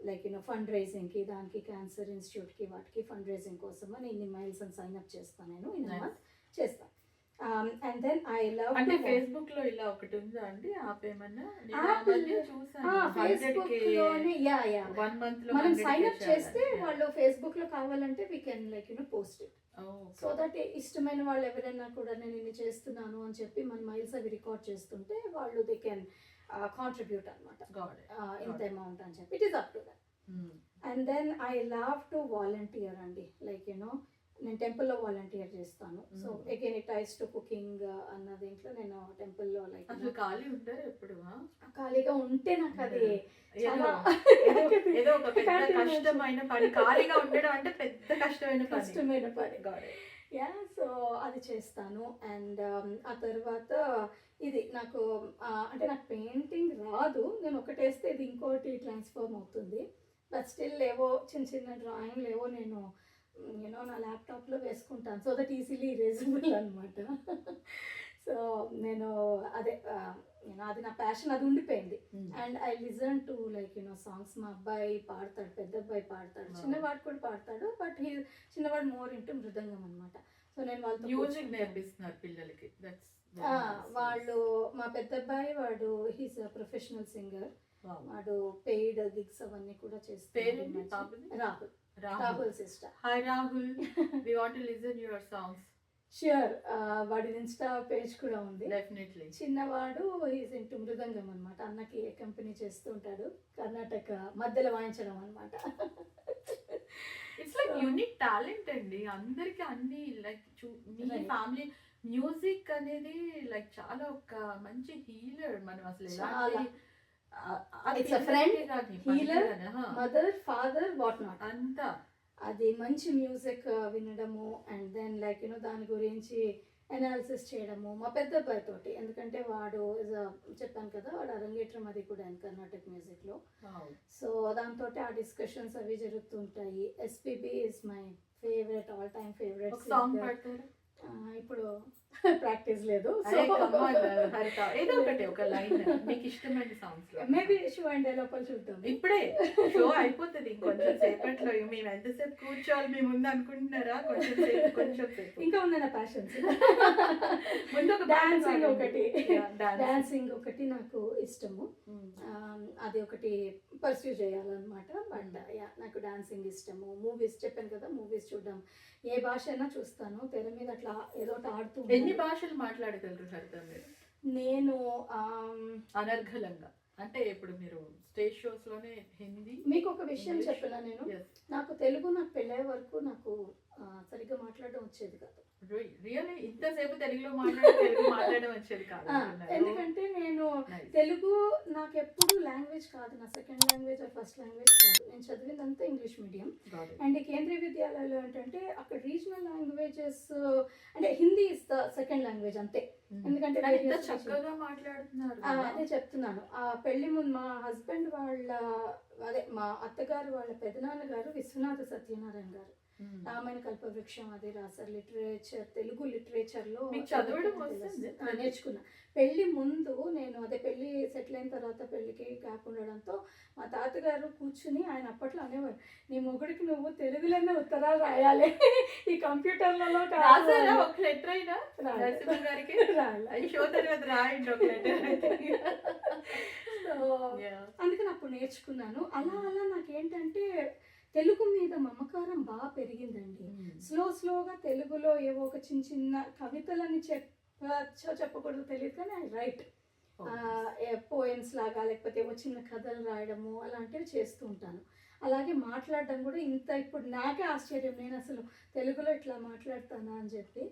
లైక్ యూనో ఫండ్ రైజింగ్కి, దానికి క్యాన్సర్ ఇన్స్టిట్యూట్కి వాటికి ఫండ్ రైజింగ్ కోసం అని ఇన్ని మైల్స్ అని సైన్ అప్ చేస్తాను నేను, ఇన్ చేస్తాను. అండ్ దెన్ ఐ లవ్ అంటే ఫేస్బుక్ లో ఇలా ఒకటి ఉందా అండి యాప్ ఏమన్నా? ఫేస్బుక్ లోనే మనం సైన్ అప్ చేస్తే వాళ్ళు ఫేస్బుక్ లో కావాలంటే we can like you know post it. So that ఇష్టమైన వాళ్ళు ఎవరైనా కూడా నేను ఇన్ని చేస్తున్నాను అని చెప్పి మన మైల్స్ అవి రికార్డ్ చేస్తుంటే వాళ్ళు దే కెన్ కాంట్రిబ్యూట్ అనమాట ఇంత అమౌంట్ అని చెప్పి. It is up to that. And then I love to volunteer అండి, లైక్ యూనో నేను టెంపుల్లో వాలంటీర్ చేస్తాను. So again it is to cooking అన్న దీంట్లో నేను టెంపుల్లో లైక్ ఖాళీ ఉంటారు ఎప్పుడు? ఖాళీగా ఉంటే నాకు అది ఏదో ఒక పెద్ద కష్టమైన పని. ఖాళీగా ఉండడం అంటే పెద్ద కష్టమైన పని. యా, సో అది చేస్తాను. అండ్ ఆ తర్వాత ఇది నాకు అంటే నాకు పెయింటింగ్ రాదు, నేను ఒకటేస్తే ఇది ఇంకోటి ట్రాన్స్ఫార్మ్ అవుతుంది. బట్ స్టిల్ ఏవో చిన్న డ్రాయింగ్లు ఏవో నేను యూనో నా ల్యాప్టాప్లో వేసుకుంటాను, సో దట్ ఈజీలీ ఇరేజబుల్ అనమాట. సో నేను అదే యూనో అది నా ప్యాషన్, అది ఉండిపోయింది. And I listen to like you know songs. మా అబ్బాయి పాడతాడు, పెద్ద అబ్బాయి పాడతాడు, చిన్నవాడు కూడా పాడతాడు, బట్ చిన్నవాడు మోర్ ఇంటూ మృదంగం అనమాట. సో నేను వాళ్ళతో మ్యూజిక్ నేర్పిస్తున్నారు పిల్లలకి. వాళ్ళు మా పెద్ద అబ్బాయి వాడు హీస్ ప్రొఫెషనల్ సింగర్, వాడు పెయిడ్ గిగ్స్ అవన్నీ కూడా చేస్తాడు. Rahul sister. Hi Rahul, we want to listen your songs. Sure, వాడి ఇన్స్టా పేజ్ కూడా ఉంది. డెఫినెట్లీ. చిన్నవాడు హీస్ ఇంటూ మృదంగం అనమాట, అన్నకి కంపెనీ చేస్తూ ఉంటాడు, కర్ణాటక మధ్యలో వాయించడం అనమాట. ఇట్స్ లైక్ యూనిక్ టాలెంట్ అండి. అందరికి అన్ని లైక్ మీ ఫ్యామిలీ మ్యూజిక్ అనేది లైక్ చాలా ఒక మంచి హీలర్. మనం అసలు it's a friend, healer, mother, father, what not అంతా. అది మంచి మ్యూజిక్ వినడము అండ్ దెన్ లైక్ దాని గురించి అనాలిసిస్ చేయడము మా పెద్ద అబ్బాయితోటి, ఎందుకంటే వాడు చెప్పాను కదా వాడు అరంగేట్రం అది కూడా కర్ణాటక మ్యూజిక్లో. సో దాంతో ఆ డిస్కషన్స్ అవి జరుగుతుంటాయి. SPB is my favourite, all time favourite. Song పాడతారా? ఇప్పుడు ప్రాక్టీస్ లేదు. ఏదో ఒకటి ఒక లైన్ మీకు ఇష్టమైన సాంగ్స్ లో. మేబీ షో అండ్ లోపల చూద్దాం. ఇప్పుడే షో అయిపోతుంది ఇంకొంచెం సేపట్లో. మేము ఎంతసేపు కూర్చోవాలి మేము ముందు అనుకుంటున్నారా? కొంచెం సేపు ఇంకా ఉంది నా ప్యాషన్స్. ముందు ఒక డాన్సింగ్ ఒకటి, డాన్సింగ్ ఒకటి నాకు ఇష్టము. అది ఒకటి పర్స్యూ చేయాలన్నమాట. బట్ నాకు డాన్సింగ్ ఇష్టము. మూవీస్ చెప్పాను కదా, మూవీస్ చూడడం, ఏ భాష అయినా చూస్తాను. తెర మీద అట్లా ఏదో ఒకటి ఆడుతూ. ఎన్ని భాషలు మాట్లాడగలరు హరిత మీరు? నేను అనర్ఘలంగా అంటే ఇప్పుడు మీరు స్టేజ్ షోస్ లోనే హిందీ. మీకు ఒక విషయం చెప్పినా, నేను నాకు తెలుగు నాకు పెళ్ళే వరకు నాకు సరిగ్గా మాట్లాడడం వచ్చేది కాదు. రియల్లీ ఇంతసేపు తెలుగులో మాట్లాడడం వచ్చేది కాదు. ఎందుకంటే నేను తెలుగు నాకు ఎప్పుడు లాంగ్వేజ్ కాదు, నా second language or first language కాదు. నేను చదివిందంతా ఇంగ్లీష్ మీడియం. అండ్ కేంద్రీయ విద్యాలయాలు ఏంటంటే అక్కడ రీజనల్ లాంగ్వేజెస్ అంటే Hindi is the second language అంతే. ఎందుకంటే చక్కగా మాట్లాడుతున్నారు. అదే చెప్తున్నాను. ఆ పెళ్లి ముందు మా హస్బెండ్ వాళ్ళ అదే మా అత్తగారు వాళ్ళ పెదనాన్న గారు విశ్వనాథ సత్యనారాయణ గారు రామాయణ కల్పవృక్షం అది రాశారు. లిటరేచర్, తెలుగు లిటరేచర్లో నేర్చుకున్నా. పెళ్లి ముందు నేను అదే పెళ్లి సెటిల్ అయిన తర్వాత పెళ్లికి గ్యాప్ ఉండడంతో మా తాతగారు కూర్చుని ఆయన అప్పట్లో అనేవారు, నీ మొగుడికి నువ్వు తెలుగులోనే ఉత్తరాలు రాయాలి, ఈ కంప్యూటర్లలో అందుకని అప్పుడు నేర్చుకున్నాను. అలా అలా నాకేంటంటే తెలుగు మీద మమకారం బాగా పెరిగిందండి. స్లోగా తెలుగులో ఏవో ఒక చిన్న చిన్న కవితలని చెప్పకూడదు తెలియదు కానీ ఐ రైట్ పోయమ్స్ లాగా, లేకపోతే ఏవో చిన్న కథలు రాయడము అలాంటివి చేస్తూ ఉంటాను. అలాగే మాట్లాడడం కూడా ఇంత ఇప్పుడు నాకే ఆశ్చర్యం, నేను అసలు తెలుగులో ఇట్లా మాట్లాడతానా అని చెప్పి.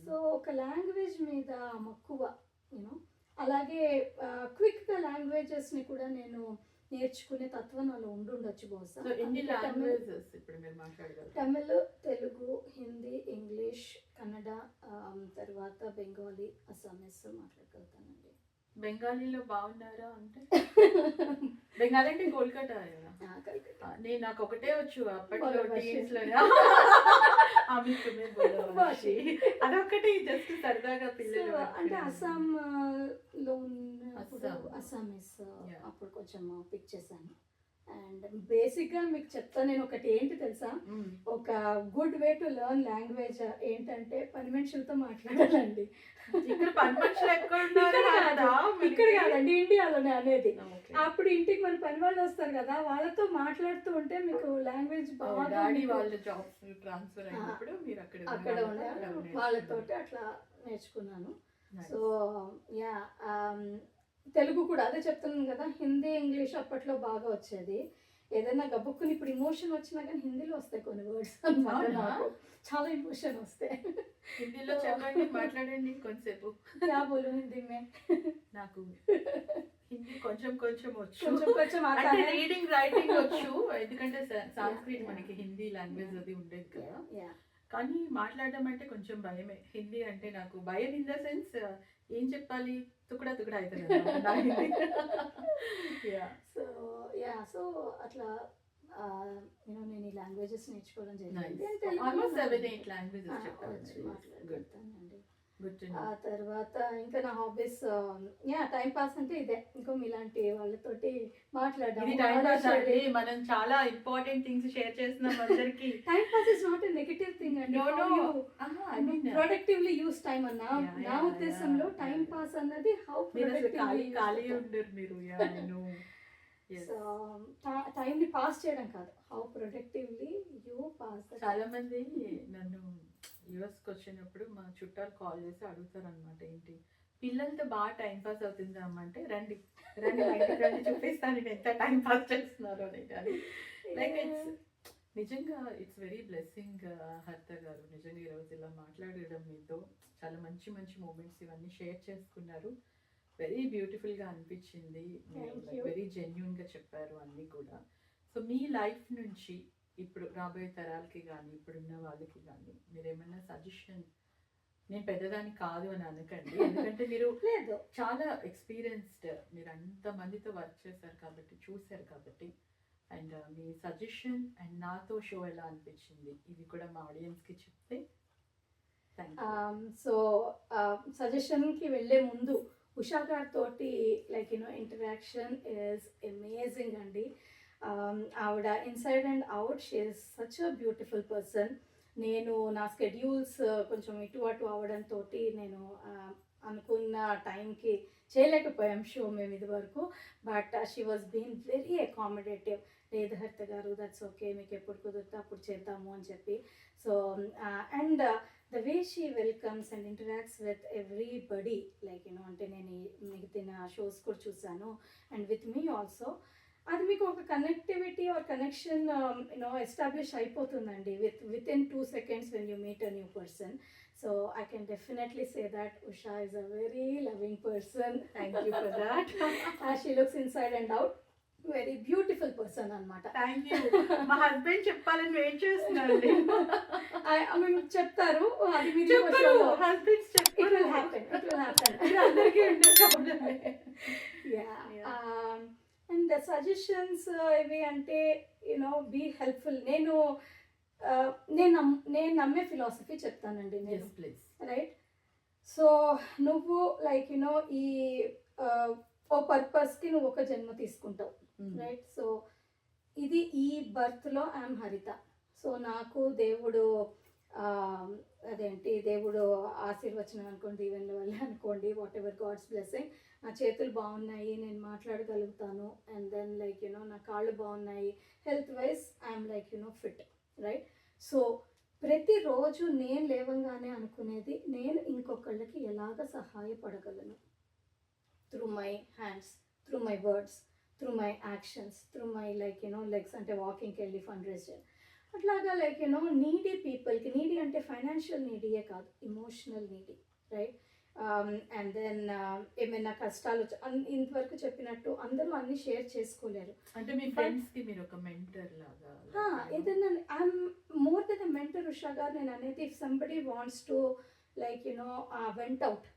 సో ఒక లాంగ్వేజ్ మీద మక్కువ యూనో. అలాగే క్విక్గా లాంగ్వేజెస్ని కూడా నేను నేర్చుకునే తత్వం నాలో ఉండుండొచ్చు బహుశా. తమిళ్, తెలుగు, హిందీ, ఇంగ్లీష్, కన్నడ, తర్వాత బెంగాలీ, అస్సామీస్ మాట్లాడగలుగుతానండి. బెంగాలీలో బాగున్నారా అంటే? బెంగాలీ అంటే కోల్కతా. నేను నాకు ఒకటే వచ్చు అప్పట్లో టీవీస్ లో అదొకటి జస్ట్ సరదాగా పిల్లలు అంటే అస్సాం లో అస్సామీస్ అప్పుడు కొంచెం పిక్ చేశాను. అండ్ బేసిక్గా మీకు చెప్తా నేను ఒకటి ఏంటి తెలుసా, ఒక good way to learn language ఏంటంటే పని మనుషులతో మాట్లాడాలండి. ఇక్కడ కాదండి, ఇండియాలోనే అనేది. అప్పుడు ఇంటికి మన పని వాళ్ళు వస్తారు కదా, వాళ్ళతో మాట్లాడుతూ ఉంటే మీకు లాంగ్వేజ్ బాగా అక్కడ ఉండే వాళ్ళతోటి అట్లా నేర్చుకున్నాను. సో యా తెలుగు కూడా అదే చెప్తున్నాను కదా, హిందీ ఇంగ్లీష్ అప్పట్లో బాగా వచ్చేది. ఏదైనా గబుక్కుని ఇప్పుడు ఇమోషన్ వచ్చినా కానీ హిందీలో వస్తాయి కొన్ని వర్డ్స్ అన్నమాట. నాకు చాలా ఇమోషన్ వస్తాయి. హిందీలో చెప్పండి, మాట్లాడండి కొంచెంసేపు. క్యా బోలు హిందీ మే? నాకు హిందీ కొంచెం కొంచెం వచ్చు, కొంచెం అంటే రీడింగ్ రైటింగ్ వచ్చు. ఎందుకంటే సాంస్క్రిట్ మనకి హిందీ లాంగ్వేజ్ అది ఉండేది కదా, కానీ మాట్లాడడం అంటే కొంచెం భయమే. హిందీ అంటే నాకు భయం ఇన్ ద సెన్స్ ఏం చెప్పాలి, తుకుడా అవుతుంది. సో అట్లా నేను ఈ లాంగ్వేజెస్ నేర్చుకోవడం జరిగింది. ఆల్మోస్ట్ 7-8 లాంగ్వేజెస్ మాట్లాడతానండి. ఆ తర్వాత ఇంకా నా హాబీస్ టైం పాస్ అంటే ఇదే. ఇంకో మీలాంటి వాళ్ళతోటి మాట్లాడడం. మనం చాలా ఇంపార్టెంట్ థింగ్స్ షేర్ చేస్తున్నాం అందరికి. Time pass is not a negative thing అండి. ప్రొడక్టివ్లీ యూస్ టైం అన్నా నా ఉద్దేశంలో టైం పాస్ అన్నది హౌ ఖాళీ ఉండరు మీరు. సో టైంని పాస్ చేయడం కాదు, హౌ ప్రొడక్టివ్లీ యూ పాస్. చాలా మంది నన్ను యూఎస్కి వచ్చినప్పుడు మా చుట్టాలు కాల్ చేసి అడుగుతారు అనమాట, ఏంటి పిల్లలతో బాగా టైం పాస్ అవుతుందా అంటే, రండి రండి చూపిస్తాను నేను ఎంత టైం పాస్ చేస్తున్నారు అని. కానీ లైక్ నిజంగా ఇట్స్ వెరీ బ్లెస్సింగ్ హరిత గారు. నిజంగా ఈరోజు ఇలా మాట్లాడడం మీతో చాలా మంచి మంచి మూమెంట్స్ ఇవన్నీ షేర్ చేసుకున్నారు. వెరీ బ్యూటిఫుల్గా అనిపించింది, వెరీ జెన్యున్గా చెప్పారు అన్నీ కూడా. సో మీ లైఫ్ నుంచి ఇప్పుడు రాబోయే తరాలకి కానీ ఇప్పుడున్న వాళ్ళకి కానీ మీరు ఏమైనా సజెషన్, నేను పెద్దదాన్ని కాదు అని అనకండి, ఎందుకంటే మీరు లేదు చాలా ఎక్స్పీరియన్స్డ్, మీరు అంత మందితో వర్క్ చేశారు కాబట్టి, చూశారు కాబట్టి. అండ్ మీ సజెషన్ అండ్ నాతో షో ఎలా అనిపించింది ఇది కూడా మా ఆడియన్స్కి చెప్తే థ్యాంక్ యూ. సో సజెషన్కి వెళ్ళే ముందు ఉషా గారితో లైక్ ఇంటరాక్షన్ ఈజ్ అమేజింగ్ అండి. ఆవిడ inside and out she is such a beautiful person. నేను నా స్కెడ్యూల్స్ కొంచెం ఇటు అటు అవడంతో నేను అనుకున్న టైంకి చేయలేకపోయాం షో మేము ఇది వరకు. But she was been very accommodative. లేదు హరిత గారు, దట్స్ ఓకే, మీకు ఎప్పుడు కుదిరితే అప్పుడు చేద్దాము అని చెప్పి. So and the way she welcomes and interacts with everybody, like అంటే నేను మిగతా షోస్ కూడా చూసాను అండ్ విత్ మీ ఆల్సో. అది మీకు ఒక కనెక్టివిటీ ఆర్ కనెక్షన్ ఎస్టాబ్లిష్ అయిపోతుందండి with in 2 seconds when you meet a new person. So I can definitely say that Usha is a very loving person. Thank you for that. She looks inside and out. Very beautiful person అన్నమాట. Thank you. మా husband చెప్పాలని wait చేస్తున్నాను. చెప్తారు, అది మీరు చెప్పరు, husbands It చెప్పరు. will happen. It will happen. మీరు అందరికీ ఉండే ప్రాబ్లమే. Yeah. Yeah. And the suggestions ఇవి అంటే బీ హెల్ప్ఫుల్. నేను నమ్మే ఫిలాసఫీ చెప్తానండి నేను, Yes, please. రైట్. సో నువ్వు లైక్ ఈ ఓ పర్పస్కి నువ్వు ఒక జన్మ తీసుకుంటావు, రైట్. సో ఇది ఈ బర్త్లో ఐఎమ్ హరిత. సో నాకు దేవుడు దేవుడు ఆశీర్వచనం అనుకోండి, ఈవెన్ల వల్ల అనుకోండి, వాట్ ఎవర్ గాడ్స్ బ్లెస్సింగ్. నా చేతులు బాగున్నాయి, నేను మాట్లాడగలుగుతాను, అండ్ దెన్ లైక్ నా కాళ్ళు బాగున్నాయి, health wise I'm like fit, right. So ప్రతిరోజు నేను లేవంగానే అనుకునేది, నేను ఇంకొకళ్ళకి ఎలాగ సహాయపడగలను, through my hands, through my words, through my actions, through my like legs, అంటే వాకింగ్కి వెళ్ళి ఫండ్ రైజ్ చేయాలి. అట్లాగా లైక్ నీడీ పీపుల్కి, నీడీ అంటే ఫైనాన్షియల్ నీడీయే కాదు, emotional needy, right. And then ఏమైనా కష్టాలు ఇంతవరకు చెప్పినట్టు అందరూ అన్ని షేర్ చేసుకోలేరు. అంటే మీ ఫ్రెండ్స్ కి మీరు ఒక మెంటర్ లాగా, ఏదైనా I'm more than a mentor Usha గారు. నేను అనేది if somebody wants to like went out,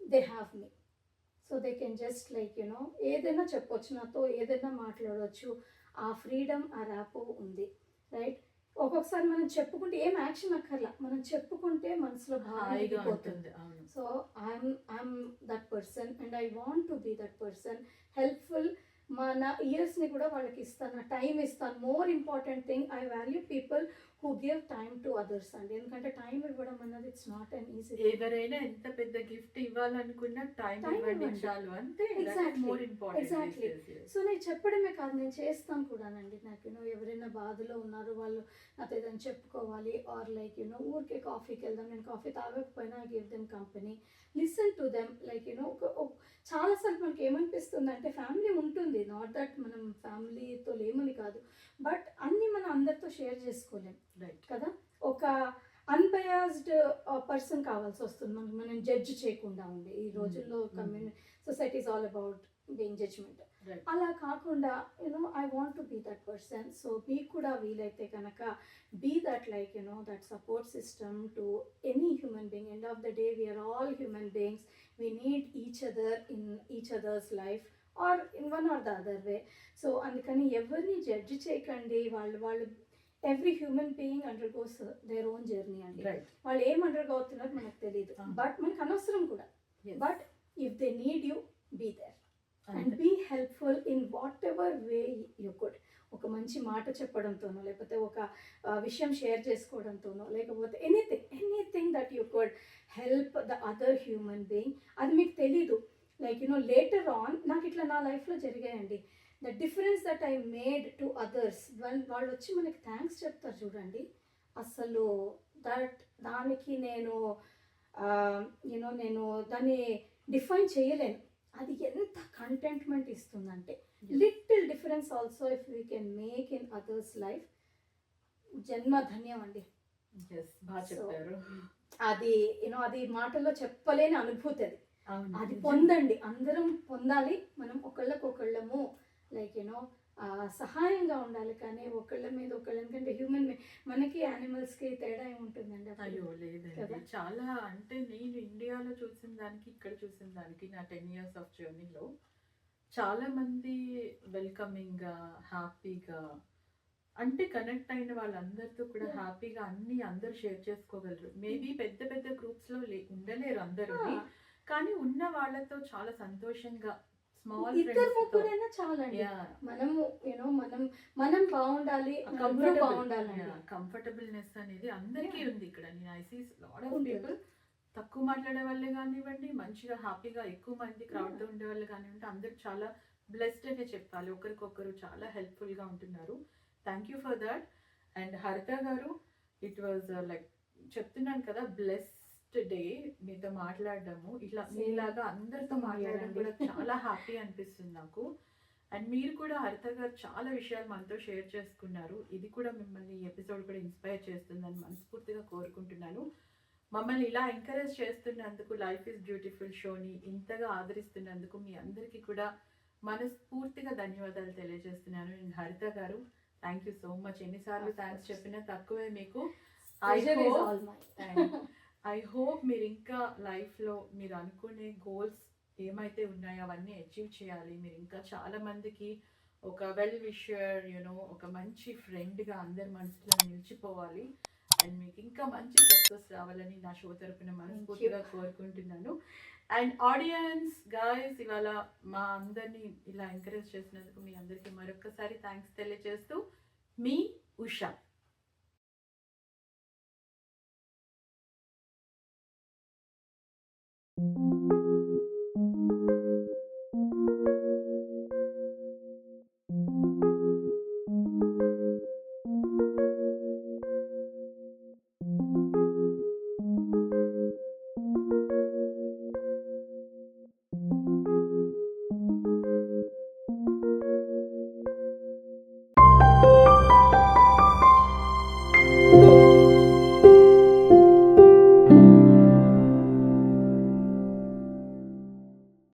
they have me. So they can just like ఏదైనా చెప్పొచ్చు, నాతో ఏదైనా మాట్లాడవచ్చు. ఆ ఫ్రీడమ్, ఆ ర్యాపో ఉంది, రైట్. ఒక్కొక్కసారి మనం చెప్పుకుంటే ఏం యాక్షన్ అక్కర్లా, మనం చెప్పుకుంటే మనసులో బాగా పోతుంది. So I'm that person and I want to be that person. Helpful, నా ఇయర్స్ని కూడా వాళ్ళకి ఇస్తాను, నా టైం ఇస్తాను. More important thing, I value people who give time to others అండి. ఎందుకంటే టైం ఇవ్వడం అన్నది ఇట్స్ నాట్ అన్ ఈజీ. ఎవరైనా ఎంత పెద్ద గిఫ్ట్ ఇవ్వాలనుకున్నా టైం ఇవ్వండి చాలు, అంతే. More important. ఎగ్జాక్ట్లీ. సో నేను చెప్పడమే కాదు, నేను చేస్తాను కూడానండి. నాకు ఎవరైనా బాధలో ఉన్నారు, వాళ్ళు నాతో ఏదైనా చెప్పుకోవాలి, ఆర్ లైక్ ఊరికే కాఫీకి వెళ్దాం, నేను కాఫీ తాగకపోయినా I give them company, listen to them. Like చాలాసార్లు మనకి ఏమనిపిస్తుంది అంటే ఫ్యామిలీ ఉంటుంది, నాట్ దట్ మనం ఫ్యామిలీతో లేమని కాదు, బట్ అన్నీ మనం అందరితో షేర్ చేసుకోలేం, రైట్ కదా. ఒక అన్బయాస్డ్ పర్సన్ కావాల్సి వస్తుంది మనకి, మనం జడ్జ్ చేయకుండా ఉండే ఈ రోజుల్లో. Society is all about being judgement. అలా కాకుండా I want to be that person. So మీకు కూడా వీలైతే కనుక be that like that support system to any human being. End of the day we're all human beings, we need each other in each others life or in one or the other way. So అందుకని ఎవరిని judge చేయకండి. వాళ్ళు every human being undergoes their own journey అండి. వాళ్ళు ఏం undergo అవుతున్నారో మనకు తెలియదు, బట్ మనకు అనవసరం కూడా. But if they need you, be there and be helpful in whatever way you could. ఒక మంచి మాట చెప్పడంతోనో, లేకపోతే ఒక విషయం షేర్ చేసుకోవడంతోనో, లేకపోతే anything that you could help the other human being. అది మీకు తెలీదు. లైక్ లేటర్ ఆన్ నాకు ఇట్లా నా లైఫ్లో జరిగాయండి. The difference that I made to others, వాళ్ళు వచ్చి మనకి థ్యాంక్స్ చెప్తారు చూడండి, అసలు దానికి నేను దాన్ని డిఫైన్ చేయలేను. అది ఎంత కంటెంట్మెంట్ ఇస్తుందంటే, little difference also if we can make in others life, జన్మ ధన్యం అండి. అది అది మాటల్లో చెప్పలేని అనుభూతి. అది పొందండి, అందరం పొందాలి. మనం ఒకళ్ళకొకళ్ళము లైక్ సహాయంగా ఉండాలి, కానీ ఒకళ్ళ మీద ఒకళ్ళ ఎందుకంటే హ్యూమన్ మనకి యానిమల్స్కి తేడా ఏముంటుందండి అప్పుడు? అయ్యో లేదండి, కదా. చాలా అంటే నేను ఇండియాలో చూసిన దానికి ఇక్కడ చూసిన దానికి నా 10 ఇయర్స్ ఆఫ్ జర్నీలో చాలా మంది వెల్కమింగ్గా, హ్యాపీగా, అంటే కనెక్ట్ అయిన వాళ్ళందరితో కూడా Yeah. హ్యాపీగా అన్ని అందరూ షేర్ చేసుకోగలరు. మేబీ పెద్ద పెద్ద గ్రూప్స్లో ఉండలేరు అందరూ, ఆ, కానీ ఉన్న వాళ్ళతో చాలా సంతోషంగా స్మాల్ ఇద్దరు ఫ్రెండ్స్తో ముగ్గురైనా చాలండి. మనము మనం బాగుండాలి, నలుగురు బాగుండాలండి. కంఫర్టబుల్నెస్ అనేది అందరికీ Yeah. ఉంది ఇక్కడ. నేను ఐ సీ లాట్ ఆఫ్ ఉంటుంది. పీపుల్ తక్కువ మాట్లాడే వాళ్ళే కానివ్వండి, మంచిగా హ్యాపీగా ఎక్కువ మంది క్రౌడ్తో ఉండే వాళ్ళు కానివ్వండి, అందరూ చాలా బ్లెస్డ్ అనే చెప్పాలి. ఒకరికొకరు చాలా హెల్ప్ఫుల్గా ఉంటున్నారు. Thank you for that. And హరిత గారు, ఇట్ వాజ్ లైక్ చెప్తున్నాను కదా, బ్లెస్డ్ డే మీతో మాట్లాడడము. ఇట్లా Same. మీలాగా అందరితో Same మాట్లాడడం here కూడా అండి. చాలా హ్యాపీ అనిపిస్తుంది నాకు. అండ్ మీరు కూడా హరిత గారు చాలా విషయాలు మనతో షేర్ చేసుకున్నారు. ఇది కూడా మిమ్మల్ని ఈ ఎపిసోడ్ కూడా ఇన్స్పైర్ చేస్తుందని మనస్ఫూర్తిగా కోరుకుంటున్నాను. మమ్మల్ని ఇలా ఎంకరేజ్ చేస్తున్నందుకు, లైఫ్ ఈజ్ బ్యూటిఫుల్ షోని ఇంతగా ఆదరిస్తున్నందుకు మీ అందరికీ కూడా మనస్ఫూర్తిగా ధన్యవాదాలు తెలియజేస్తున్నాను. అండ్ హరిత గారు, థ్యాంక్ యూ సో మచ్. ఎన్నిసార్లు Of థ్యాంక్స్ course. చెప్పినా తక్కువే మీకు. Pleasure is all mine. I hope మీరు ఇంకా లైఫ్లో మీరు అనుకునే గోల్స్ ఏమైతే ఉన్నాయో అవన్నీ అచీవ్ చేయాలి. మీరు ఇంకా చాలా మందికి ఒక వెల్ విషర్, ఒక మంచి ఫ్రెండ్గా అందరి మనసులో నిలిచిపోవాలి. అండ్ మీకు ఇంకా మంచి సక్సెస్ రావాలని నా షో తరపున మనస్ఫూర్తిగా కోరుకుంటున్నాను. అండ్ ఆడియన్స్ గైస్, ఇవాళ మా అందరినీ ఇలా ఎంకరేజ్ చేసినందుకు మీ అందరికీ మరొకసారి థ్యాంక్స్ తెలియజేస్తూ, మీ ఉషా.